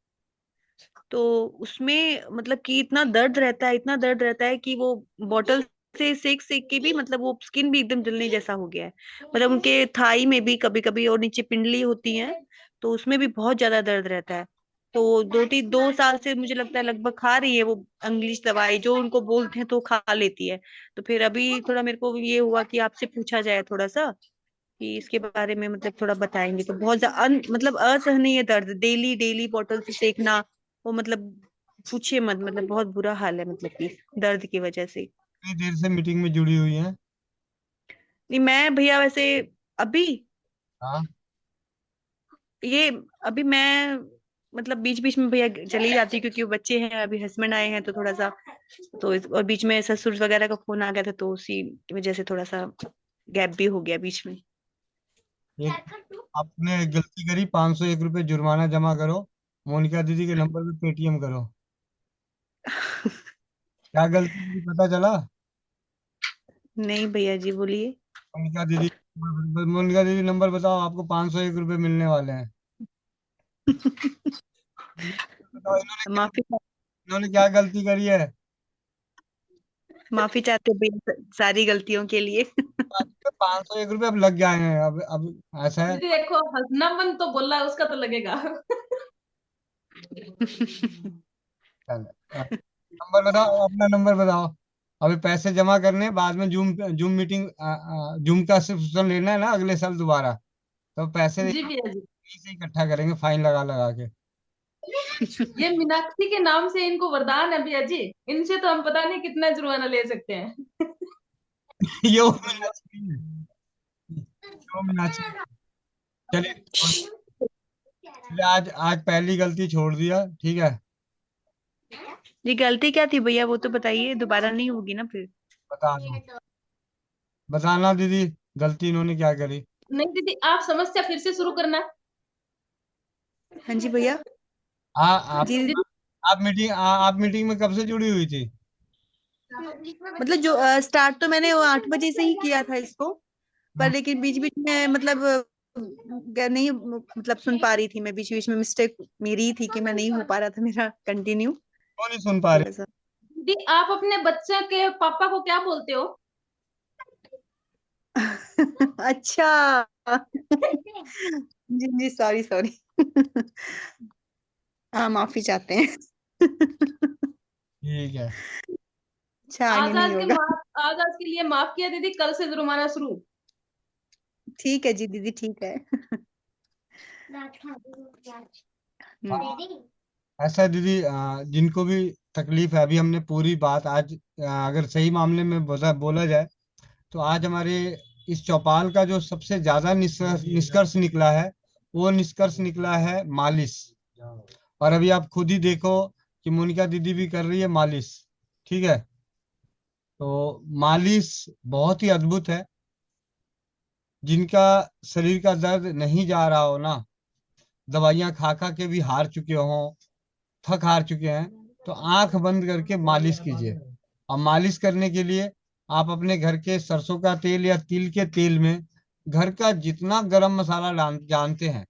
तो उसमें मतलब कि इतना दर्द रहता है, इतना दर्द रहता है कि वो बॉटल से सेक सेक के भी मतलब वो स्किन भी एकदम जलने जैसा हो गया है। मतलब उनके थाई में भी कभी कभी, और नीचे पिंडली होती है तो उसमें भी बहुत ज्यादा दर्द रहता है। तो 2 साल से मुझे लगता है लगभग खा रही है वो इंग्लिश दवाई, जो उनको बोलते हैं तो खा लेती है। तो फिर अभी थोड़ा मेरे को ये हुआ कि आपसे पूछा जाए थोड़ा सा कि इसके बारे में मतलब थोड़ा बताएंगे तो बहुत मतलब असहनीय दर्द, डेली डेली बॉटल से सेकना, वो मतलब पूछिए मत, मतलब बहुत बुरा हाल है मतलब कि दर्द की वजह से। कितनी देर से मीटिंग में जुड़ी हुई है? नहीं मैं भैया वैसे अभी हाँ। ये अभी मैं मतलब बीच बीच में भैया चली जाती हूँ, क्योंकि वो बच्चे हैं, अभी हस्बैंड आए हैं तो थोड़ा सा, तो और बीच में ससुर वगैरह का फोन आ गया था तो उसी की वजह से थोड़ा सा गैप भी हो गया बीच में। एक आपने गलती करी, 501 रुपये जुर्माना जमा करो, मोनिका दीदी के नंबर पे पेटीएम करो। क्या गलती की पता चला? नहीं भैया जी, बोलिए। मोनिका दीदी, मोनिका दीदी नंबर बताओ, आपको 501 रुपये मिलने वाले हैं। बताओ माफी, इन्होंने क्या गलती करी है? माफी चाहते भैया सारी गलतियों के लिए। 501 रुपये अब लग गए हैं। अब ऐसा है। दीदी देखो, हंसना मन तो बोला है, उसका तो लगेगा। नंबर बताओ, अपना नंबर बताओ। अभी पैसे जमा करने हैं, बाद में जूम जूम मीटिंग, जूम का सब्सक्रिप्शन लेना है ना अगले साल दोबारा, तो पैसे जी भैया जी। यहीं से इकट्ठा करेंगे, फाइन लगा लगा के। ये मीनाक्षी के नाम से इनको वरदान है भैया जी। इनसे तो हम पता नहीं कितना जुर्माना ले सकते हैं। ये वो मीनाक्षी नहीं है, वो मीनाक्षी। चलिए, चलिए, आज आज पहली गलती छोड़ दिया, ठीक है। ये गलती क्या थी भैया, वो तो बताइए, दोबारा नहीं होगी ना फिर। बता दो, बताना दीदी, गलती इन्होंने क्या करी। नहीं दीदी, आप समस्या फिर से शुरू करना। हाँ जी भैया। आ, आप जी दीदी। आप मीटिंग में कब से जुड़ी हुई थी? मतलब जो स्टार्ट तो मैंने वो 8 बजे से ही किया था इसको, पर लेकिन बीच बीच में मतलब नहीं मतलब सुन पा रही थी मैं, बीच बीच में मिस्टेक मेरी ही थी कि मैं नहीं हो पा रहा था मेरा कंटिन्यू क्यों नहीं सुन पा रहे? थोड़ा सा। दीदी आप अपने बच्चे के पापा को क्या बोलते हो? अच्छा। जी जी, सॉरी सॉरी। हाँ, माफी चाहते हैं। ठीक है। अच्छा, आगे आज नहीं आज के होगा। आज आज के लिए माफ किया दीदी, कल से जुर्माना शुरू। ठीक है जी दीदी, ठीक है। ऐसा है दीदी, जिनको भी तकलीफ है, अभी हमने पूरी बात आज, अगर सही मामले में बोला बोला जाए, तो आज हमारे इस चौपाल का जो सबसे ज्यादा निष्कर्ष निष्कर्ष निकला है, वो निष्कर्ष निकला है मालिश। और अभी आप खुद ही देखो कि मोनिका दीदी भी कर रही है मालिश, ठीक है। तो मालिश बहुत ही अद्भुत है। जिनका शरीर का दर्द नहीं जा रहा हो ना, दवाइयां खा खा के भी हार चुके हों, थक हार चुके हैं, तो आंख बंद करके मालिश कीजिए। और मालिश करने के लिए आप अपने घर के सरसों का तेल या तिल के तेल में घर का जितना गरम मसाला जानते हैं,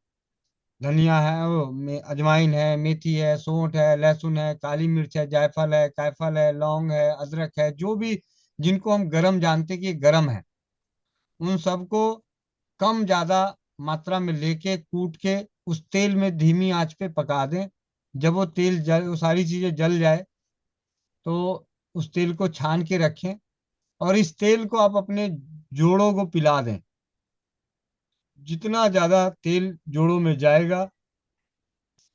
धनिया है, अजवाइन है, मेथी है, सौंठ है, लहसुन है, काली मिर्च है, जायफल है, लौंग है, अदरक है, जो भी जिनको हम गरम जानते हैं कि ये गरम है, उन सबको कम ज्यादा मात्रा में लेके कूट के उस तेल में धीमी आंच पे पका दें। जब वो तेल जल, वो सारी चीजें जल जाए, तो उस तेल को छान के रखें, और इस तेल को आप अपने जोड़ों को पिला दें। जितना ज्यादा तेल जोड़ों में जाएगा,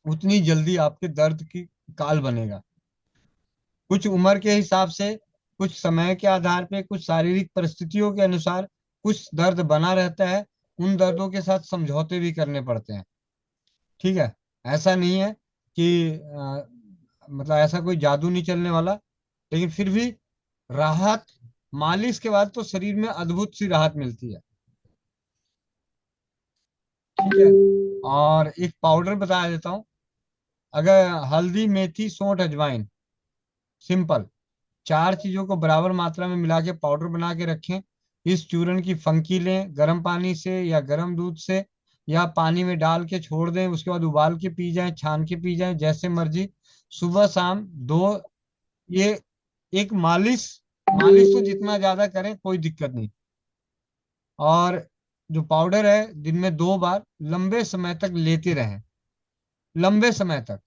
उतनी जल्दी आपके दर्द की काल बनेगा। कुछ उम्र के हिसाब से, कुछ समय के आधार पे, कुछ शारीरिक परिस्थितियों के अनुसार कुछ दर्द बना रहता है। उन दर्दों के साथ समझौते भी करने पड़ते हैं, ठीक है। ऐसा नहीं है कि मतलब ऐसा कोई जादू नहीं चलने वाला, लेकिन फिर भी राहत, मालिश के बाद तो शरीर में अद्भुत सी राहत मिलती है। ठीक है। और एक पाउडर बता देता हूँ। अगर हल्दी, मेथी, सौंठ, अजवाइन, सिंपल, 4 चीजों को बराबर मात्रा में मिला के पाउडर बना के रखें। इस चूर्ण की फंकी लें, गर्म पानी से या गर्म दूध से, या पानी में डाल के छोड़ दें, उसके बाद उबाल के पी जाएं, छान के पी जाएं, जैसे मर्जी। सुबह शाम दो, ये एक मालिश, मालिश तो जितना ज्यादा करें कोई दिक्कत नहीं। और जो पाउडर है दिन में 2 बार लंबे समय तक लेते रहें, लंबे समय तक।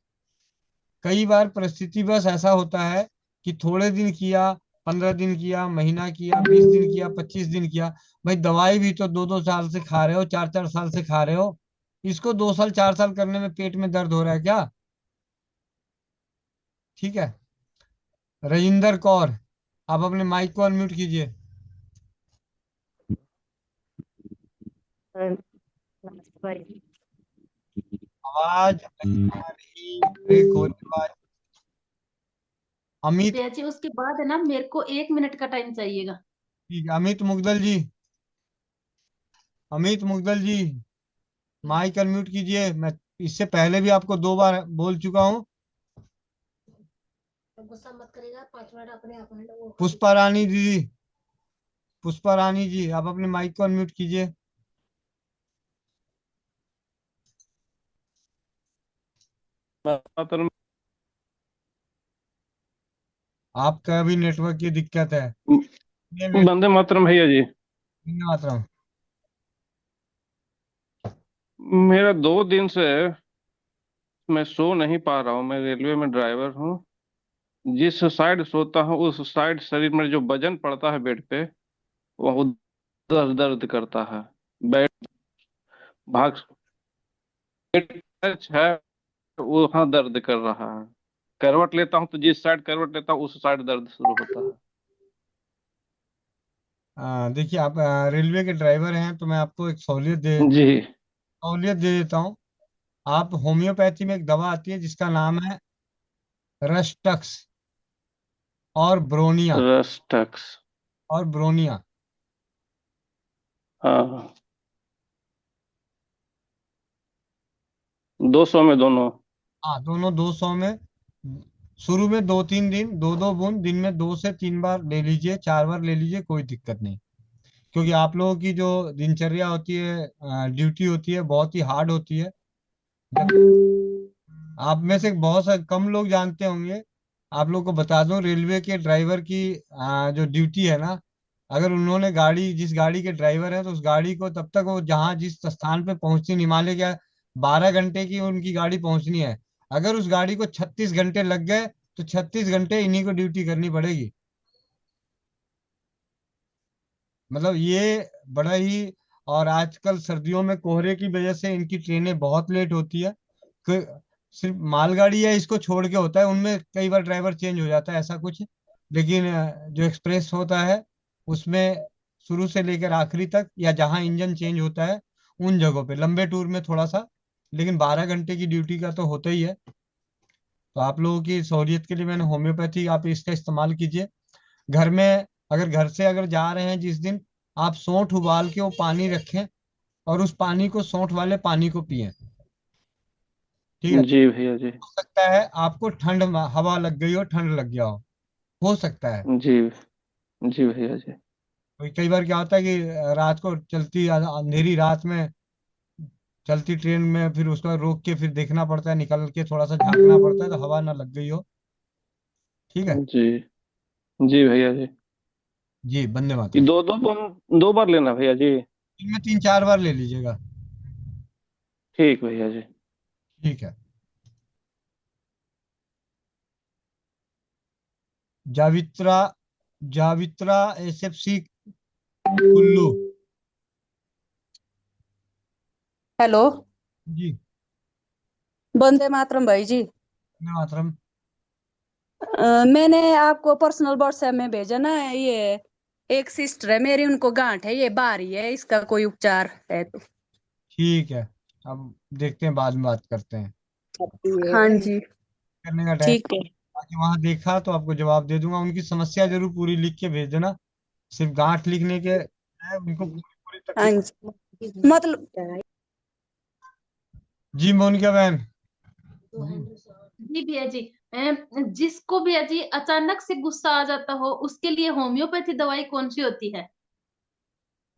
कई बार परिस्थिति बस ऐसा होता है कि थोड़े दिन किया, 15 दिन किया, महीना किया, 20 दिन किया, 25 दिन किया। भाई दवाई भी तो 2-2 साल से खा रहे हो, 4-4 साल से खा रहे हो। इसको 2 साल 4 साल करने में पेट में दर्द हो रहा है क्या? ठीक है। राजिंदर कौर, आप अपने माइक को अनम्यूट कीजिए। आवाज नहीं आ रही, ब्रेक हो रही आवाज। अमित, जी उसके बाद है ना, मेरे को 1 मिनट का टाइम चाहिएगा। ठीक है। अमित मुगदल जी, अमित मुगदल जी, माइक अनम्यूट कीजिए। मैं इससे पहले भी आपको 2 बार बोल चुका हूँ। गुस्सा मत करेगा, 5 मिनट अपने आप में वो पुष्पा रानी दीदी, पुष्पा रानी जी, आप अपने माइक को अनम्यूट कीजिए। मातरम। आपका भी नेटवर्क की दिक्कत है। ये नेट, वंदे मातरम भैया जी। मातरम। मेरा 2 दिन से मैं सो नहीं पा रहा हूँ। मैं रेलवे में ड्राइवर हूँ। जिस साइड सोता हूँ उस साइड शरीर में जो वजन पड़ता है बेड पे, वह उधर दर्द करता है। बेड भाग टच है, वहाँ दर्द कर रहा है। करवट लेता हूँ तो जिस साइड करवट लेता हूँ उस साइड दर्द शुरू होता है। देखिए, आप रेलवे के ड्राइवर हैं तो मैं आपको एक जी। सहूलियत दे देता हूँ। आप होम्योपैथी में एक दवा आती है जिसका नाम है रस्टक्स और ब्रोनिया, रस्टक्स। और ब्रोनिया। हाँ, 200 में दोनों। हाँ, दोनों 200 में। शुरू में 2-3 दिन 2-2 बूंद दिन में 2 से 3 बार ले लीजिए, 4 बार ले लीजिए, कोई दिक्कत नहीं। क्योंकि आप लोगों की जो दिनचर्या होती है, ड्यूटी होती है, बहुत ही हार्ड होती है। जब आप में से बहुत से कम लोग जानते होंगे, आप लोग को बता दूं, रेलवे के ड्राइवर की जो ड्यूटी है ना, अगर उन्होंने गाड़ी, जिस गाड़ी के ड्राइवर है, तो उस गाड़ी को तब तक वो जहाँ जिस स्थान पे पहुंचनी, हिमालय क्या 12 घंटे की उनकी गाड़ी पहुंचनी है। अगर उस गाड़ी को 36 घंटे लग गए तो 36 घंटे इन्हीं को ड्यूटी करनी पड़ेगी। मतलब ये बड़ा ही। और आजकल सर्दियों में कोहरे की वजह से इनकी ट्रेनें बहुत लेट होती है। सिर्फ मालगाड़ी है इसको छोड़ के होता है, उनमें कई बार ड्राइवर चेंज हो जाता है, ऐसा कुछ। लेकिन जो एक्सप्रेस होता है उसमें शुरू से लेकर आखिरी तक, या जहां इंजन चेंज होता है उन जगहों पे, लंबे टूर में थोड़ा सा। लेकिन 12 घंटे की ड्यूटी का तो होता ही है। तो आप लोगों की सहूलियत के लिए मैंने होम्योपैथी, आप इसका इस्तेमाल कीजिए घर में। अगर घर से अगर जा रहे हैं जिस दिन, आप सौंठ उबाल के वो पानी रखें और उस पानी को, सौंठ वाले पानी को पिएं। ठीक है। जी भैया जी। हो सकता है आपको ठंड हवा लग गई हो, ठंड लग गया हो सकता है। जी। जी भैया जी। कई बार क्या होता है कि रात को चलती, अंधेरी रात में चलती ट्रेन में, फिर उसको रोक के फिर देखना पड़ता है, निकल के थोड़ा सा झांकना पड़ता है तो हवा ना लग गई हो। ठीक है। जी। जी भैया जी। जी, वंदे ये मातरम। दो बार लेना भैया जी। इनमें 3-4 बार ले लीजिएगा। ठीक भैया जी। ठीक है। जावित्रा, जावित्रा SFC कुल्लू हेलो। जी। वंदे मातरम भाई जी। वंदे मातरम। मैंने आपको पर्सनल व्हाट्सएप में भेजा ना, ये एक सिस्टर है मेरी, उनको गांठ है, ये बारी है, इसका कोई उपचार है तो। ठीक है, अब देखते हैं, बाद में बात करते हैं। हाँ जी, करने का टाइम। ठीक है। बाकी वहां देखा तो आपको जवाब दे दूंगा। उनकी समस्या जरूर पूरी लिख के भेज देना। सिर्फ गांठ लिखने के है, उनको पूरी पूरी हाँ तकलीफ। जी, मतलब जी मोनिका बहन। जी भैया जी, जिसको भैया जी अचानक से गुस्सा आ जाता हो उसके लिए होम्योपैथी दवाई कौन सी होती है?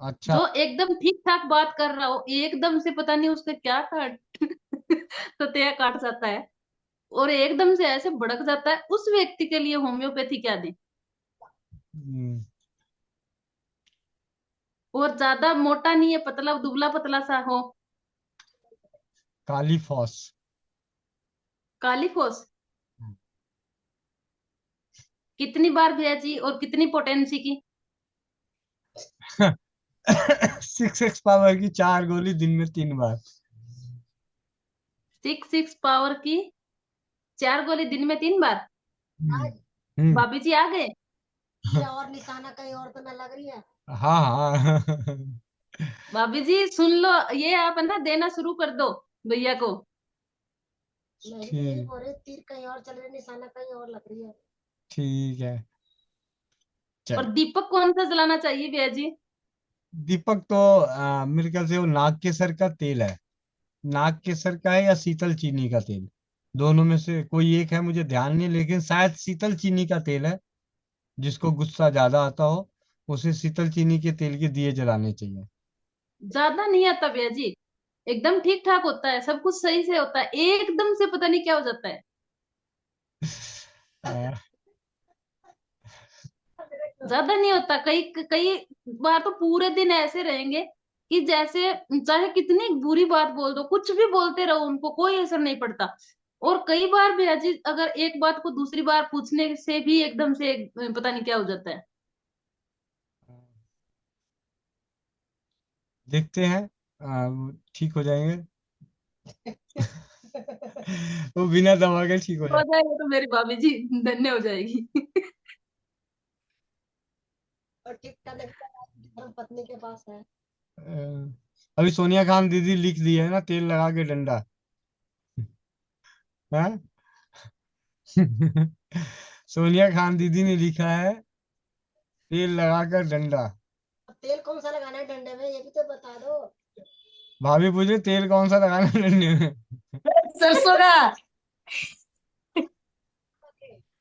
अच्छा। जो एकदम ठीक ठाक बात कर रहा हो, एकदम से पता नहीं उसका क्या काट तो तय काट जाता है, और एकदम से ऐसे भड़क जाता है, उस व्यक्ति के लिए होम्योपैथी क्या दें? हम्म, और ज्यादा मोटा नहीं है, पतला दुबला पतला सा हो। Kali phos. कालीफोस। कितनी बार भैया जी और कितनी पोटेंसी की? 6x पावर की 4 गोली दिन में 3 बार। 6 पावर की 4 गोली दिन में 3 बार। हम्म। भाभी जी आ गए? और निशाना कहीं और तो न लग रही है। हाँ हाँ। भाभी जी सुन लो, ये आप है ना देना शुरू कर दो भैया को। मैं भी तो यही ठीक। बोल रही, तीर कहीं और चल रही, निशाना कहीं और लग रही है। ठीक है। और चल। दीपक कौन सा जलाना चाहिए भैया जी? दीपक तो मेरे ख्याल से वो नाग केसर का तेल है। नाग केसर का है या शीतल चीनी का तेल, दोनों में से कोई एक है, मुझे ध्यान नहीं, लेकिन शायद शीतल चीनी का तेल है। जिसको गुस्सा ज्यादा आता हो उसे शीतल चीनी के तेल के दिए जलाने चाहिए। ज्यादा नहीं आता भैया जी, एकदम ठीक ठाक होता है, सब कुछ सही से होता है, एकदम से पता नहीं क्या हो जाता है। आ, ज्यादा नहीं होता, कई कई बार तो पूरे दिन ऐसे रहेंगे कि जैसे चाहे कितनी बुरी बात बोल दो, कुछ भी बोलते रहो, उनको कोई असर नहीं पड़ता। और कई बार भैया जी अगर एक बात को दूसरी बार पूछने से भी एकदम से पता नहीं क्या हो जाता है। देखते हैं। वो ठीक हो जाएंगे। वो बिना दवा के ठीक हो हो जाए। जाएगा तो मेरी भाभी जी धन्य हो जाएगी। और ठीक करने के बाद धर्म पत्नी के पास है। अभी सोनिया खान दीदी लिख दी है ना, तेल लगा के डंडा। हाँ। सोनिया खान दीदी ने लिखा है, तेल लगाकर डंडा। अब तेल कौन सा लगाना है डंडे में, ये भी तो बता दो। भाभी पूछे तेल कौन सा लगाना है डंडे में। सरसों का।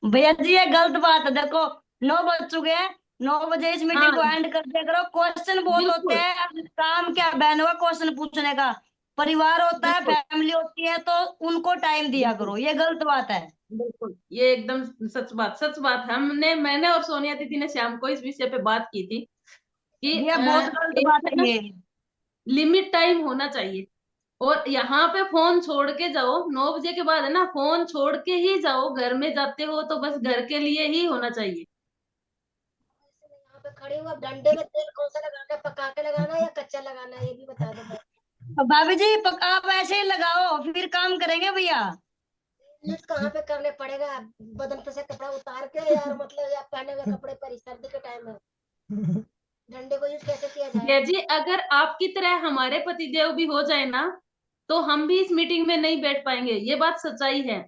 भैया जी ये गलत बात है, देखो 9 बज चुके हैं, 9 बजे इस मीटिंग को हाँ एंड कर दिया करो। क्वेश्चन बहुत होते बिल्कुल हैं, अब काम क्या बहन हुआ क्वेश्चन पूछने का, परिवार होता है, बिल्कुल फैमिली होती है, तो उनको टाइम दिया बिल्कुल करो, ये गलत बात है। बिल्कुल, ये एकदम सच बात। मैंने और सोनिया दीदी ने शाम को इस विषय पे बात की थी कि भैया बहुत गलत एक बात है है ना, ये। लिमिट टाइम होना चाहिए। और यहाँ पे फोन छोड़ के जाओ, 9 बजे के बाद है ना, फोन छोड़ के ही जाओ, घर में जाते हो तो बस घर के लिए ही होना चाहिए। यहाँ पे खड़ी हूँ, अब डंडे में तेल कौन सा लगाना है, पका के लगाना है या कच्चा लगाना है, ये भी बता दो। अब भाभी जी आप ऐसे ही लगाओ, फिर काम करेंगे भैया। यूज कहाँ पे करने पड़ेगा, बदन पे से कपड़ा उतार के यार, मतलब या पहने हुए कपड़े पर ही, सर्दी के टाइम में डंडे को यूज कैसे किया भैया जाए। जी अगर आपकी तरह हमारे पतिदेव भी हो जाए ना, तो हम भी इस मीटिंग में नहीं बैठ पाएंगे, ये बात सच्चाई है।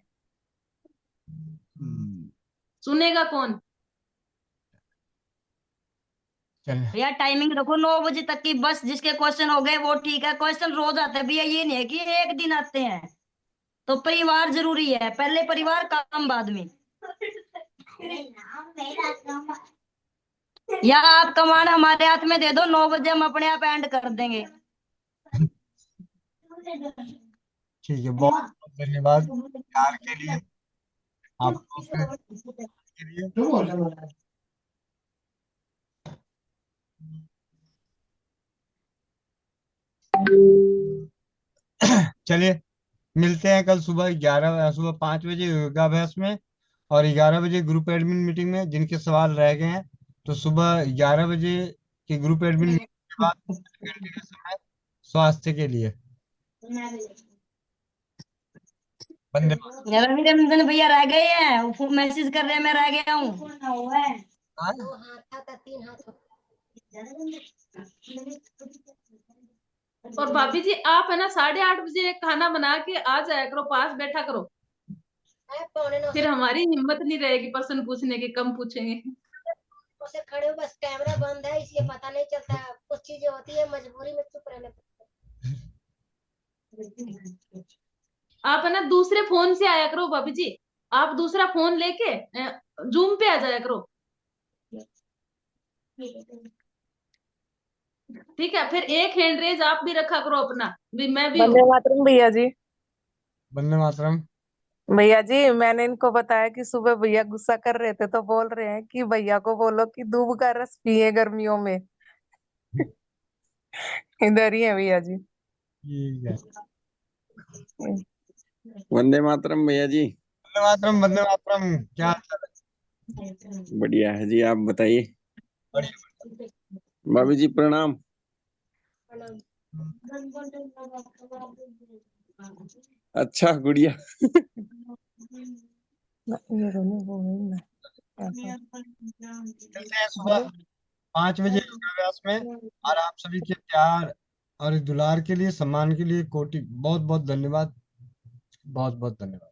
सुनेगा कौन? चल। भैया टाइमिंग रखो 9 बजे तक की, बस जिसके क्वेश्चन हो गए वो ठीक है, क्वेश्चन रोज आते हैं भैया, ये नहीं है कि एक दिन आते हैं। तो परिवार जरूरी है, पहले परिवार काम बाद में। या आप कमान हमारे हाथ में दे दो, 9 बजे हम अपने आप एंड कर देंगे। ठीक है, बहुत बहुत धन्यवाद प्यार के लिए, आपको के लिए। चलिए, मिलते हैं कल सुबह 5 बजे योगाभ्यास में, और 11 बजे ग्रुप एडमिन मीटिंग में जिनके सवाल रह गए हैं। तो सुबह 11 बजे की ग्रुप एडमिन मीटिंग के बाद 1 घंटे का समय स्वास्थ्य के लिए। वंदे मातरम। रवि रंजन भैया रह गए हैं, मैसेज कर रहे हैं मैं रह गया हूँ। 2 हाथ था 3 हाथ हो। और भाभी जी आप है ना 8:30 बजे खाना बना के आ जाया करो, पास बैठा करो। 9:45 फिर हमारी हिम्मत नहीं रहेगी प्रश्न पूछने की, कम पूछेंगे। से खड़े हो, बस कैमरा बंद है इसलिए पता नहीं चलता है। कुछ चीजें होती है मजबूरी में चुप रहने पड़ता है। आप है ना दूसरे फोन से आया करो भाभी जी, आप दूसरा फोन लेके जूम पे आ जाया करो, ठीक है? फिर एक हैंड रेज आप भी रखा करो अपना, भी मैं भी वंदे हूँ। मातरम भैया जी। वंदे मातरम। भैया जी मैंने इनको बताया कि सुबह भैया गुस्सा कर रहे थे तो बोल रहे हैं कि भैया को बोलो कि दूब का रस पिए गर्मियों में। इधर ही है भैया जी। ठीक है। वंदे मातरम भैया जी। वंदे मातरम, वंदे मातरम। क्या हाल है? बढ़िया है जी, आप बताइए। बढ़िया। भाभी जी प्रणाम। अच्छा गुड़िया। मिलते हैं सुबह 5 बजे योगाभ्यास में। और आप सभी के प्यार और दुलार के लिए, सम्मान के लिए कोटि बहुत बहुत धन्यवाद। बहुत बहुत धन्यवाद।